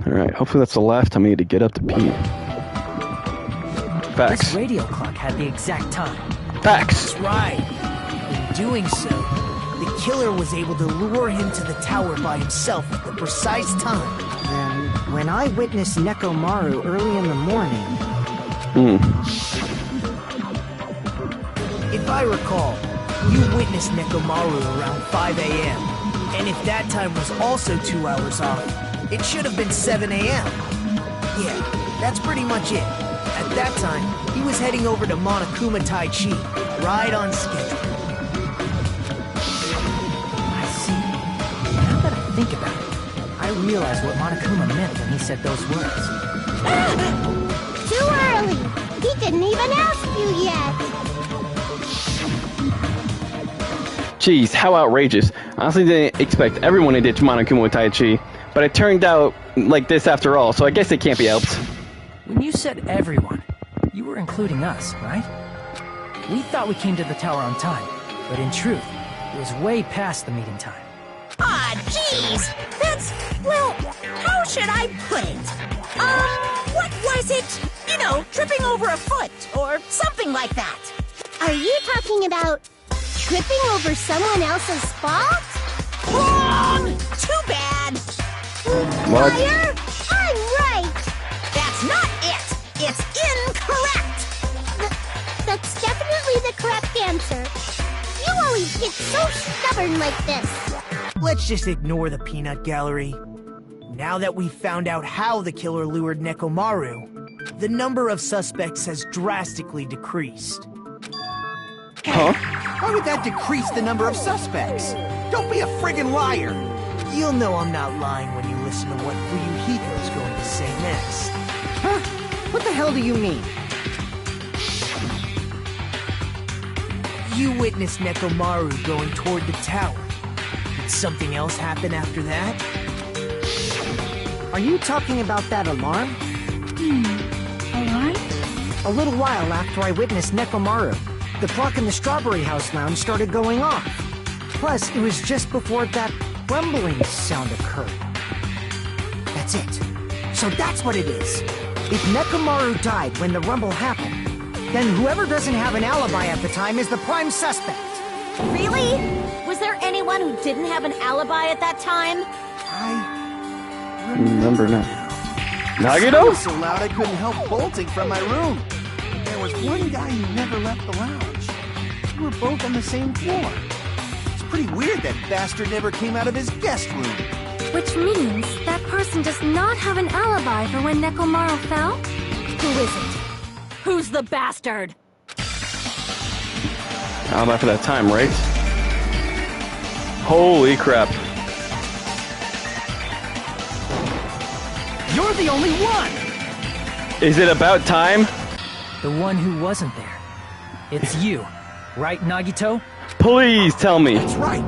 Alright, hopefully that's the last time I need to get up to pee. Facts. This radio clock had the exact time. Facts! That's right. In doing so, the killer was able to lure him to the tower by himself at the precise time. And when I witnessed Nekomaru early in the morning... If I recall, you witnessed Nekomaru around 5 a.m. And if that time was also 2 hours off, it should have been 7 a.m. Yeah, that's pretty much it. At that time, he was heading over to Monokuma Tai Chi, right on schedule. I see. Now that I think about it, I realize what Monokuma meant when he said those words. Too early! He didn't even ask you yet! Jeez, how outrageous. Honestly, didn't expect everyone to ditch Monokuma with Tai Chi, but it turned out like this after all, so I guess it can't be helped. When you said everyone, you were including us, right? We thought we came to the tower on time, but in truth, it was way past the meeting time. Ah, jeez! That's, well, how should I put it? What was it? You know know, tripping over a foot or something like that. Are you talking about tripping over someone else's fault? Wrong! Too bad. What? Liar? I'm right. That's not it. It's incorrect. That's definitely the correct answer. You always get so stubborn like this. Let's just ignore the peanut gallery. Now that we've found out how the killer lured Nekomaru, the number of suspects has drastically decreased. Huh? Why would that decrease the number of suspects? Don't be a friggin' liar! You'll know I'm not lying when you listen to what Fuyuhiko's going to say next. Huh? What the hell do you mean? You witnessed Nekomaru going toward the tower. Did something else happen after that? Are you talking about that alarm? Alarm? A little while after I witnessed Nekomaru, the clock in the Strawberry House lounge started going off. Plus, it was just before that rumbling sound occurred. That's it. So that's what it is. If Nekomaru died when the rumble happened, then whoever doesn't have an alibi at the time is the prime suspect. Really? Was there anyone who didn't have an alibi at that time? I Remember now. It Nagito? was so loud I couldn't help bolting from my room. There was one guy who never left the lounge. We were both on the same floor. It's pretty weird that bastard never came out of his guest room. Which means that person does not have an alibi for when Nekomaru fell? Who is it? Who's the bastard? Alibi for that time, right? Holy crap. You're the only one! Is it about time? The one who wasn't there. It's you, right, Nagito? Please tell me. That's right.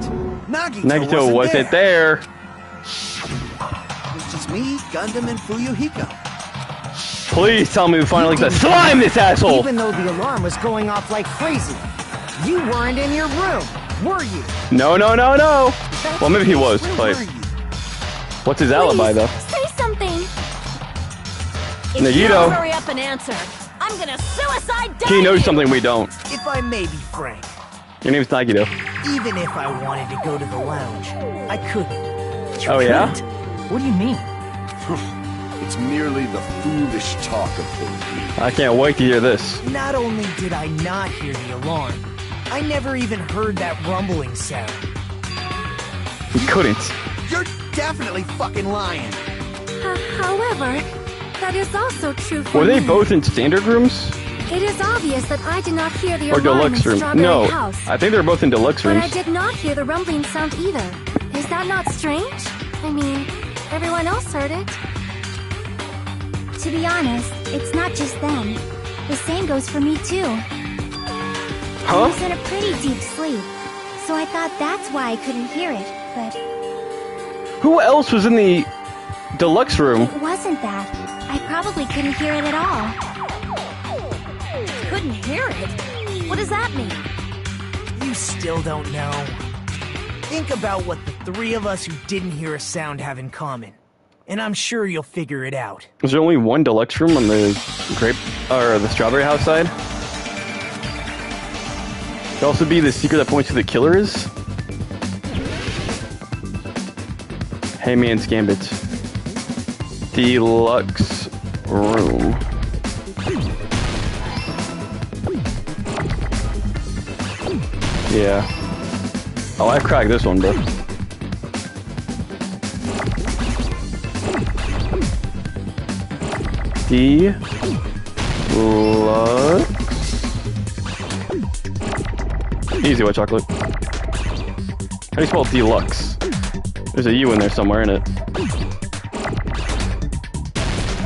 Nagito wasn't there. It was just me, Gundam, and Fuyuhiko. Please tell me we finally get to slime this asshole. Even though the alarm was going off like crazy, you weren't in your room, were you? No. Well, maybe he was, Where but were you? what's his alibi, though? Say something! If you Nagito. don't hurry up and answer, I'm gonna suicide dive He knows you! something we don't. If I may be frank, Your name's Nagito. even if I wanted to go to the lounge, I couldn't. Oh, yeah? What do you mean? It's merely the foolish talk of belief. I can't wait to hear this. Not only did I not hear the alarm, I never even heard that rumbling sound. He couldn't. You're definitely fucking lying. However, that is also true for Were they me. both in standard rooms? It is obvious that I did not hear the Or alarm deluxe in room? Strawberry No, House. I think they're both in deluxe But rooms. I did not hear the rumbling sound either. Is that not strange? I mean, everyone else heard it. To be honest, it's not just them. The same goes for me too. I Huh? was in a pretty deep sleep, so I thought that's why I couldn't hear it, but Who else was in the deluxe room? it wasn't that. I probably couldn't hear it at all. Couldn't hear it? What does that mean? You still don't know. Think about what the three of us who didn't hear a sound have in common, and I'm sure you'll figure it out. Was there only one deluxe room on the the Strawberry House side? Could also be the secret that points to the killer is? Hey Man's Gambit. Deluxe room. Yeah. Oh, I cracked this one, bro. Deluxe. Easy white chocolate. How do you spell deluxe? There's a U in there somewhere, in it.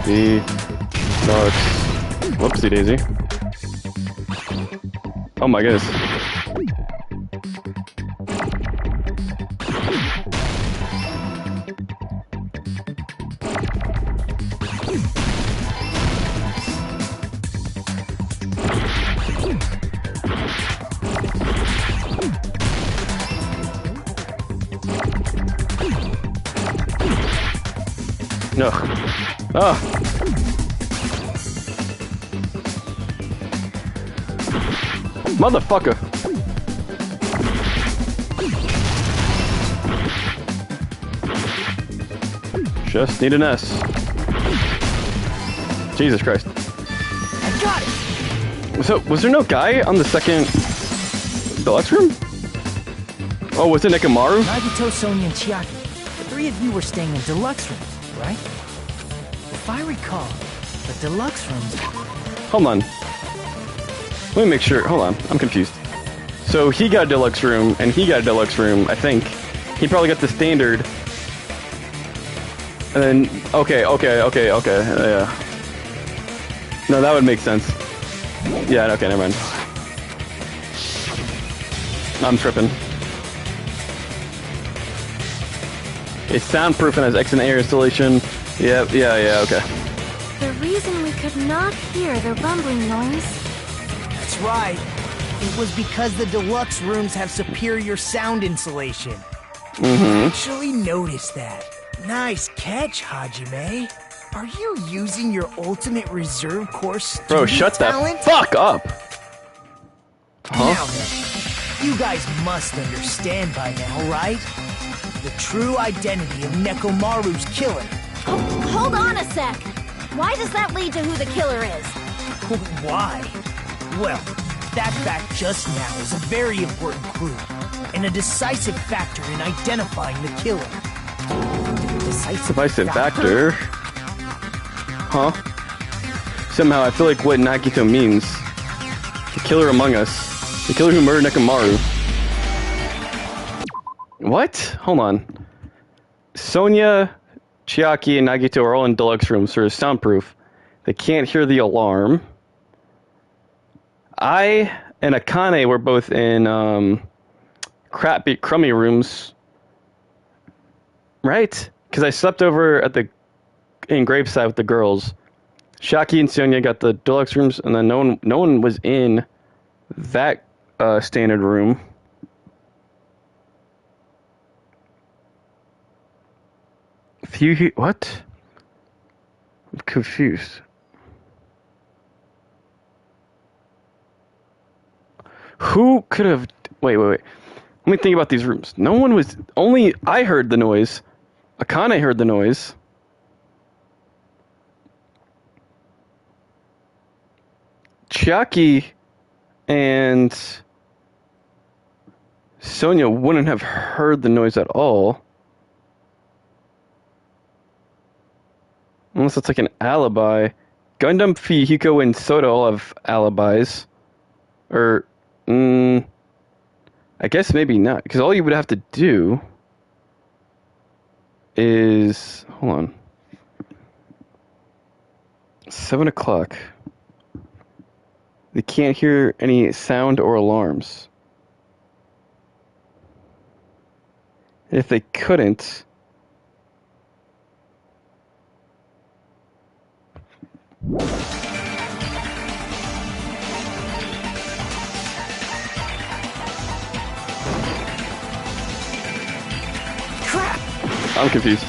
Deluxe. Whoopsie daisy. Oh my goodness. No. Oh. Motherfucker. Just need an S. Jesus Christ. I got it! So, was there no guy on the second deluxe room? Oh, was it Nekomaru? Nagito, Sonia, and Chiaki. The three of you were staying in deluxe rooms, right? If I recall, the deluxe rooms... Hold on. Let me make sure. Hold on. I'm confused. So he got a deluxe room, and he got a deluxe room, I think. He probably got the standard. And then... Okay. Yeah. No, that would make sense. Yeah, okay, never mind. I'm tripping. It's soundproof and has excellent air installation. Yeah, okay. The reason we could not hear the rumbling noise... That's right. It was because the deluxe rooms have superior sound insulation. I actually noticed that. Nice catch, Hajime. Are you using your ultimate reserve course Bro, shut talent? the fuck up! Now then, you guys must understand by now, right? The true identity of Nekomaru's killer. Hold on a sec. Why does that lead to who the killer is? Why? Well, that fact just now is a very important clue, and a decisive factor in identifying the killer. Decisive factor? Huh? Somehow I feel like what Nagito means. The killer among us. The killer who murdered Nekomaru. What? Hold on. Sonia, Chiaki, and Nagito are all in deluxe rooms, so it's soundproof. They can't hear the alarm. I and Akane were both in crummy rooms. Right? Because I slept over at in Graveside with the girls. Shaki and Sonia got the deluxe rooms, and then no one was in that standard room. What? I'm confused. Who could have... Wait. Let me think about these rooms. No one was... Only I heard the noise. Akane heard the noise. Chiaki and Sonia wouldn't have heard the noise at all. Unless it's like an alibi. Gundam, Fihiko, and Soda all have alibis. Or, I guess maybe not. Because all you would have to do is... Hold on. 7 o'clock. They can't hear any sound or alarms. If they couldn't... Crap! I'm confused.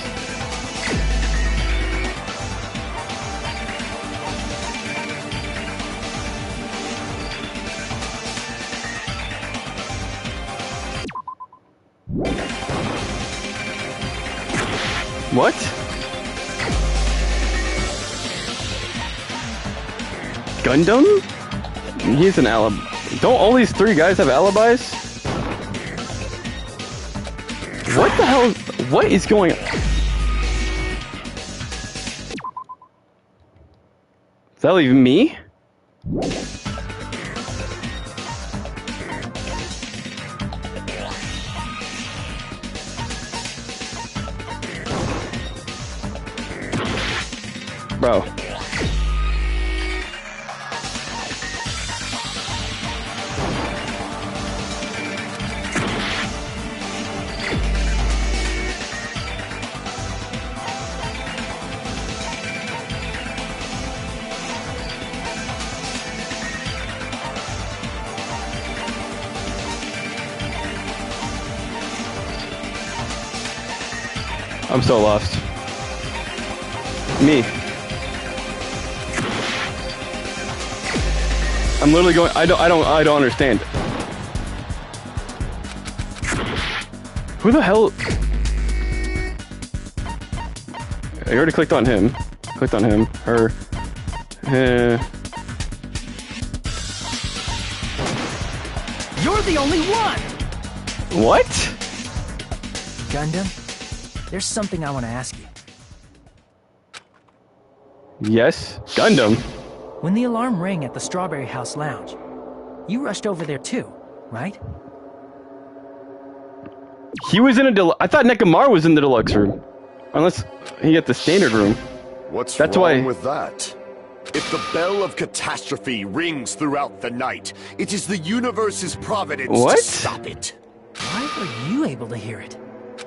What? Gundam? He's an alibi. Don't all these three guys have alibis? What the hell? What is going on? Is that even me? Bro. I'm so lost. Me. I'm literally going. I don't understand. Who the hell? I already clicked on him. Clicked on him. Her. You're the only one! What? Gundam, there's something I want to ask you. Yes, Gundam. When the alarm rang at the Strawberry House Lounge, you rushed over there too, right? He was in a I thought Nekomaru was in the deluxe room. Unless he got the standard room. What's That's wrong why... with that? If the bell of catastrophe rings throughout the night, it is the universe's providence What? to stop it. Why were you able to hear it?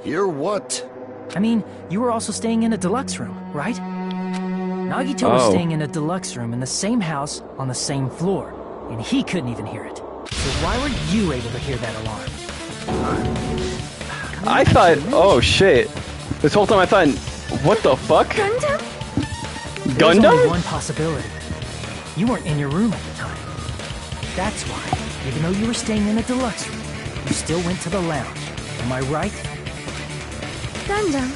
Hear what? I mean, you were also staying in a deluxe room, right? Nagito was staying in a deluxe room in the same house on the same floor, and he couldn't even hear it. So why were you able to hear that alarm? I thought, oh shit. This whole time I thought, what the fuck? Gundam? There's Gundam? only one possibility. You weren't in your room at the time. That's why, even though you were staying in a deluxe room, you still went to the lounge. Am I right? Gundam,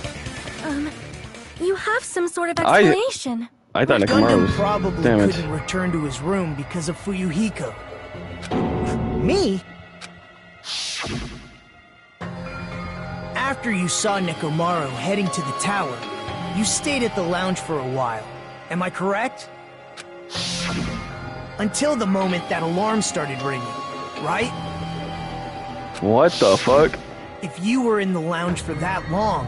you have some sort of explanation. I thought Nekomaru Gundam was... probably Damn it. couldn't return to his room because of Fuyuhiko. Me? After you saw Nekomaru heading to the tower, you stayed at the lounge for a while. Am I correct? Until the moment that alarm started ringing, right? What the fuck? If you were in the lounge for that long,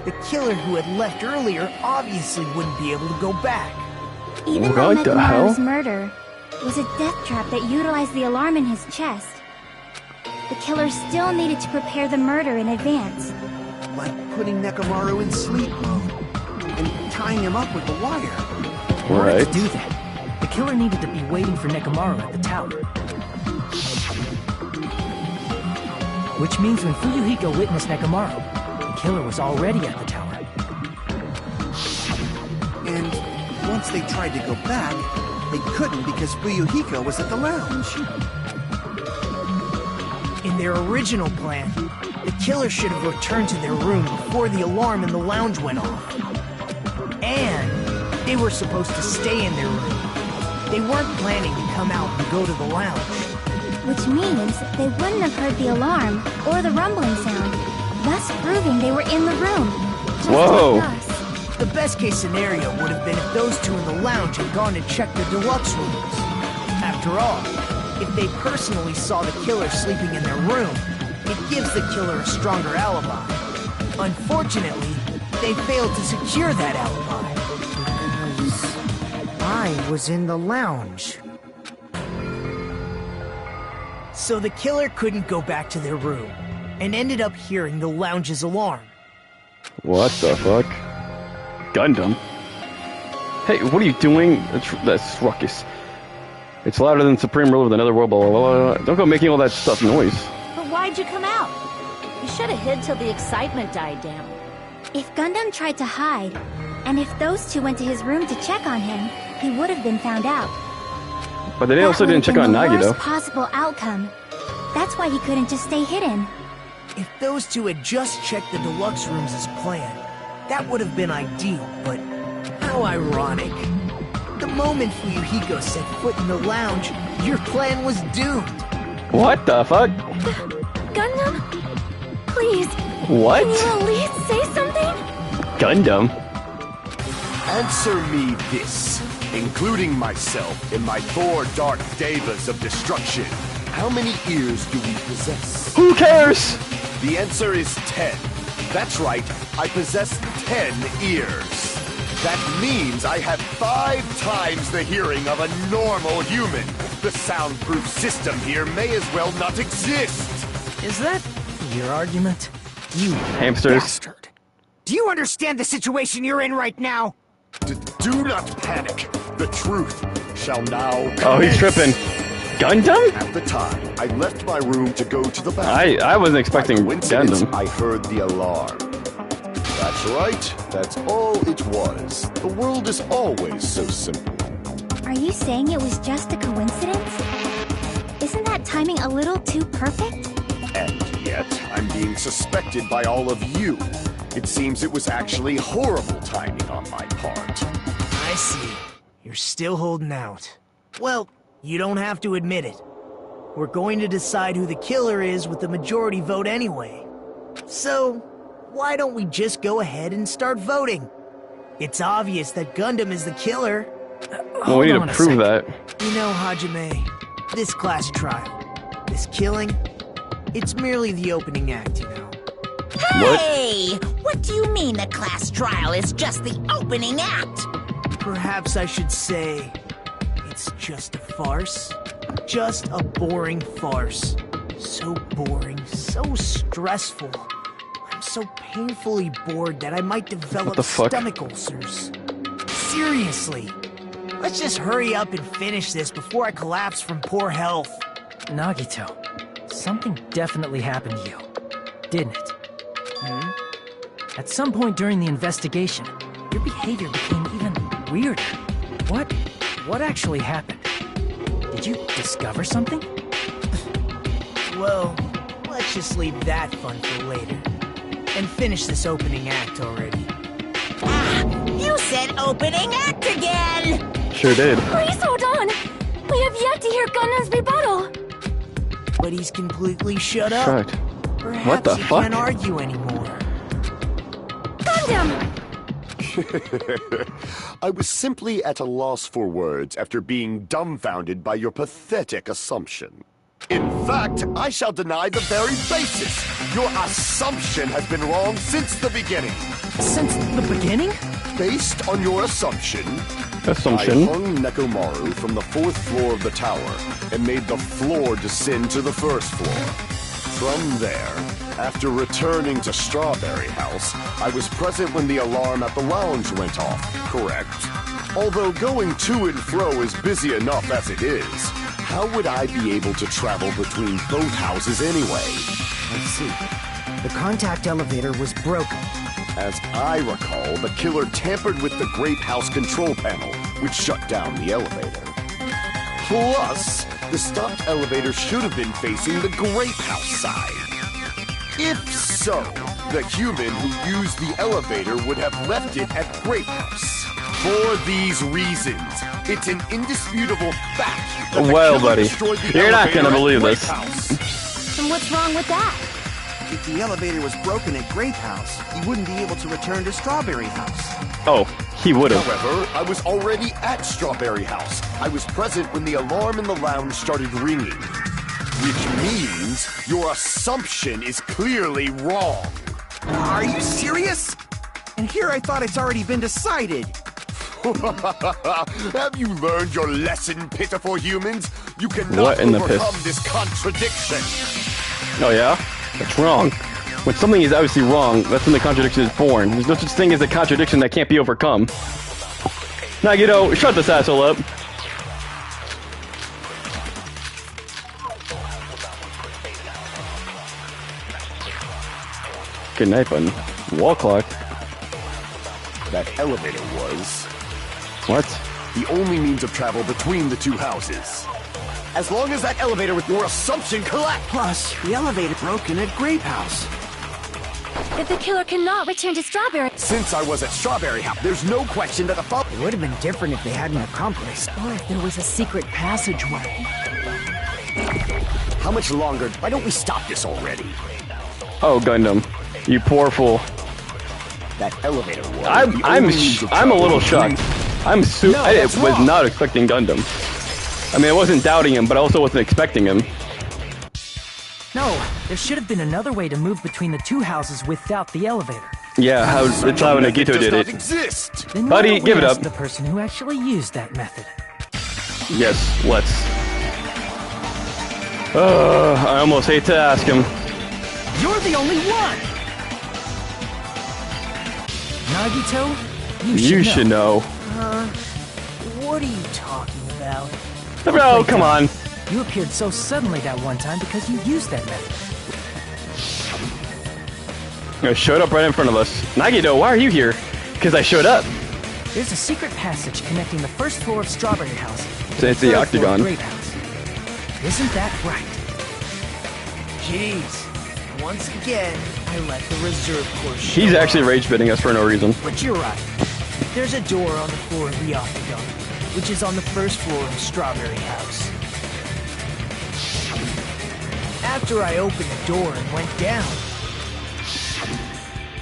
the killer who had left earlier obviously wouldn't be able to go back. Even though What the hell? Nekomaru's murder was a death trap that utilized the alarm in his chest, the killer still needed to prepare the murder in advance. Like putting Nekomaru in sleep mode and tying him up with the wire. In order Right. to do that, the killer needed to be waiting for Nekomaru at the tower. Which means when Fuyuhiko witnessed Nekomaru, the killer was already at the tower. And once they tried to go back, they couldn't because Fuyuhiko was at the lounge. In their original plan, the killer should have returned to their room before the alarm in the lounge went off. And they were supposed to stay in their room. They weren't planning to come out and go to the lounge. Which means they wouldn't have heard the alarm or the rumbling sound, thus proving they were in the room. Just Whoa. like us. The best case scenario would have been if those two in the lounge had gone to check the deluxe rooms. After all, if they personally saw the killer sleeping in their room, it gives the killer a stronger alibi. Unfortunately, they failed to secure that alibi. Because I was in the lounge. So the killer couldn't go back to their room, and ended up hearing the lounge's alarm. What the fuck? Gundam? Hey, what are you doing? That's ruckus. It's louder than Supreme Ruler of the Netherworld, blah, blah, blah, blah. Don't go making all that stuff noise. But why'd you come out? You should have hid till the excitement died down. If Gundam tried to hide, and if those two went to his room to check on him, he would have been found out. But they also didn't check on That would have been the Nagito. worst possible outcome. That's why he couldn't just stay hidden. If those two had just checked the deluxe rooms as planned, that would have been ideal, but how ironic. The moment Fuyuhiko set foot in the lounge, your plan was doomed. What the fuck? Gundam? Please, What? can you at least say something? Gundam? Answer me this, including myself in my 4 dark devas of destruction. How many ears do we possess? Who cares? The answer is 10. That's right, I possess 10 ears. That means I have 5 times the hearing of a normal human. The soundproof system here may as well not exist. Is that your argument? You Hamsters. bastard. Do you understand the situation you're in right now? Do not panic. The truth shall now commence. Oh, he's tripping. Gundam? At the time, I left my room to go to the bathroom. I wasn't expecting By coincidence, Gundam. I heard the alarm. That's right. That's all it was. The world is always so simple. Are you saying it was just a coincidence? Isn't that timing a little too perfect? And yet, I'm being suspected by all of you. It seems it was actually horrible timing on my part. I see. You're still holding out. Well, you don't have to admit it. We're going to decide who the killer is with the majority vote anyway. So, why don't we just go ahead and start voting? It's obvious that Gundam is the killer. Well, we need to prove that. You know, Hajime, this class trial, this killing, it's merely the opening act, you know. Hey! What do you mean the class trial is just the opening act? Perhaps I should say, it's just a farce. Just a boring farce. So boring, so stressful. I'm so painfully bored that I might develop stomach ulcers. Seriously. Let's just hurry up and finish this before I collapse from poor health. Nagito, something definitely happened to you, didn't it? At some point during the investigation, your behavior became even weirder. What actually happened? Did you discover something? Well, let's just leave that fun for later. And finish this opening act already. Ah, you said opening act again! Sure did. Please hold on! We have yet to hear Gundam's rebuttal! But he's completely shut up. Right. Perhaps What the he fuck? can't argue anymore. Gundam! I was simply at a loss for words after being dumbfounded by your pathetic assumption. In fact, I shall deny the very basis. Your assumption has been wrong since the beginning. Since the beginning? Based on your assumption, I Assumption. hung Nekomaru from the 4th floor of the tower and made the floor descend to the 1st floor. From there, after returning to Strawberry House, I was present when the alarm at the lounge went off, correct? Although going to and fro is busy enough as it is, how would I be able to travel between both houses anyway? Let's see. The contact elevator was broken. As I recall, the killer tampered with the Grape House control panel, which shut down the elevator. Plus, the stopped elevator should have been facing the Grape House side. If so, the human who used the elevator would have left it at Grape House. For these reasons, it's an indisputable fact that the Well, killer buddy, destroyed the you're not elevator gonna at believe Grape this. House. And what's wrong with that? If the elevator was broken at Grape House, he wouldn't be able to return to Strawberry House. Oh, he would have. However, I was already at Strawberry House. I was present when the alarm in the lounge started ringing. Which means your assumption is clearly wrong. Are you serious? And here I thought it's already been decided. Have you learned your lesson, pitiful humans? You What cannot in the overcome piss? this contradiction. Oh yeah? That's wrong. When something is obviously wrong, that's when the contradiction is born. There's no such thing as a contradiction that can't be overcome. Nagito, shut this asshole up. Good night button. Wall clock. That elevator was What? the only means of travel between the two houses. As long as that elevator with your assumption collapsed. Plus, the elevator broken at Grape House. If the killer cannot return to Strawberry... Since I was at Strawberry House, there's no question that the It would have been different if they had an accomplice. Or if there was a secret passageway. How much longer? Why don't we stop this already? Oh, Gundam. You poor fool. That elevator was. I'm a little shocked. I was not expecting Gundam. I mean, I wasn't doubting him, but I also wasn't expecting him. No, there should have been another way to move between the two houses without the elevator. Yeah, it's how Nagito does did not it. exist. Then Buddy, why don't we give it ask up. the person who actually used that method. Yes, let's. I almost hate to ask him. You're the only one! Nagito, You should know. What are you talking about? Bro, come on. You appeared so suddenly that one time because you used that method. You showed up right in front of us. Nagito, why are you here? Because I showed up. There's a secret passage connecting the first floor of Strawberry House So it's the third floor of Octagon. Grape House. Isn't that right? Jeez. Once again, I let the reserve course show He's actually up. rage bitting us for no reason. But you're right. There's a door on the floor of the Octagon, which is on the first floor of Strawberry House. After I opened the door and went down,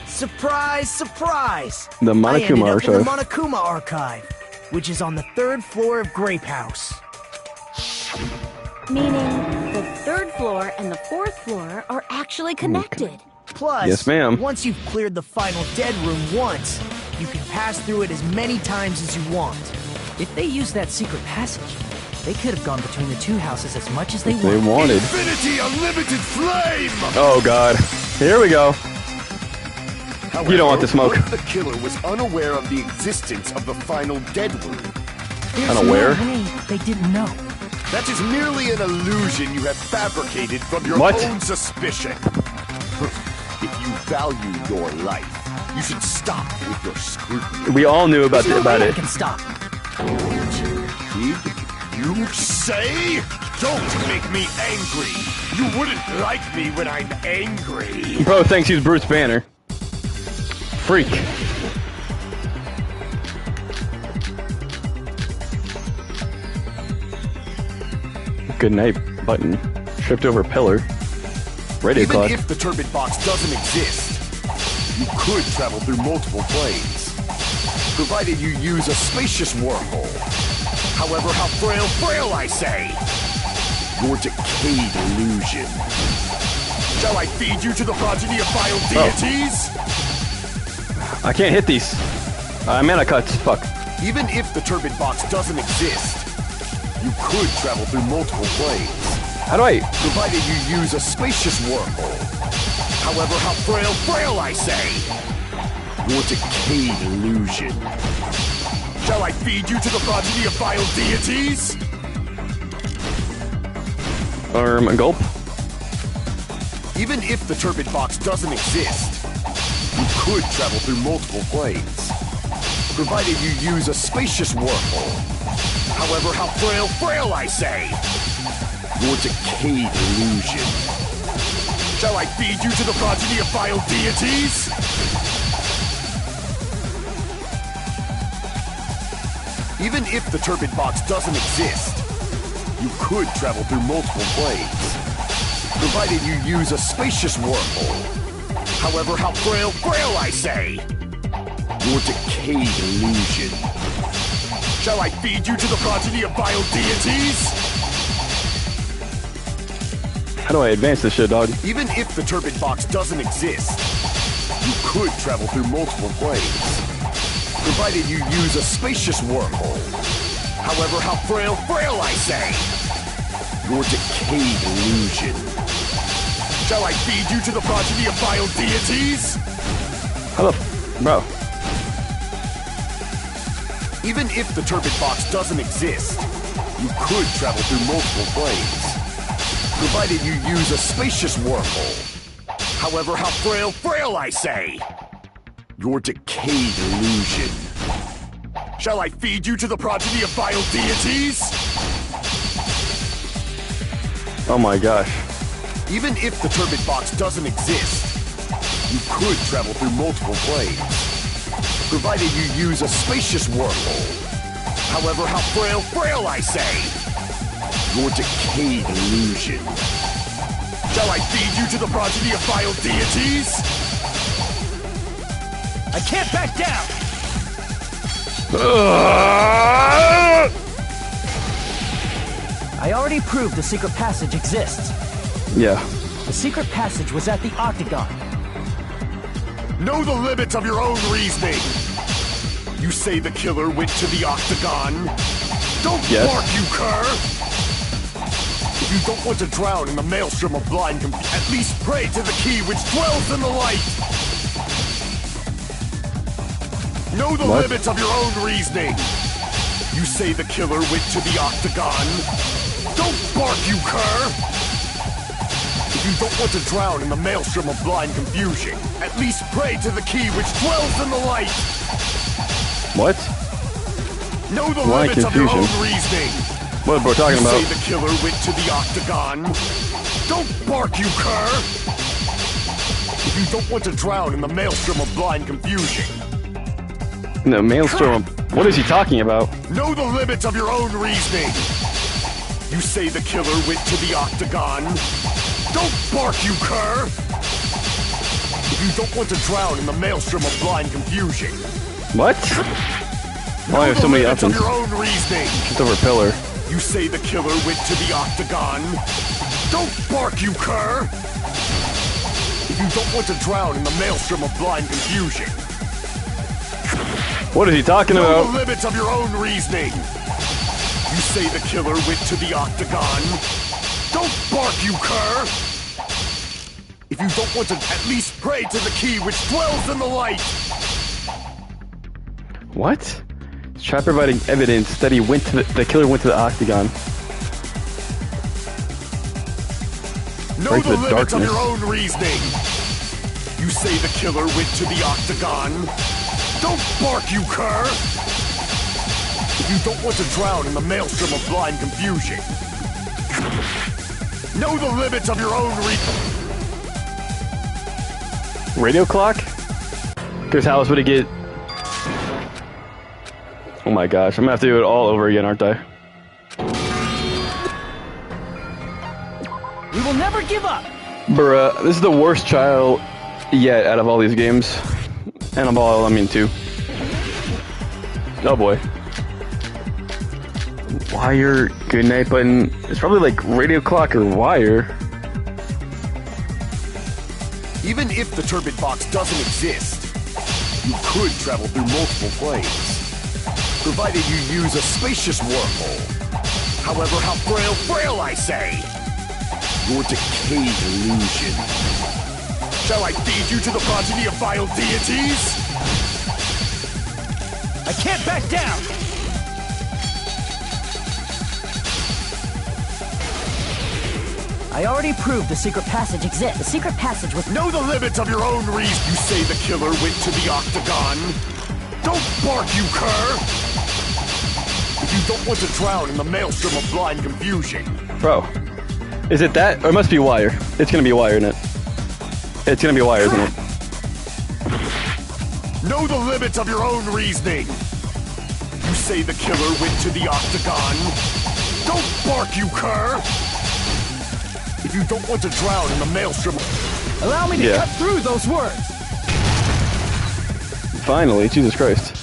surprise, surprise! The I ended Monokuma up in the Archive. Monokuma Archive, which is on the third floor of Grape House. Meaning, the third floor and the fourth floor are actually connected. Plus, Yes, ma'am. once you've cleared the final dead room once, you can pass through it as many times as you want. If they used that secret passage, they could have gone between the two houses as much as they They wanted. wanted. Infinity Unlimited Flame! Oh god. Here we go. However, You don't want the smoke. what if the killer was unaware of the existence of the final dead room? There's Unaware? no way they didn't know. That is merely an illusion you have fabricated from your What? own suspicion. If you value your life, you should stop with your scrutiny. We all knew about There's no way I it. can stop. Did you say? Don't make me angry. You wouldn't like me when I'm angry. Bro thinks he's Bruce Banner. Freak. Good night button. Tripped over pillar. Radio Even clock. if the turbid box doesn't exist, you could travel through multiple planes, provided you use a spacious wormhole. However, how frail I say! Your decayed illusion. Shall I feed you to the progeny of vile deities? I can't hit these. Mana cuts. Fuck. Even if the turbid box doesn't exist, you could travel through multiple planes, How do I? provided you use a spacious wormhole. However, how frail I say! Your decayed illusion. Shall I feed you to the progeny of vile deities? Gulp. Even if the turbid box doesn't exist, you could travel through multiple planes, provided you use a spacious wormhole. However, how frail I say! Your decayed illusion. Shall I feed you to the progeny of vile deities? Even if the turbid box doesn't exist, you could travel through multiple planes, provided you use a spacious wormhole. However, how frail I say! Your decayed illusion. Shall I feed you to the progeny of vile deities? How do I advance this shit, dog? Even if the turbid box doesn't exist, you could travel through multiple planes, provided you use a spacious wormhole. However, how frail I say! Your decayed illusion. Shall I feed you to the progeny of vile deities? How the bro? Even if the turbid box doesn't exist, you could travel through multiple planes, provided you use a spacious wormhole. However, how frail I say! Your decayed illusion. Shall I feed you to the progeny of vile deities? Oh my gosh. Even if the turbid box doesn't exist, you could travel through multiple planes, provided you use a spacious wormhole. However, how frail I say! Your decayed illusion. Shall I feed you to the progeny of vile deities? I can't back down! I already proved the secret passage exists. Yeah. The secret passage was at the Octagon. Know the limits of your own reasoning! You say the killer went to the Octagon? Don't Yes. bark, you cur! If you don't want to drown in the maelstrom of blind at least pray to the key which dwells in the light! Know the What? limits of your own reasoning! You say the killer went to the Octagon? Don't bark, you cur! If you don't want to drown in the maelstrom of blind confusion, at least pray to the key which dwells in the light! What? Know the Why limits of your confusion? own reasoning. What we're talking You about? say the killer went to the octagon. Don't bark, you cur! If you don't want to drown in the maelstrom of blind confusion. No, maelstrom. What is he talking about? Know the limits of your own reasoning. You say the killer went to the octagon. Don't bark, you cur! If you don't want to drown in the maelstrom of blind confusion. What? Why have so many limits of options? your own reasoning. Just over a pillar. You say the killer went to the octagon. Don't bark, you cur! If you don't want to drown in the maelstrom of blind confusion. What is he talking Know about? the limits of your own reasoning. You say the killer went to the octagon. Don't bark, you cur! If you don't want to at least pray to the key which dwells in the light. What? Try providing evidence that he went to the killer went to the octagon. Know Right to the the limits of darkness. your own reasoning. You say the killer went to the octagon. Don't bark, you cur! If you don't want to drown in the maelstrom of blind confusion. Know the limits of your own Radio clock? Because how else would it get? Oh my gosh, I'm gonna have to do it all over again, aren't I? We will never give up. Bruh, this is the worst child yet out of all these games. And of all, I mean, two. Oh boy. Wire, good night button. It's probably like radio clock or wire. Even if the turbid box doesn't exist, you could travel through multiple planes. Provided you use a spacious wormhole. However, how frail I say! Your decayed illusion. Shall I feed you to the progeny of vile deities? I can't back down. I already proved the secret passage exists. The secret passage was... Know the limits of your own reason. You say the killer went to the octagon. Don't bark, you cur! If you don't want to drown in the maelstrom of blind confusion. Bro, is it that? Or it must be wire. It's gonna be wire, isn't it? It's gonna be wire, isn't it? Know the limits of your own reasoning. You say the killer went to the octagon. Don't bark, you cur! If you don't want to drown in the maelstrom... Allow me to cut through those words. Finally, Jesus Christ.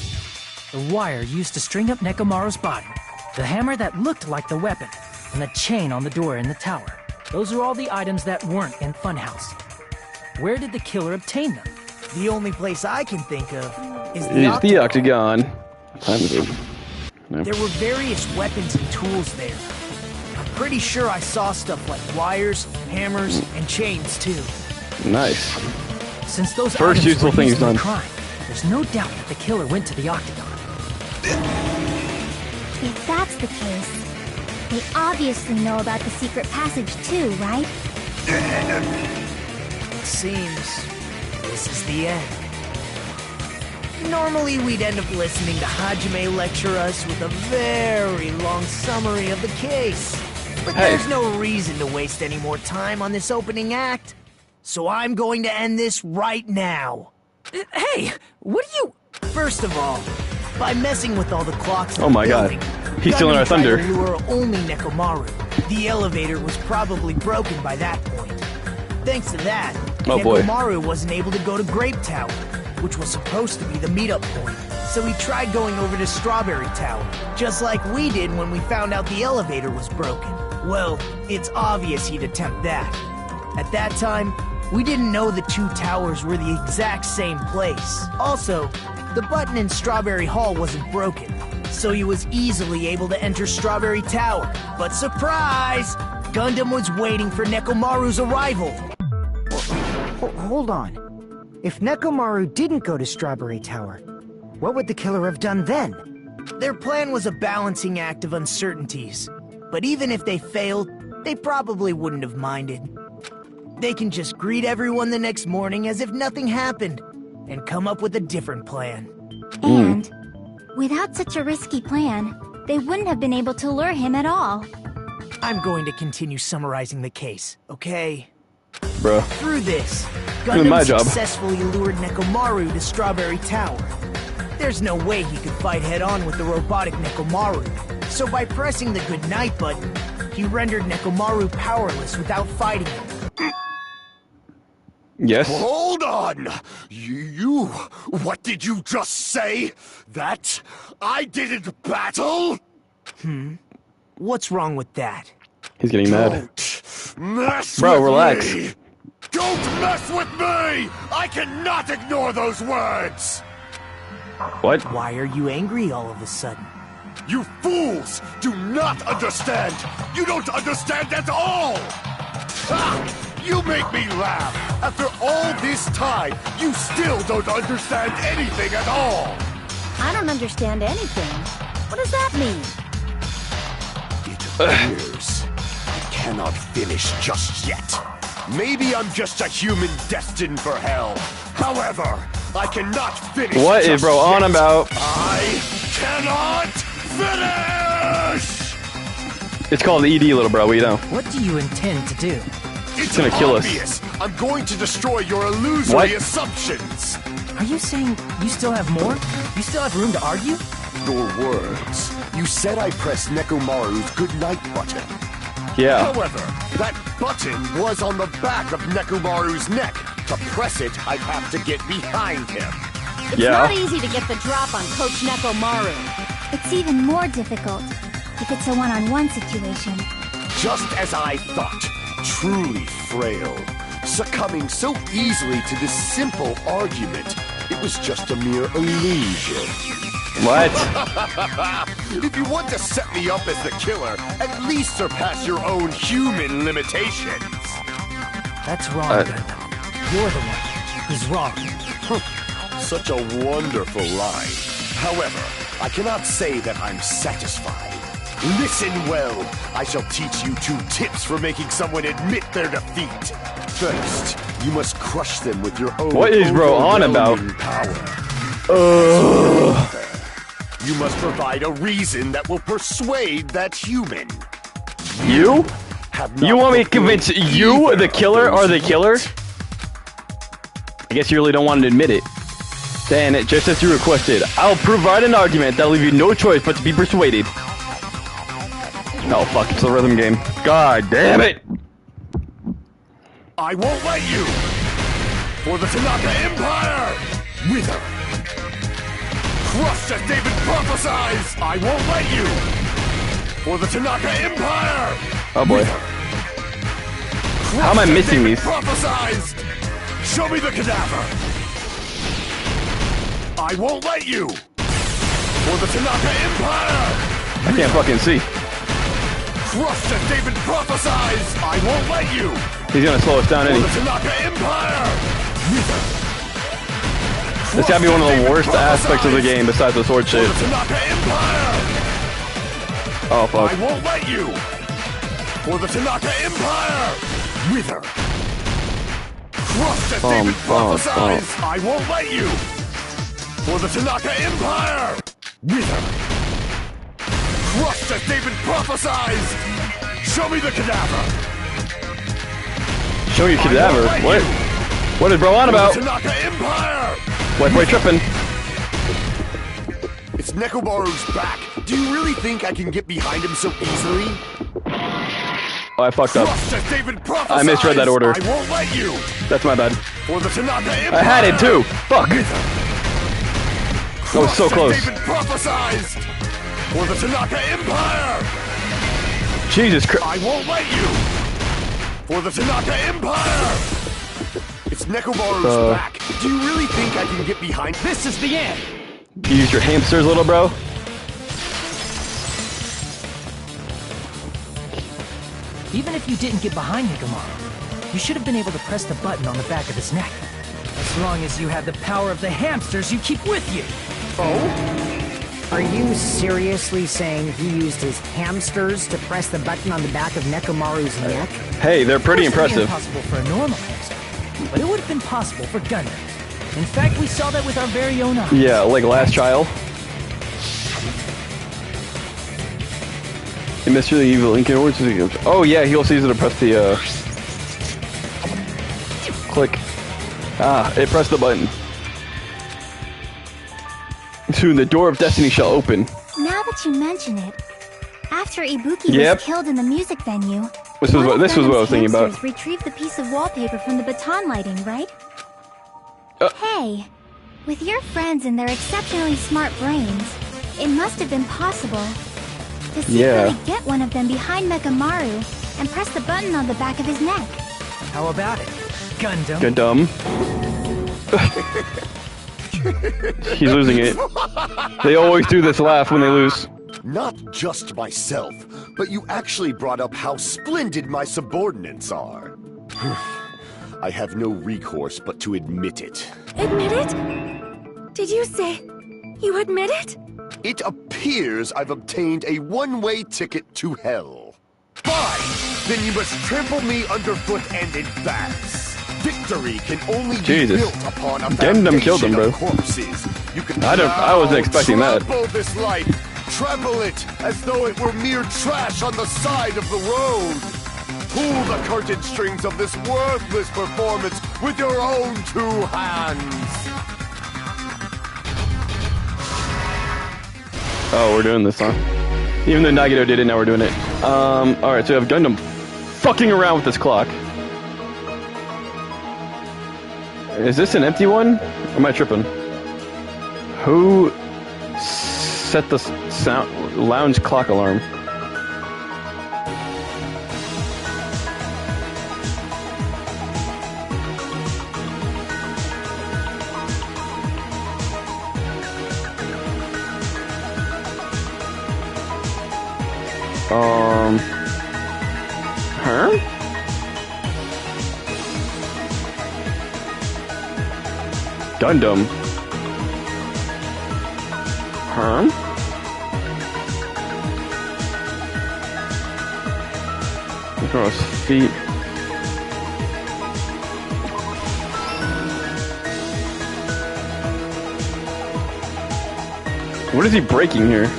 The wire used to string up Nekomaru's body, the hammer that looked like the weapon, and the chain on the door in the tower. Those are all the items that weren't in Funhouse. Where did the killer obtain them? The only place I can think of is It's the octagon. Time is over. No. There were various weapons and tools there. I'm pretty sure I saw stuff like wires, hammers, and chains too. Nice. Since those First items useful were thing used is in the done. crime, there's no doubt that the killer went to the octagon. If that's the case, they obviously know about the secret passage too, right? It seems this is the end. Normally we'd end up listening to Hajime lecture us with a very long summary of the case. But there's no reason to waste any more time on this opening act. So I'm going to end this right now. Hey, what do you... First of all, by messing with all the clocks in Oh the my god. building, He's stealing our Gunny tried thunder. to lure only Nekomaru. The elevator was probably broken by that point. Thanks to that, Oh boy. Nekomaru wasn't able to go to Grape Tower, which was supposed to be the meetup point. So he tried going over to Strawberry Tower, just like we did when we found out the elevator was broken. Well, it's obvious he'd attempt that. At that time, we didn't know the two towers were the exact same place. Also, the button in Strawberry Hall wasn't broken, so he was easily able to enter Strawberry Tower. But surprise! Gundam was waiting for Nekomaru's arrival. Hold on. If Nekomaru didn't go to Strawberry Tower, what would the killer have done then? Their plan was a balancing act of uncertainties. But even if they failed, they probably wouldn't have minded. They can just greet everyone the next morning as if nothing happened, and come up with a different plan. And Without such a risky plan, they wouldn't have been able to lure him at all. I'm going to continue summarizing the case, okay? Bro. Through this, Doing my Gundam job. successfully lured Nekomaru to Strawberry Tower. There's no way he could fight head-on with the robotic Nekomaru. So by pressing the goodnight button, he rendered Nekomaru powerless without fighting him. Yes. Hold on! You... What did you just say? That I didn't battle? What's wrong with that? He's getting mad. Don't mess Bro, with relax. me! Don't mess with me! I cannot ignore those words! What? Why are you angry all of a sudden? You fools do not understand! You don't understand at all! Ha! You make me laugh! After all this time, you still don't understand anything at all! I don't understand anything. What does that mean? It appears I cannot finish just yet. Maybe I'm just a human destined for hell. However, I cannot finish. What is bro on about? I cannot finish! It's called ED, little bro. We know. What do you intend to do? It's gonna kill us. obvious. I'm going to destroy your illusory What? assumptions. Are you saying you still have more? You still have room to argue? Your words. You said I pressed Nekomaru's goodnight button. Yeah. However, that button was on the back of Nekomaru's neck. To press it, I'd have to get behind him. It's Yeah. not easy to get the drop on Coach Nekomaru. It's even more difficult if it's a one-on-one situation. Just as I thought. Truly frail. Succumbing so easily to this simple argument. It was just a mere illusion. What? If you want to set me up as the killer, at least surpass your own human limitations. That's wrong, Gundam. You're the one who's wrong. Such a wonderful line. However, I cannot say that I'm satisfied. Listen well. I shall teach you 2 tips for making someone admit their defeat. First, you must crush them with your own What is bro on about? overwhelming power. You must provide a reason that will persuade that human. You? Have not You want me to fulfilled convince you, either the of killer, those or the killer? feats. I guess you really don't want to admit it. Then, just as you requested, I'll provide an argument that'll leave you no choice but to be persuaded. Oh fuck, it's a rhythm game. God damn it! I won't let you! For the Tanaka Empire! Wither! Crushed as David prophesies! I won't let you! For the Tanaka Empire! Oh boy. How am I missing these? Prophesies! Show me the cadaver! I won't let you! For the Tanaka Empire! I can't fucking see. Crushed as David prophesies! I won't let you! He's gonna slow us down, For isn't the he? Tanaka Empire! Wither! This gotta be one of the worst aspects of the game besides the sword shit. For the Tanaka Empire! Oh fuck. I won't let you! For the Tanaka Empire! Wither! Crushed as David prophesies! I won't let you! For the Tanaka Empire! Wither! Crushed as David prophesies! Show me the cadaver! Show your I won't cadaver. let What? you. What is bro on For about? the Tanaka Empire! White boy tripping. It's Nekomaru's back. Do you really think I can get behind him so easily? Oh, I fucked up. Crushed as David prophesies! I misread that order. I won't let you! That's my bad. For the Tanaka Empire! I had it too. Fuck. That was so close. David prophesies! For the Tanaka Empire! Jesus Christ. I won't let you! For the Tanaka Empire! It's Nekomaru's back. Do you really think I can get behind? This is the end! You use your hamsters, little bro? Even if you didn't get behind Nekomaru, you should have been able to press the button on the back of his neck. As long as you have the power of the hamsters you keep with you. Oh? Are you seriously saying he used his hamsters to press the button on the back of Nekomaru's neck? Hey, they're pretty Of course, it'd be impressive. impossible for a normal hamster, but it would have been possible for Gundam. In fact, we saw that with our very own eyes. Yeah, like last child. The mystery evil ink words. Oh yeah, he also uses it to press the click. Ah, it pressed the button. Soon the door of destiny shall open. Now that you mention it, after Ibuki Yep. was killed in the music venue, This was what I was thinking about. Retrieved the piece of wallpaper from the baton lighting, right? Hey, with your friends and their exceptionally smart brains, it must have been possible to secretly get one of them behind Mekamaru and press the button on the back of his neck. How about it? Gundam. Gundam. He's losing it. They always do this laugh when they lose. Not just myself, but you actually brought up how splendid my subordinates are. I have no recourse but to admit it. Admit it? Did you say you admit it? It appears I've obtained a one-way ticket to hell. Fine! Then you must trample me underfoot and advance. Victory can only be built upon a Gundam killed him, bro. corpses. You can I wasn't expecting that. trample this life. Trample it as though it were mere trash on the side of the road. Pull the curtain strings of this worthless performance with your own two hands. Oh, we're doing this, huh? Even though Nagito did it, now we're doing it. Alright, so we have Gundam fucking around with this clock. Is this an empty one? Or am I tripping? Who set the lounge clock alarm? Huh? Gundam. Huh? Across feet. What is he breaking here?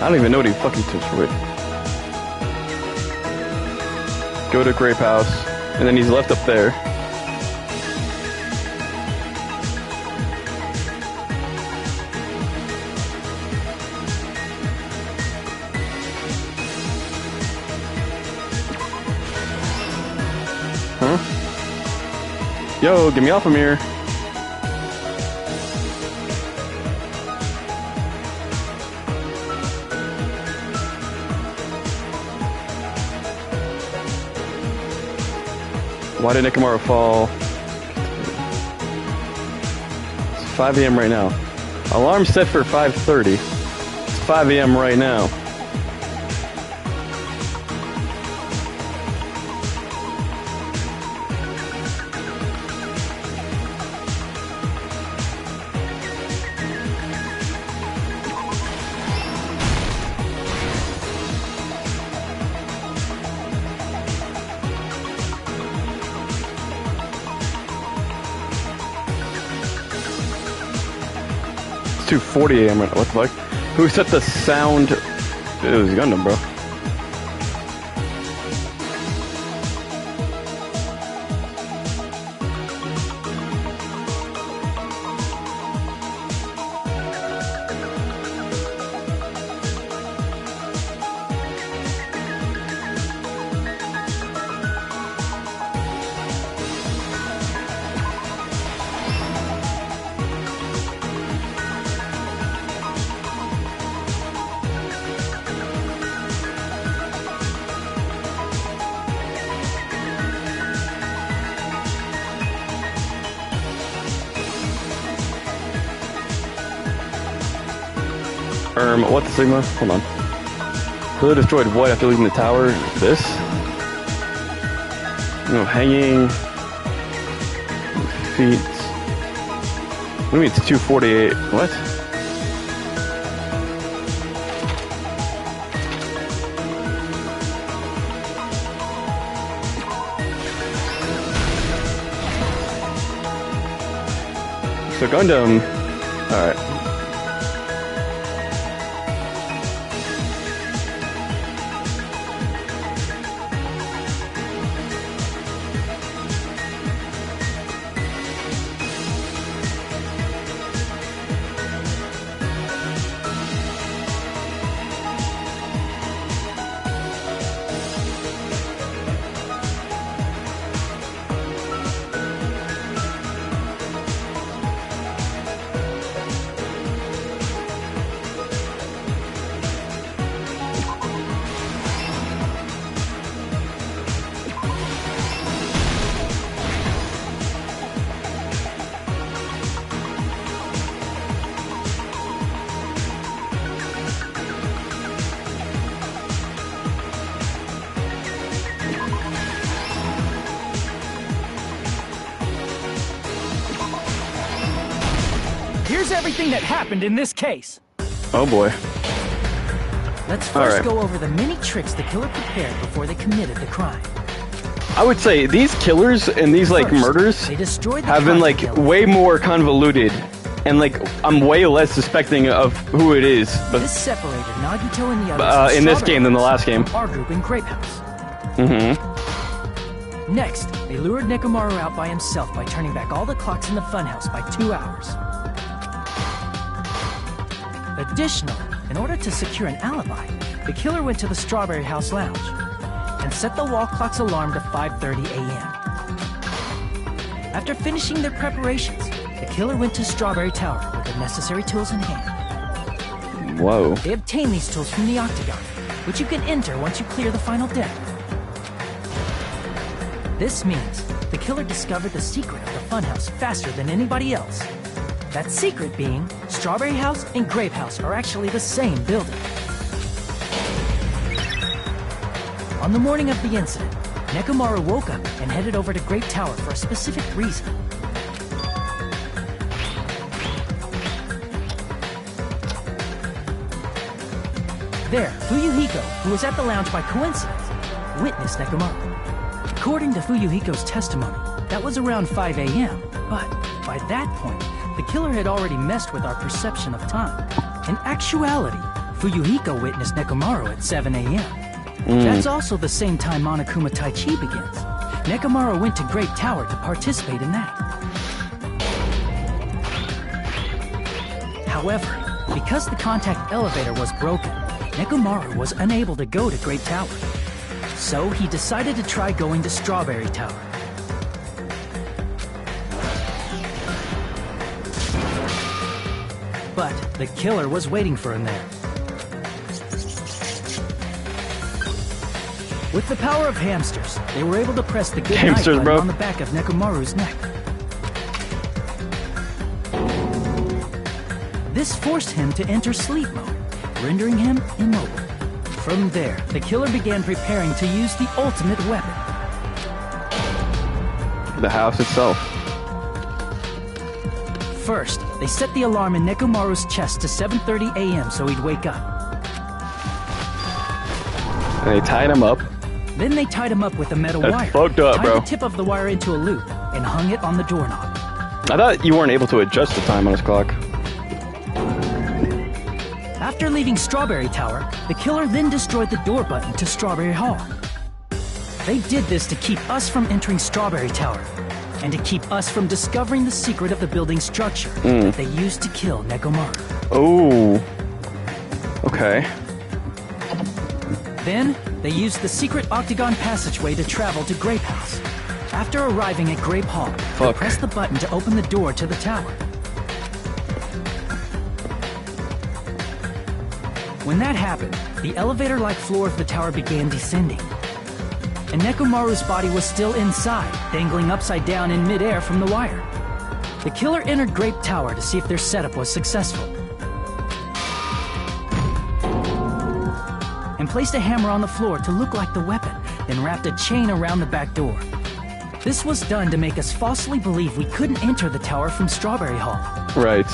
I don't even know what he fucking took for it. Go to Grape House, and then he's left up there. Huh? Yo, get me off from here. Why did Nekomaru fall? It's 5 a.m. right now. Alarm set for 5:30. It's 5 a.m. right now. It's 2:40 a.m. What the fuck? Who set the sound? It was Gundam, bro. What the Sigma? Hold on. Who destroyed what after leaving the tower? This? No, hanging. Feet. What do you mean it's 2:48? What? So Gundam. Alright. here's everything that happened in this case. Oh boy. Let's first go over the many tricks the killer prepared before they committed the crime. I would say these killers and these like murders have been like way more convoluted, and like I'm way less suspecting of who it is. But this separated Nagito and the others in this game than the last game. Our group in Grape House. Next, they lured Nekomaru out by himself by turning back all the clocks in the funhouse by 2 hours. Additionally, in order to secure an alibi, the killer went to the Strawberry House Lounge and set the wall clock's alarm to 5:30 a.m. After finishing their preparations, the killer went to Strawberry Tower with the necessary tools in hand. Whoa. They obtained these tools from the Octagon, which you can enter once you clear the final deck. This means the killer discovered the secret of the funhouse faster than anybody else. That secret being, Strawberry House and Grape House are actually the same building. On the morning of the incident, Nekomaru woke up and headed over to Grape Tower for a specific reason. There, Fuyuhiko, who was at the lounge by coincidence, witnessed Nekomaru. According to Fuyuhiko's testimony, that was around 5 a.m., but by that point, the killer had already messed with our perception of time. In actuality, Fuyuhiko witnessed Nekomaru at 7 a.m. That's also the same time Monokuma Taichi begins. Nekomaru went to Grape Tower to participate in that. However, because the contact elevator was broken, Nekomaru was unable to go to Grape Tower. So he decided to try going to Strawberry Tower. But the killer was waiting for him there. With the power of hamsters, they were able to press the good night button on the back of Nekomaru's neck. This forced him to enter sleep mode, rendering him immobile. From there, the killer began preparing to use the ultimate weapon. The house itself. First, they set the alarm in Nekomaru's chest to 7:30 a.m. so he'd wake up. And they tied him up. Then they tied him up with a metal wire. That's fucked up, bro. Tied the tip of the wire into a loop and hung it on the doorknob. I thought you weren't able to adjust the time on his clock. After leaving Strawberry Tower, the killer then destroyed the door button to Strawberry Hall. They did this to keep us from entering Strawberry Tower, and to keep us from discovering the secret of the building's structure that they used to kill Nekomaru. Oh. Okay. Then, they used the secret octagon passageway to travel to Grape House. After arriving at Grape Hall, they pressed the button to open the door to the tower. When that happened, the elevator-like floor of the tower began descending. And Nekomaru's body was still inside, dangling upside down in midair from the wire. The killer entered Grape Tower to see if their setup was successful, and placed a hammer on the floor to look like the weapon, then wrapped a chain around the back door. This was done to make us falsely believe we couldn't enter the tower from Strawberry Hall. Right.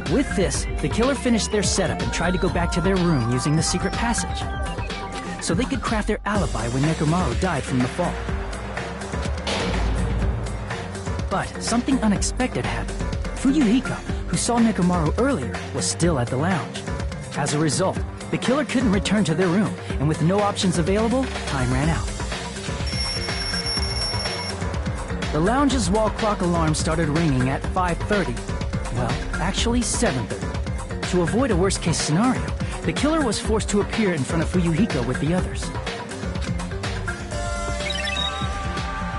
With this, the killer finished their setup and tried to go back to their room using the secret passage, so they could craft their alibi when Nekomaru died from the fall. But something unexpected happened. Fuyuhiko, who saw Nekomaru earlier, was still at the lounge. As a result, the killer couldn't return to their room, and with no options available, time ran out. The lounge's wall clock alarm started ringing at 5:30. Well, actually 7:30. To avoid a worst-case scenario, the killer was forced to appear in front of Fuyuhiko with the others.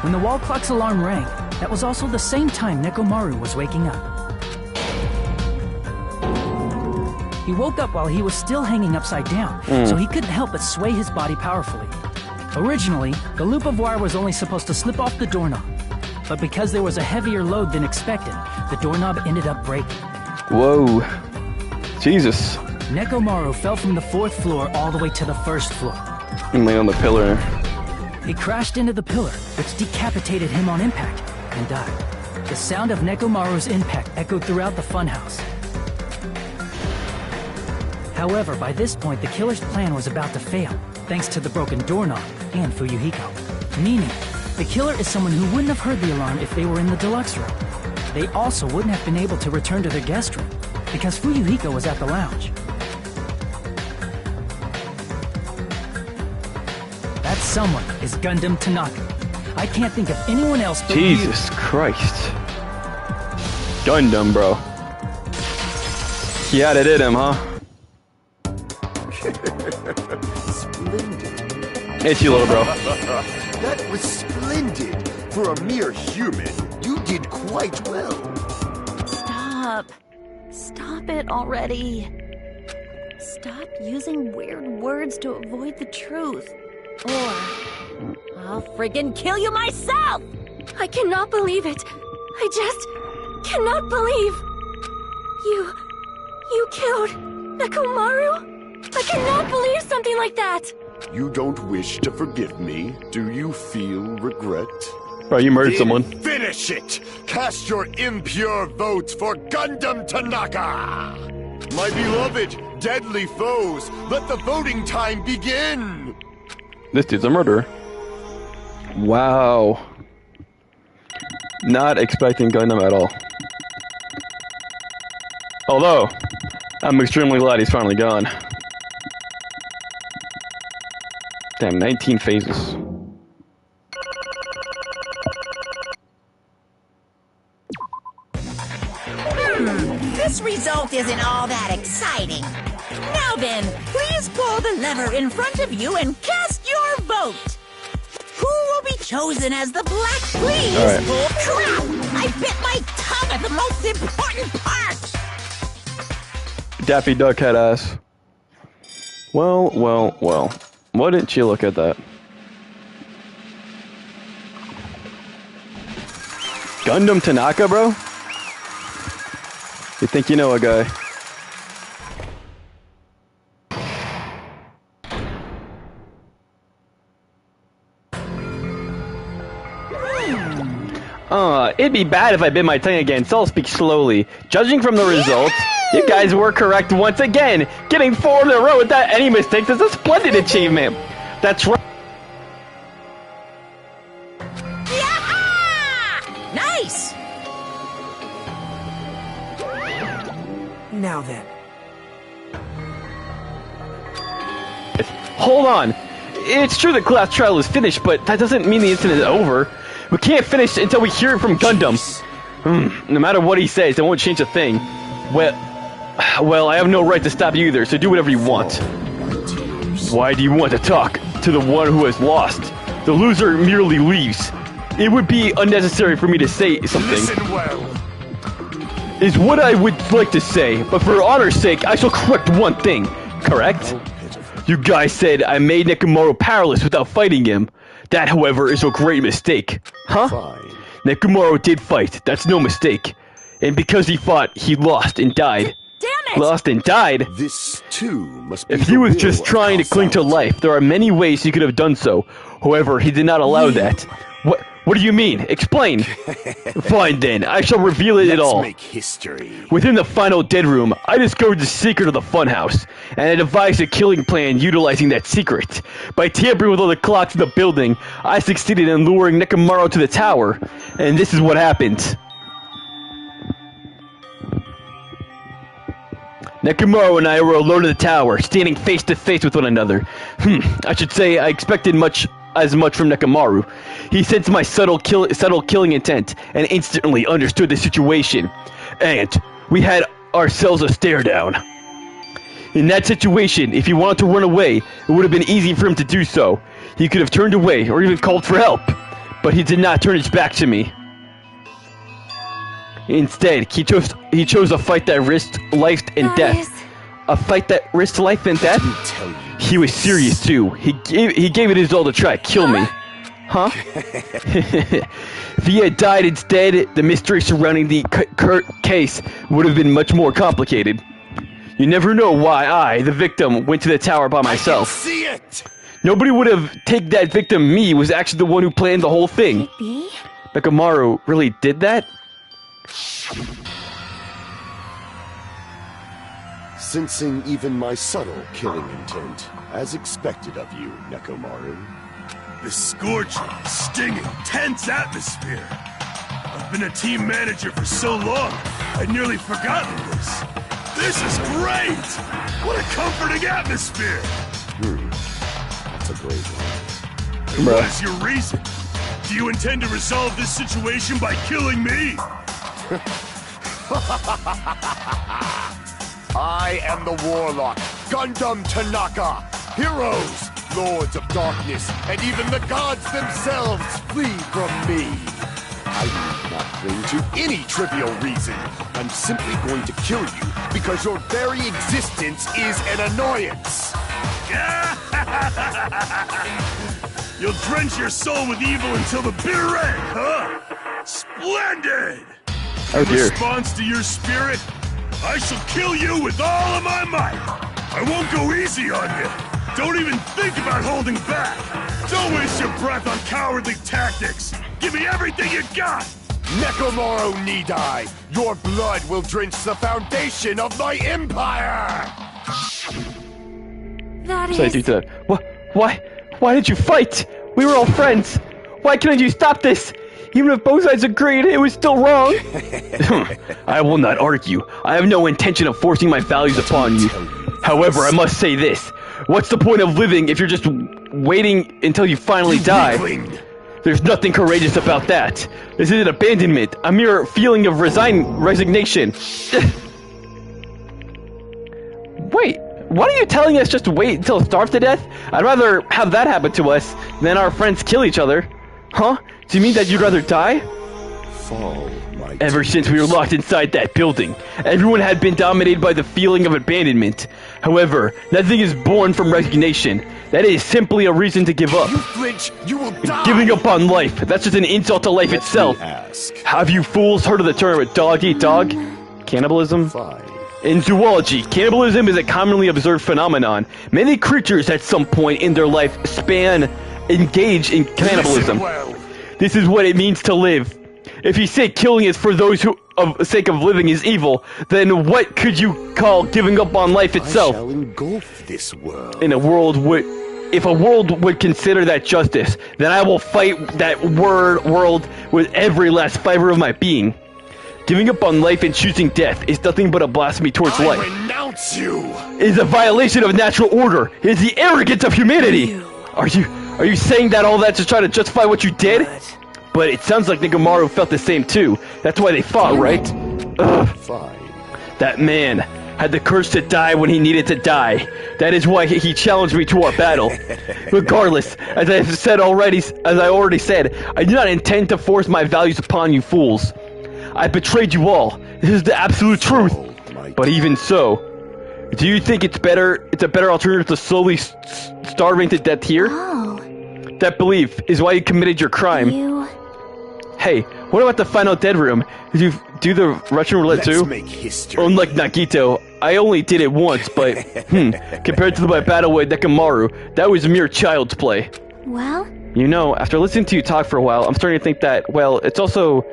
When the wall clock's alarm rang, that was also the same time Nekomaru was waking up. He woke up while he was still hanging upside down, so he couldn't help but sway his body powerfully. Originally, the loop of wire was only supposed to slip off the doorknob, but because there was a heavier load than expected, the doorknob ended up breaking. Whoa. Jesus. Nekomaru fell from the 4th floor all the way to the 1st floor. And lay on the pillar. He crashed into the pillar, which decapitated him on impact, and died. The sound of Nekomaru's impact echoed throughout the funhouse. However, by this point, the killer's plan was about to fail, thanks to the broken doorknob and Fuyuhiko. Meaning, the killer is someone who wouldn't have heard the alarm if they were in the deluxe room. They also wouldn't have been able to return to their guest room, because Fuyuhiko was at the lounge. That someone is Gundam Tanaka. I can't think of anyone else but Jesus Christ. Gundam, bro. He had it in him, huh? Splendid. It's you, little bro. That was splendid. For a mere human, you did quite well. Stop. Stop it already. Stop using weird words to avoid the truth. Or I'll friggin' kill you myself! I cannot believe it. I just cannot believe. You killed Nekomaru? I cannot believe something like that. You don't wish to forgive me? Do you feel regret? Bro, you murdered someone. Finish it! Cast your impure votes for Gundam Tanaka! My beloved, deadly foes, let the voting time begin! This dude's a murderer. Wow. Not expecting Gundam at all. Although, I'm extremely glad he's finally gone. Damn, 19 phases. This result isn't all that exciting. Now then, please pull the lever in front of you and cast your vote. Who will be chosen as the Black Please? All right. Oh, crap! I bit my tongue at the most important part! Daffy Duck head ass. Well. Why didn't you look at that? Gundam Tanaka, bro? You think you know a guy? It'd be bad if I bit my tongue again, so I'll speak slowly. Judging from the results, you guys were correct once again. Getting 4 in a row without any mistakes is a splendid achievement. That's right. Yeah! Nice! Now then. Hold on. It's true the class trial is finished, but that doesn't mean the incident is over. We can't finish until we hear it from Gundam. No matter what he says, it won't change a thing. Well, I have no right to stop you either, so do whatever you want. Why do you want to talk to the one who has lost? The loser merely leaves. It would be unnecessary for me to say something. Listen well. Is what I would like to say, but for honor's sake, I shall correct one thing. Correct? You guys said I made Nekomaru powerless without fighting him. That, however, is a great mistake. Huh? Fine. Nekomaru did fight, that's no mistake. And because he fought, he lost and died. Damn it! Lost and died? This, too, must be If he was just trying to cling to life, there are many ways he could have done so. However, he did not allow that. What do you mean? Explain. Fine then, I shall reveal it all. Let's make history. Within the final dead room, I discovered the secret of the funhouse, and I devised a killing plan utilizing that secret. By tampering with all the clocks in the building, I succeeded in luring Nekomaru to the tower, and this is what happened. Nekomaru and I were alone in the tower, standing face to face with one another. I should say I expected as much from Nekomaru. He sensed my subtle killing intent and instantly understood the situation. And we had ourselves a stare down. In that situation, if he wanted to run away, it would have been easy for him to do so. He could have turned away or even called for help. But he did not turn his back to me. Instead, he chose a fight that risked life and death. A fight that risked life and death? He was serious too. He gave it his all to try to kill me. Huh? If he had died instead, the mystery surrounding the case would have been much more complicated. You never know why I, the victim, went to the tower by myself. I can see it! Nobody would have taken that victim. Me was actually the one who planned the whole thing. Be? Nekomaru really did that? Sensing even my subtle killing intent, as expected of you, Nekomaru. The scorching, stinging, tense atmosphere. I've been a team manager for so long, I'd nearly forgotten this. This is great! What a comforting atmosphere! That's a great one. And what is your reason? Do you intend to resolve this situation by killing me? I am the Warlock, Gundam Tanaka. Heroes, Lords of Darkness, and even the gods themselves flee from me. I do not cling to any trivial reason. I'm simply going to kill you because your very existence is an annoyance. You'll drench your soul with evil until the bitter end, huh? Splendid! Oh dear. In response to your spirit, I shall kill you with all of my might. I won't go easy on you. Don't even think about holding back. Don't waste your breath on cowardly tactics. Give me everything you got. Nekomaru Nidai, your blood will drench the foundation of my empire! That So I is... do that. What? Why did you fight? We were all friends. Why couldn't you stop this? Even if both sides agreed, it was still wrong. I will not argue. I have no intention of forcing my values upon you. However, I must say this. What's the point of living if you're just waiting until you finally die? There's nothing courageous about that. This isn't abandonment, a mere feeling of resignation. Wait, what are you telling us, just wait until starve to death? I'd rather have that happen to us than our friends kill each other. Huh? Do you mean that you'd rather die? Fall, my Ever since we were locked inside that building, everyone had been dominated by the feeling of abandonment. However, nothing is born from resignation. That is simply a reason to give up. You flinch, you will die! Giving up on life, that's just an insult to life itself. Have you fools heard of the term dog eat dog? Cannibalism? Fine. In zoology, cannibalism is a commonly observed phenomenon. Many creatures at some point in their life span engage in cannibalism. This is what it means to live. If you say killing is for those who, of the sake of living, is evil, then what could you call giving up on life itself? I shall engulf this world. In a world if a world would consider that justice, then I will fight that world with every last fiber of my being. Giving up on life and choosing death is nothing but a blasphemy towards life. I renounce you! It is a violation of natural order. It is the arrogance of humanity. Are you saying that all that to try to justify what you did? But it sounds like Nekomaru felt the same too. That's why they fought, right? Ugh. Fine. That man had the courage to die when he needed to die. That is why he challenged me to our battle. Regardless, as I already said, I do not intend to force my values upon you fools. I betrayed you all. This is the absolute truth. But even so, do you think it's a better alternative to slowly starving to death here? Oh. That belief is why you committed your crime. Hey, what about the final dead room? Did you do the Russian roulette too? Let's make history. Unlike Nagito, I only did it once, but compared to my battle with Nekomaru, that was mere child's play. Well? You know, after listening to you talk for a while, I'm starting to think that, well, it's also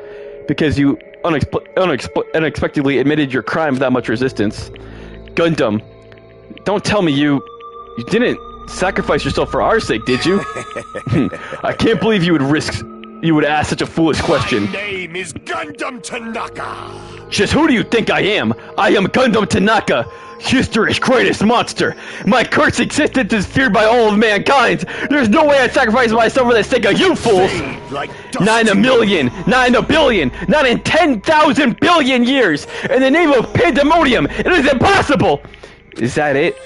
because you unexpectedly admitted your crime without much resistance. Gundam, don't tell me you didn't sacrifice yourself for our sake, did you? I can't believe you would ask such a foolish question. My name is Gundam Tanaka. Just who do you think I am? I am Gundam Tanaka, history's greatest monster. My cursed existence is feared by all of mankind. There's no way I'd sacrifice myself for the sake of you fools. Like 9 a million, 9 a billion, not in 10,000 billion years. In the name of pandemonium, it is impossible. Is that it?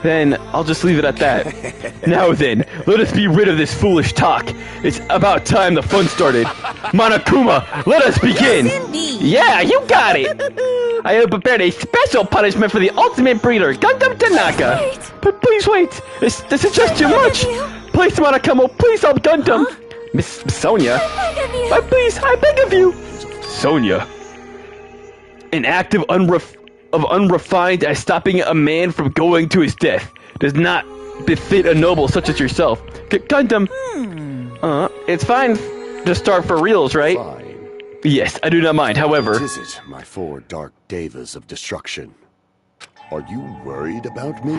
Then I'll just leave it at that. Now then, let us be rid of this foolish talk. It's about time the fun started. Monokuma, let us begin. Yes, indeed. Yeah, you got it. I have prepared a special punishment for the ultimate breeder, Gundam Tanaka. But please wait. This is just too much. Please, Monokuma, please help Gundam. Miss Sonia. I beg of you. Sonia. An act of unrefined as stopping a man from going to his death does not befit a noble such as yourself. Gundam. It's fine to start for reals, right? Fine. Yes, I do not mind, however... What is it, my 4 dark devas of destruction? Are you worried about me?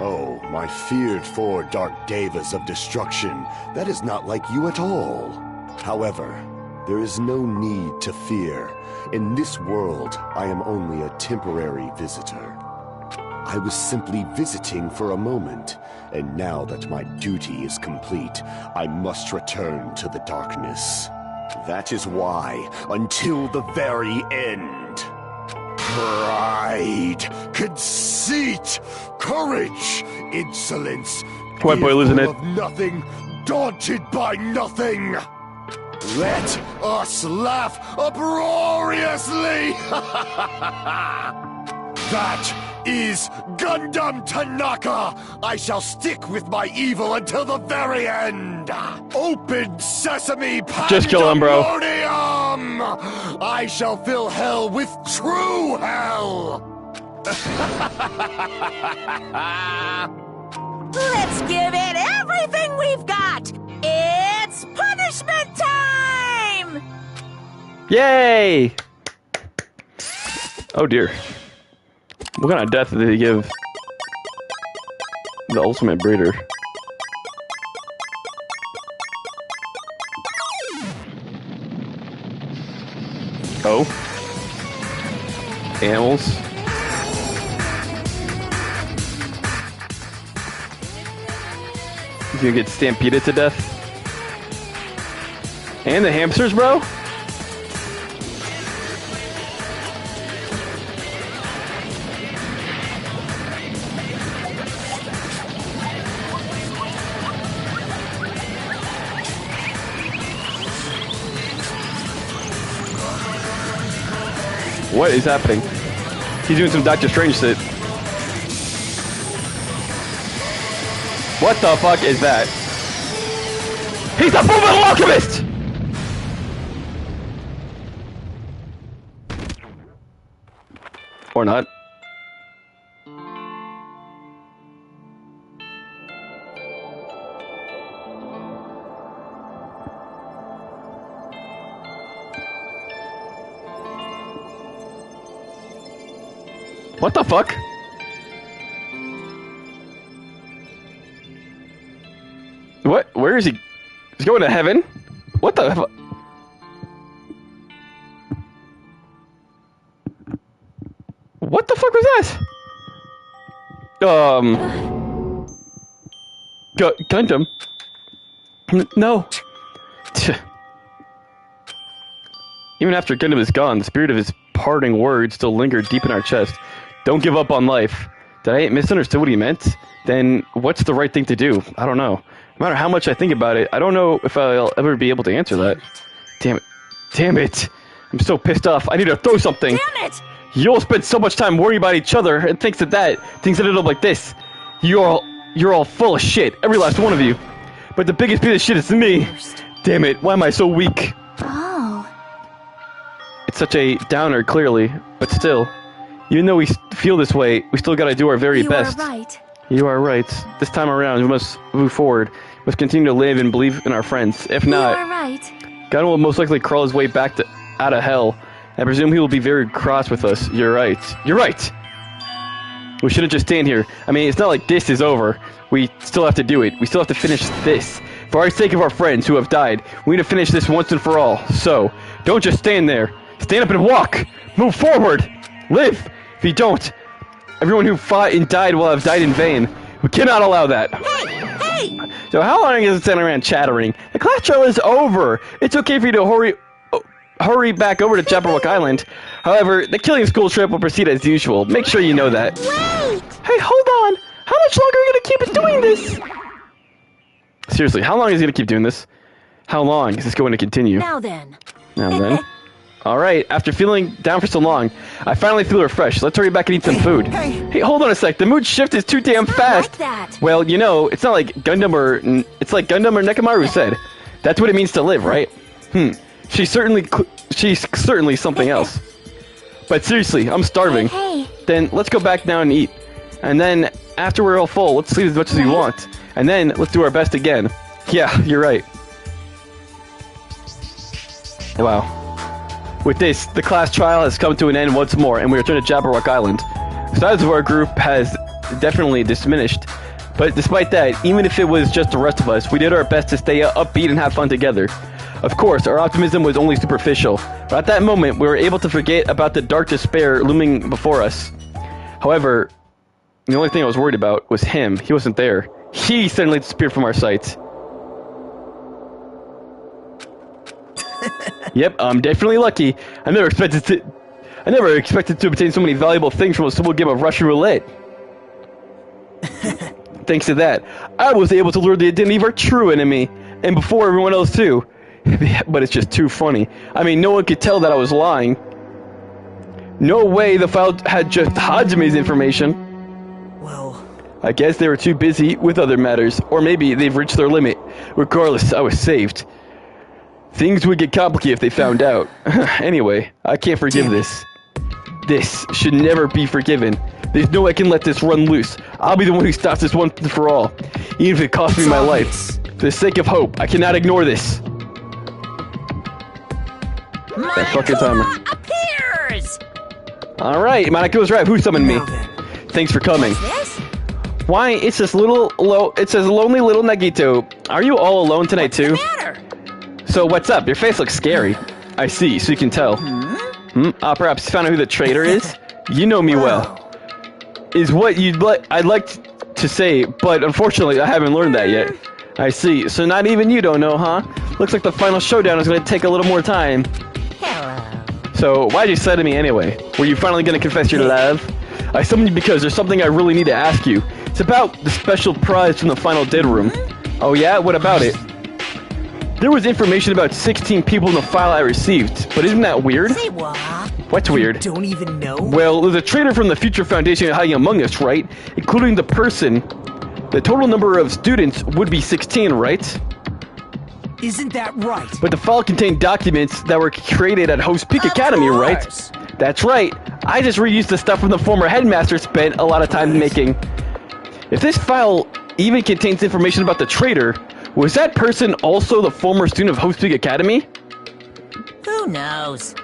Oh, my feared 4 dark devas of destruction. That is not like you at all. However, there is no need to fear. In this world, I am only a temporary visitor. I was simply visiting for a moment, and now that my duty is complete, I must return to the darkness. That is why, until the very end, pride, conceit, courage, insolence, White boy losing it. of nothing, daunted by nothing. Let us laugh uproariously! That is Gundam Tanaka! I shall stick with my evil until the very end! Open sesame, Just kill him, bro. pandemonium! I shall fill hell with true hell! Let's give it everything we've got! It's punishment time! Yay! Oh dear. What kind of death did they give the ultimate breeder? Oh. Animals. He's gonna get stampeded to death. And the hamsters, bro? What is happening? He's doing some Doctor Strange shit. What the fuck is that? He's a Fullmetal Alchemist! Or not. What the fuck? What? Where is he? He's going to heaven? What the fu- What the fuck was that? Gundam? No. Even after Gundam is gone, the spirit of his parting words still lingered deep in our chest. Don't give up on life. Did I misunderstand what he meant? Then what's the right thing to do? I don't know. No matter how much I think about it, I don't know if I'll ever be able to answer that. Damn it. Damn it. I'm so pissed off. I need to throw something. Damn it! You all spend so much time worrying about each other and things ended up like this. You're all full of shit. Every last one of you. But the biggest piece of shit is me. Damn it. Why am I so weak? Oh. It's such a downer, clearly. But still. Even though we feel this way, we still gotta do our very best. You are right. You are right. This time around, we must move forward. We must continue to live and believe in our friends. If not, You are right. God will most likely crawl his way back out of hell. I presume he will be very cross with us. You're right. You're right! We shouldn't just stand here. I mean, it's not like this is over. We still have to do it. We still have to finish this. For our sake of our friends who have died, we need to finish this once and for all. So, don't just stand there. Stand up and walk! Move forward! Live! If you don't, everyone who fought and died will have died in vain. We cannot allow that. Hey! So how long is it standing around chattering? The class trial is over. It's okay for you to hurry back over to Jabberwock Island. However, the killing school trip will proceed as usual. Make sure you know that. Wait! Hey, hold on! How much longer are you gonna keep it doing this? Seriously, how long is he gonna keep doing this? How long is this going to continue? Now then. Now then. Alright, after feeling down for so long, I finally feel refreshed. Let's hurry back and eat some food. Hey, hold on a sec. The mood shift is too damn fast. Like that. Well, you know, it's not like Gundam or Nekomaru said. That's what it means to live, right? She's certainly something else. But seriously, I'm starving. Hey. Then let's go back now and eat. And then, after we're all full, let's sleep as much as we want. And then, let's do our best again. Yeah, you're right. Wow. With this, the class trial has come to an end once more, and we return to Jabberwock Island. The size of our group has definitely diminished, but despite that, even if it was just the rest of us, we did our best to stay upbeat and have fun together. Of course, our optimism was only superficial, but at that moment, we were able to forget about the dark despair looming before us. However, the only thing I was worried about was him. He wasn't there. He suddenly disappeared from our sights. Yep, I'm definitely lucky. I never expected to obtain so many valuable things from a simple game of Russian roulette. Thanks to that, I was able to learn the identity of our true enemy, and before everyone else too. But it's just too funny. I mean, no one could tell that I was lying. No way the file had just Hajime's information. Well, I guess they were too busy with other matters, or maybe they've reached their limit. Regardless, I was saved. Things would get complicated if they found out. Anyway, I can't forgive this. This should never be forgiven. There's no way I can let this run loose. I'll be the one who stops this once and for all, even if it costs me my life. For the sake of hope, I cannot ignore this. That fucking timer. Appears! Alright, Monaco's right. Who summoned me? Thanks for coming. What's this? Why, it's this it says lonely little Nagito. Are you all alone tonight too? What's the matter? So what's up? Your face looks scary. I see, so you can tell. Perhaps you found out who the traitor is? You know me well. Is what I'd like to say, but unfortunately I haven't learned that yet. I see, so not even you don't know, huh? Looks like the final showdown is going to take a little more time. Hello. So, why'd you say to me anyway? Were you finally going to confess your love? I summoned you because there's something I really need to ask you. It's about the special prize from the final dead room. Oh yeah? What about it? There was information about 16 people in the file I received, but isn't that weird? Say what? What's weird? Don't even know? Well, there's a traitor from the Future Foundation hiding among us, right? Including the person. The total number of students would be 16, right? Isn't that right? But the file contained documents that were created at Host Peak Academy, right? That's right. I just reused the stuff from the former headmaster spent a lot of time making. If this file even contains information about the traitor, was that person also the former student of Host Peak Academy? Who knows?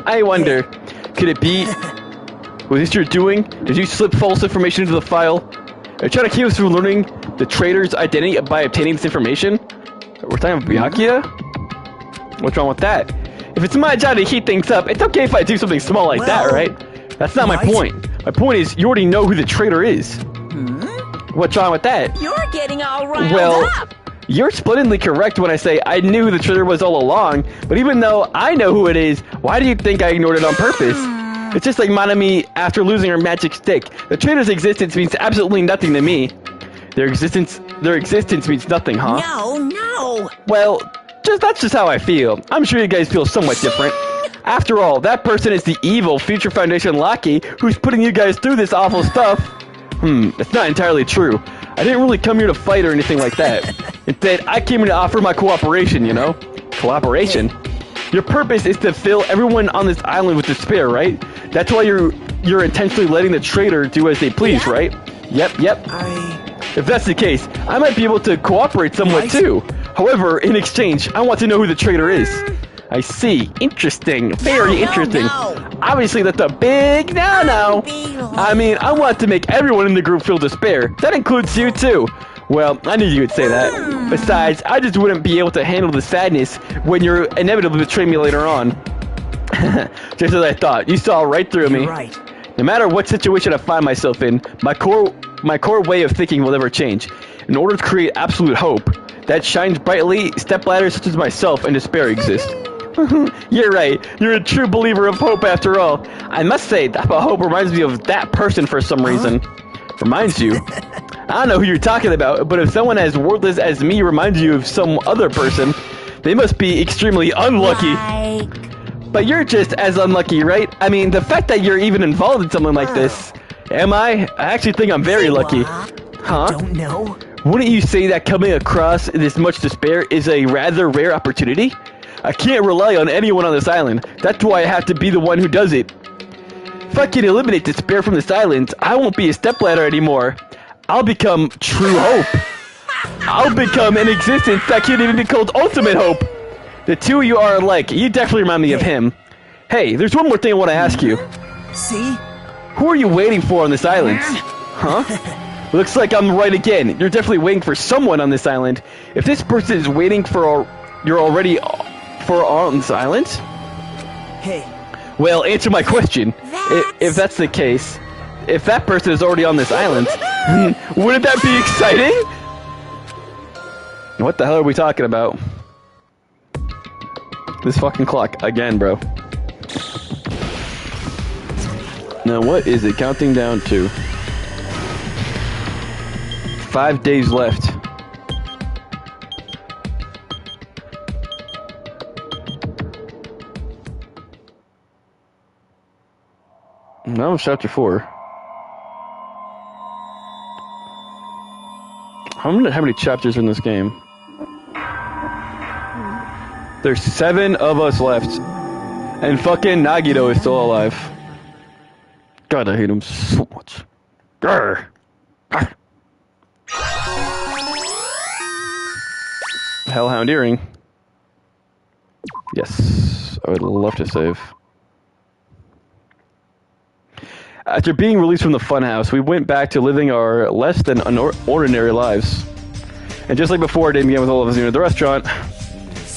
I wonder. Could it be? Was this your doing? Did you slip false information into the file? Are you trying to keep us from learning the traitor's identity by obtaining this information? We're talking about Byakuya? What's wrong with that? If it's my job to heat things up, it's okay if I do something small like that, right? That's not my point. My point is, you already know who the traitor is. What's wrong with that? You're getting all riled up. You're splendidly correct when I say I knew who the traitor was all along, but even though I know who it is, why do you think I ignored it on purpose? It's just like Manami after losing her magic stick. The traitor's existence means absolutely nothing to me. Their existence means nothing, huh? No. Well, that's just how I feel. I'm sure you guys feel somewhat different. After all, that person is the evil Future Foundation lackey who's putting you guys through this awful stuff. That's not entirely true. I didn't really come here to fight or anything like that. Instead, I came here to offer my cooperation, you know? Cooperation? Your purpose is to fill everyone on this island with despair, right? That's why you're intentionally letting the traitor do as they please, right? Yep. If that's the case, I might be able to cooperate somewhat too. However, in exchange, I want to know who the traitor is. I see. Interesting. Very interesting. Obviously, that's a big no-no. I mean, I want to make everyone in the group feel despair. That includes you too. Well, I knew you would say that. Besides, I just wouldn't be able to handle the sadness when you're inevitably betray me later on. Just as I thought. You saw right through me. Right. No matter what situation I find myself in, my core way of thinking will never change. In order to create absolute hope that shines brightly, stepladders such as myself and despair exist. You're right. You're a true believer of hope after all. I must say, that hope reminds me of that person for some reason. Reminds you? I don't know who you're talking about, but if someone as worthless as me reminds you of some other person, they must be extremely unlucky. But you're just as unlucky, right? I mean, the fact that you're even involved in something like this. Am I? I actually think I'm very lucky. Huh? Don't know. Wouldn't you say that coming across this much despair is a rather rare opportunity? I can't rely on anyone on this island. That's why I have to be the one who does it. If I can eliminate despair from this island, I won't be a stepladder anymore. I'll become true hope. I'll become an existence that can't even be called ultimate hope. The two of you are alike. You definitely remind me of him. Hey, there's one more thing I want to ask you. See? Who are you waiting for on this island? Huh? Looks like I'm right again. You're definitely waiting for someone on this island. If this person is waiting for you're already on this island? Hey. Well, answer my question. If that's the case, if that person is already on this island, wouldn't that be exciting? What the hell are we talking about? This fucking clock again, bro. Now what is it counting down to? 5 days left. Now it's chapter 4. How many chapters are in this game? There's 7 of us left. And fucking Nagito is still alive. God, I hate him so much. Grr. Grr. Hellhound earring. Yes, I would love to save. After being released from the funhouse, we went back to living our less than ordinary lives. And just like before our day began with all of us at the restaurant,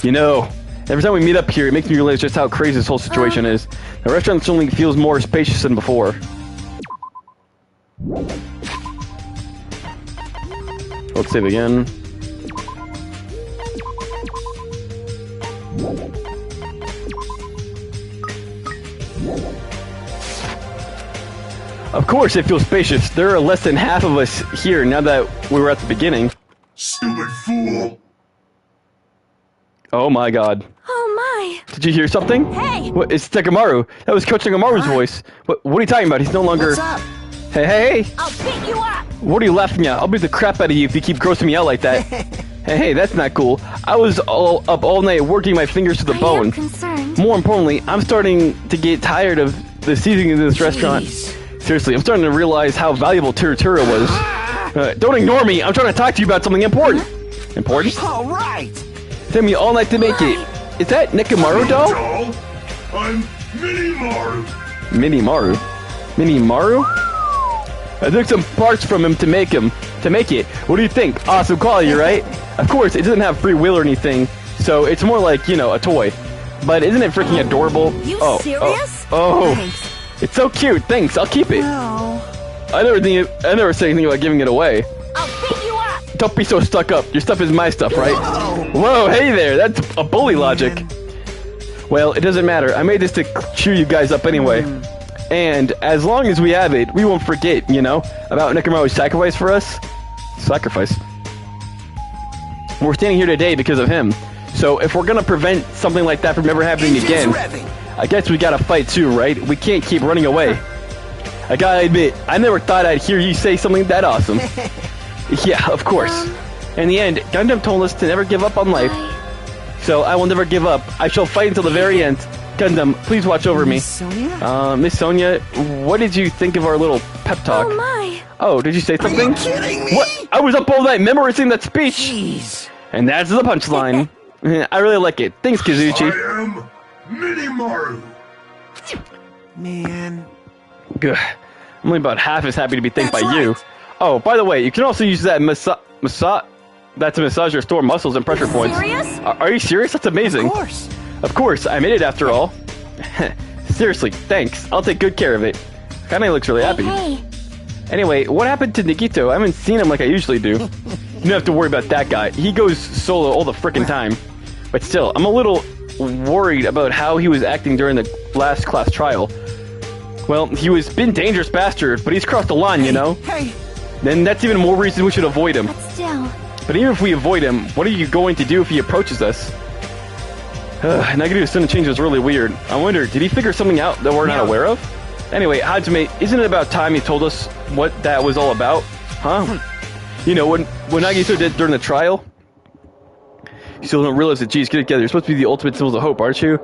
you know, every time we meet up here, it makes me realize just how crazy this whole situation is. The restaurant suddenly feels more spacious than before. Let's save again. Of course it feels spacious. There are less than half of us here now that we were at the beginning. Stupid fool! Oh my god. Oh my! Did you hear something? Hey! What, it's Takamaru. That was Coach Takamaru's voice. What are you talking about? He's no longer... What's up? Hey! I'll beat you up! What are you laughing at? I'll beat the crap out of you if you keep grossing me out like that. Hey, that's not cool. I was up all night working my fingers to the bone. I am concerned. More importantly, I'm starting to get tired of the seasoning in this restaurant. Seriously, I'm starting to realize how valuable Turatura was. Don't ignore me. I'm trying to talk to you about something important. Important? All right. It took me all night to make it. Is that Nekomaru doll? I'm Mini-Maru. Mini-Maru? Mini-Maru? I took some parts from him to make it. What do you think? Awesome quality, right? Of course, it doesn't have free will or anything, so it's more like, you know, a toy. But isn't it freaking adorable? You serious? Oh. Thanks. It's so cute. Thanks. I'll keep it. No. I never said anything about giving it away. I'll beat you up! Don't be so stuck up. Your stuff is my stuff, right? Whoa, hey there. That's a bully logic. Well, it doesn't matter. I made this to cheer you guys up anyway. And as long as we have it, we won't forget, you know, about Nekomaru's sacrifice for us. Sacrifice. We're standing here today because of him. So if we're gonna prevent something like that from ever happening again, I guess we gotta fight too, right? We can't keep running away. I gotta admit, I never thought I'd hear you say something that awesome. Yeah, of course. In the end, Gundam told us to never give up on life. So I will never give up. I shall fight until the very end. Gundam, please watch over me. Miss Sonia? Miss Sonia, what did you think of our little pep talk? Oh my! Oh, did you say something? Are you kidding me? What? I was up all night memorizing that speech. Jeez. And that's the punchline. I really like it. Thanks, Kazuchi. I am Mini-Maru. Man. Good. I'm only about half as happy to be thanked That's by you. right. Oh, by the way, you can also use that that's to massage or store muscles and pressure points. Serious? Are you serious? That's amazing. Of course. Of course, I made it after all. Seriously, thanks. I'll take good care of it. Kinda looks really happy. Hey, Anyway, what happened to Nikito? I haven't seen him like I usually do. You don't have to worry about that guy. He goes solo all the frickin' time. But still, I'm a little worried about how he was acting during the last class trial. Well, he was been dangerous bastard, but he's crossed the line, you know? Hey. Then that's even more reason we should avoid him. but still. But even if we avoid him, what are you going to do if he approaches us? Nagito's sudden change was really weird. I wonder, did he figure something out that we're not aware of? Anyway, Hajime, isn't it about time he told us what that was all about? Huh? You know, when Nagito did during the trial? You still don't realize that, geez, get it together. You're supposed to be the ultimate symbols of hope, aren't you?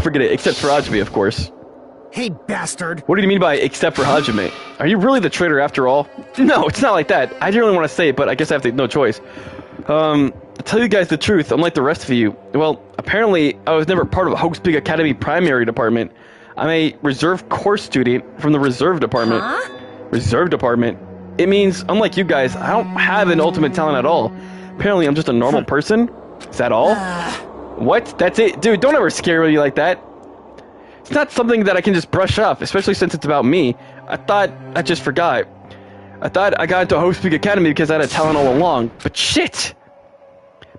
Forget it, except for Hajime, of course. Hey, bastard! What do you mean by except for Hajime? Are you really the traitor after all? No, it's not like that. I didn't really want to say it, but I guess I have no choice. To tell you guys the truth, unlike the rest of you, well, apparently I was never part of Hope's Big Academy primary department. I'm a reserve course student from the reserve department. Huh? Reserve department? It means, unlike you guys, I don't have an ultimate talent at all. Apparently, I'm just a normal person. Is that all? What? That's it? Dude, don't ever scare me like that. It's not something that I can just brush off, especially since it's about me. I just forgot. I thought I got into Hope Speak Academy because I had a talent all along. But shit!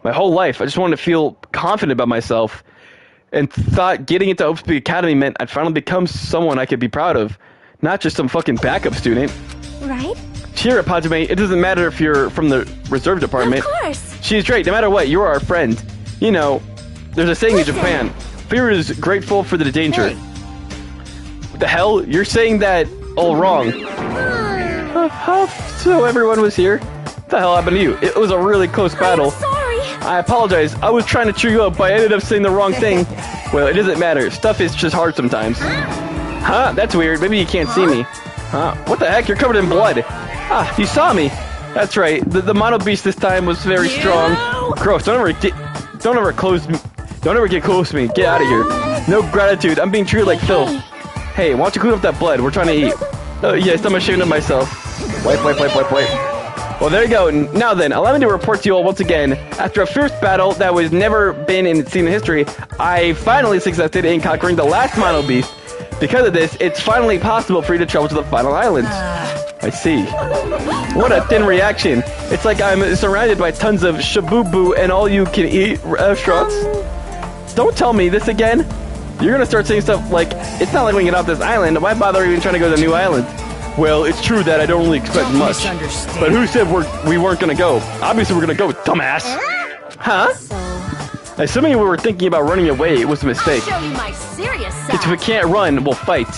My whole life, I just wanted to feel confident about myself. And thought getting into Hope Speak Academy meant I'd finally become someone I could be proud of. Not just some fucking backup student. Right? Cheer up, Hajime. It doesn't matter if you're from the reserve department. Of course. She's great. No matter what, you're our friend. You know, there's a saying in Japan. Fear is grateful for the danger. Hey. What the hell? You're saying that all wrong. So everyone was here? What the hell happened to you? It was a really close battle. I'm sorry. I apologize. I was trying to cheer you up, but I ended up saying the wrong thing. Well, it doesn't matter. Stuff is just hard sometimes. Huh? That's weird. Maybe you can't see me. Huh? What the heck? You're covered in blood. Ah, you saw me. That's right. The mono beast this time was very strong. Gross. Don't ever get close to me. Get out of here. No gratitude. I'm being treated like filth. Hey, why don't you clean up that blood? We're trying to eat. Oh, yes, I'm ashamed of myself. Wipe. Well, there you go. Now then, allow me to report to you all once again. After a fierce battle that was never been seen in history, I finally succeeded in conquering the last mono beast. Because of this, it's finally possible for you to travel to the final island. I see. What a thin reaction. It's like I'm surrounded by tons of shabubu and all-you-can-eat restaurants. Don't tell me this again. You're gonna start saying stuff like, it's not like we can get off this island. Why bother even trying to go to the new island? Well, it's true that I don't really expect much. But who said we weren't gonna go? Obviously we're gonna go, dumbass. Huh? Assuming we were thinking about running away, it was a mistake. I'll show you my serious side. Because if we can't run, we'll fight.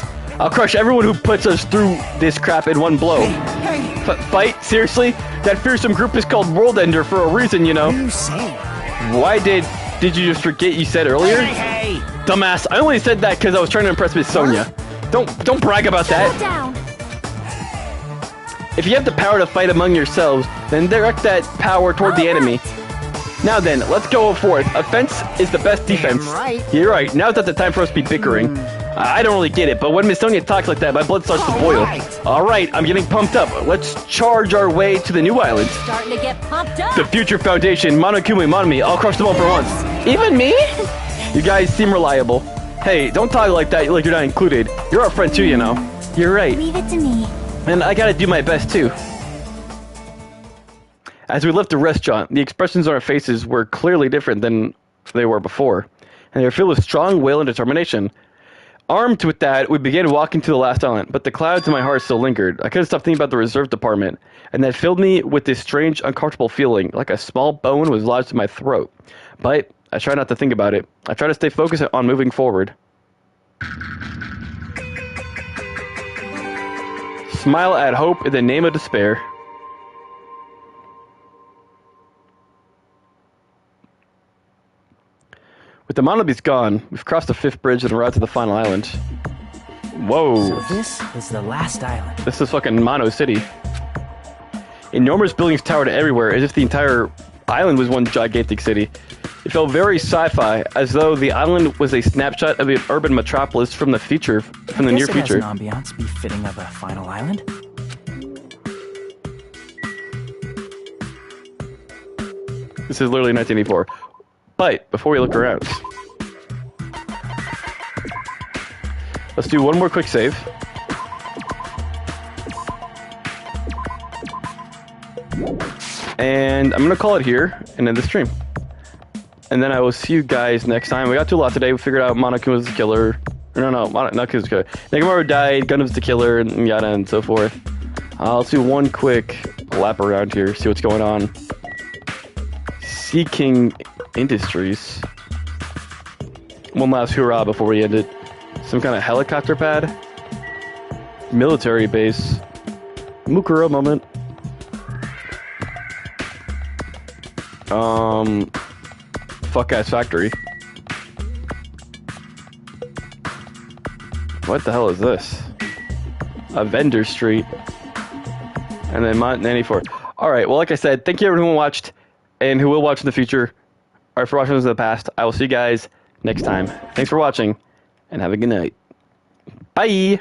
I'll crush everyone who puts us through this crap in one blow. Fight? Seriously? That fearsome group is called World Ender for a reason, you know. What are you saying? Why did you just forget you said earlier? Hey! Dumbass, I only said that because I was trying to impress Miss Sonia. Don't brag about that. Down. If you have the power to fight among yourselves, then direct that power toward the enemy. Now then, let's go forth. Offense is the best defense. Right. You're right. Now's not the time for us to be bickering. I don't really get it, but when Miss Sonia talks like that, my blood starts to boil. Alright, I'm getting pumped up. Let's charge our way to the new island. Starting to get pumped up. The Future Foundation, Monokumi Monomi, I'll crush them all for once. Even me? You guys seem reliable. Hey, don't talk like that like you're not included. You're our friend too, you know. You're right. Leave it to me. And I gotta do my best too. As we left the restaurant, the expressions on our faces were clearly different than they were before, and they were filled with strong will and determination. Armed with that, we began walking to the last island, but the clouds in my heart still lingered. I couldn't stop thinking about the reserve department, and that filled me with this strange, uncomfortable feeling, like a small bone was lodged in my throat. But I tried not to think about it. I tried to stay focused on moving forward. Smile at hope in the name of despair. With the mono beast gone, we've crossed the 5th bridge and arrived to the final island. Whoa. So this is the last island. This is fucking Mono City. Enormous buildings towered everywhere, as if the entire island was one gigantic city. It felt very sci-fi, as though the island was a snapshot of an urban metropolis from the future, from the near future. It has an ambiance befitting of a final island. This is literally 1984. But before we look around, let's do one more quick save. And I'm going to call it here and end the stream. And then I will see you guys next time. We got to a lot today. We figured out Monokuma was the killer. Or no, Monokuma was the killer. Nekomaru died, Gun was the killer, and yada and so forth. I'll do one quick lap around here, see what's going on. Sea King Industries. One last hurrah before we end it. Some kind of helicopter pad. Military base. Mukuro moment. Fuck ass factory. What the hell is this? A vendor street. And then Mont 94. Alright, well like I said, thank you everyone who watched and who will watch in the future. Or for watching this in the past. I will see you guys next time. Thanks for watching and have a good night. Bye.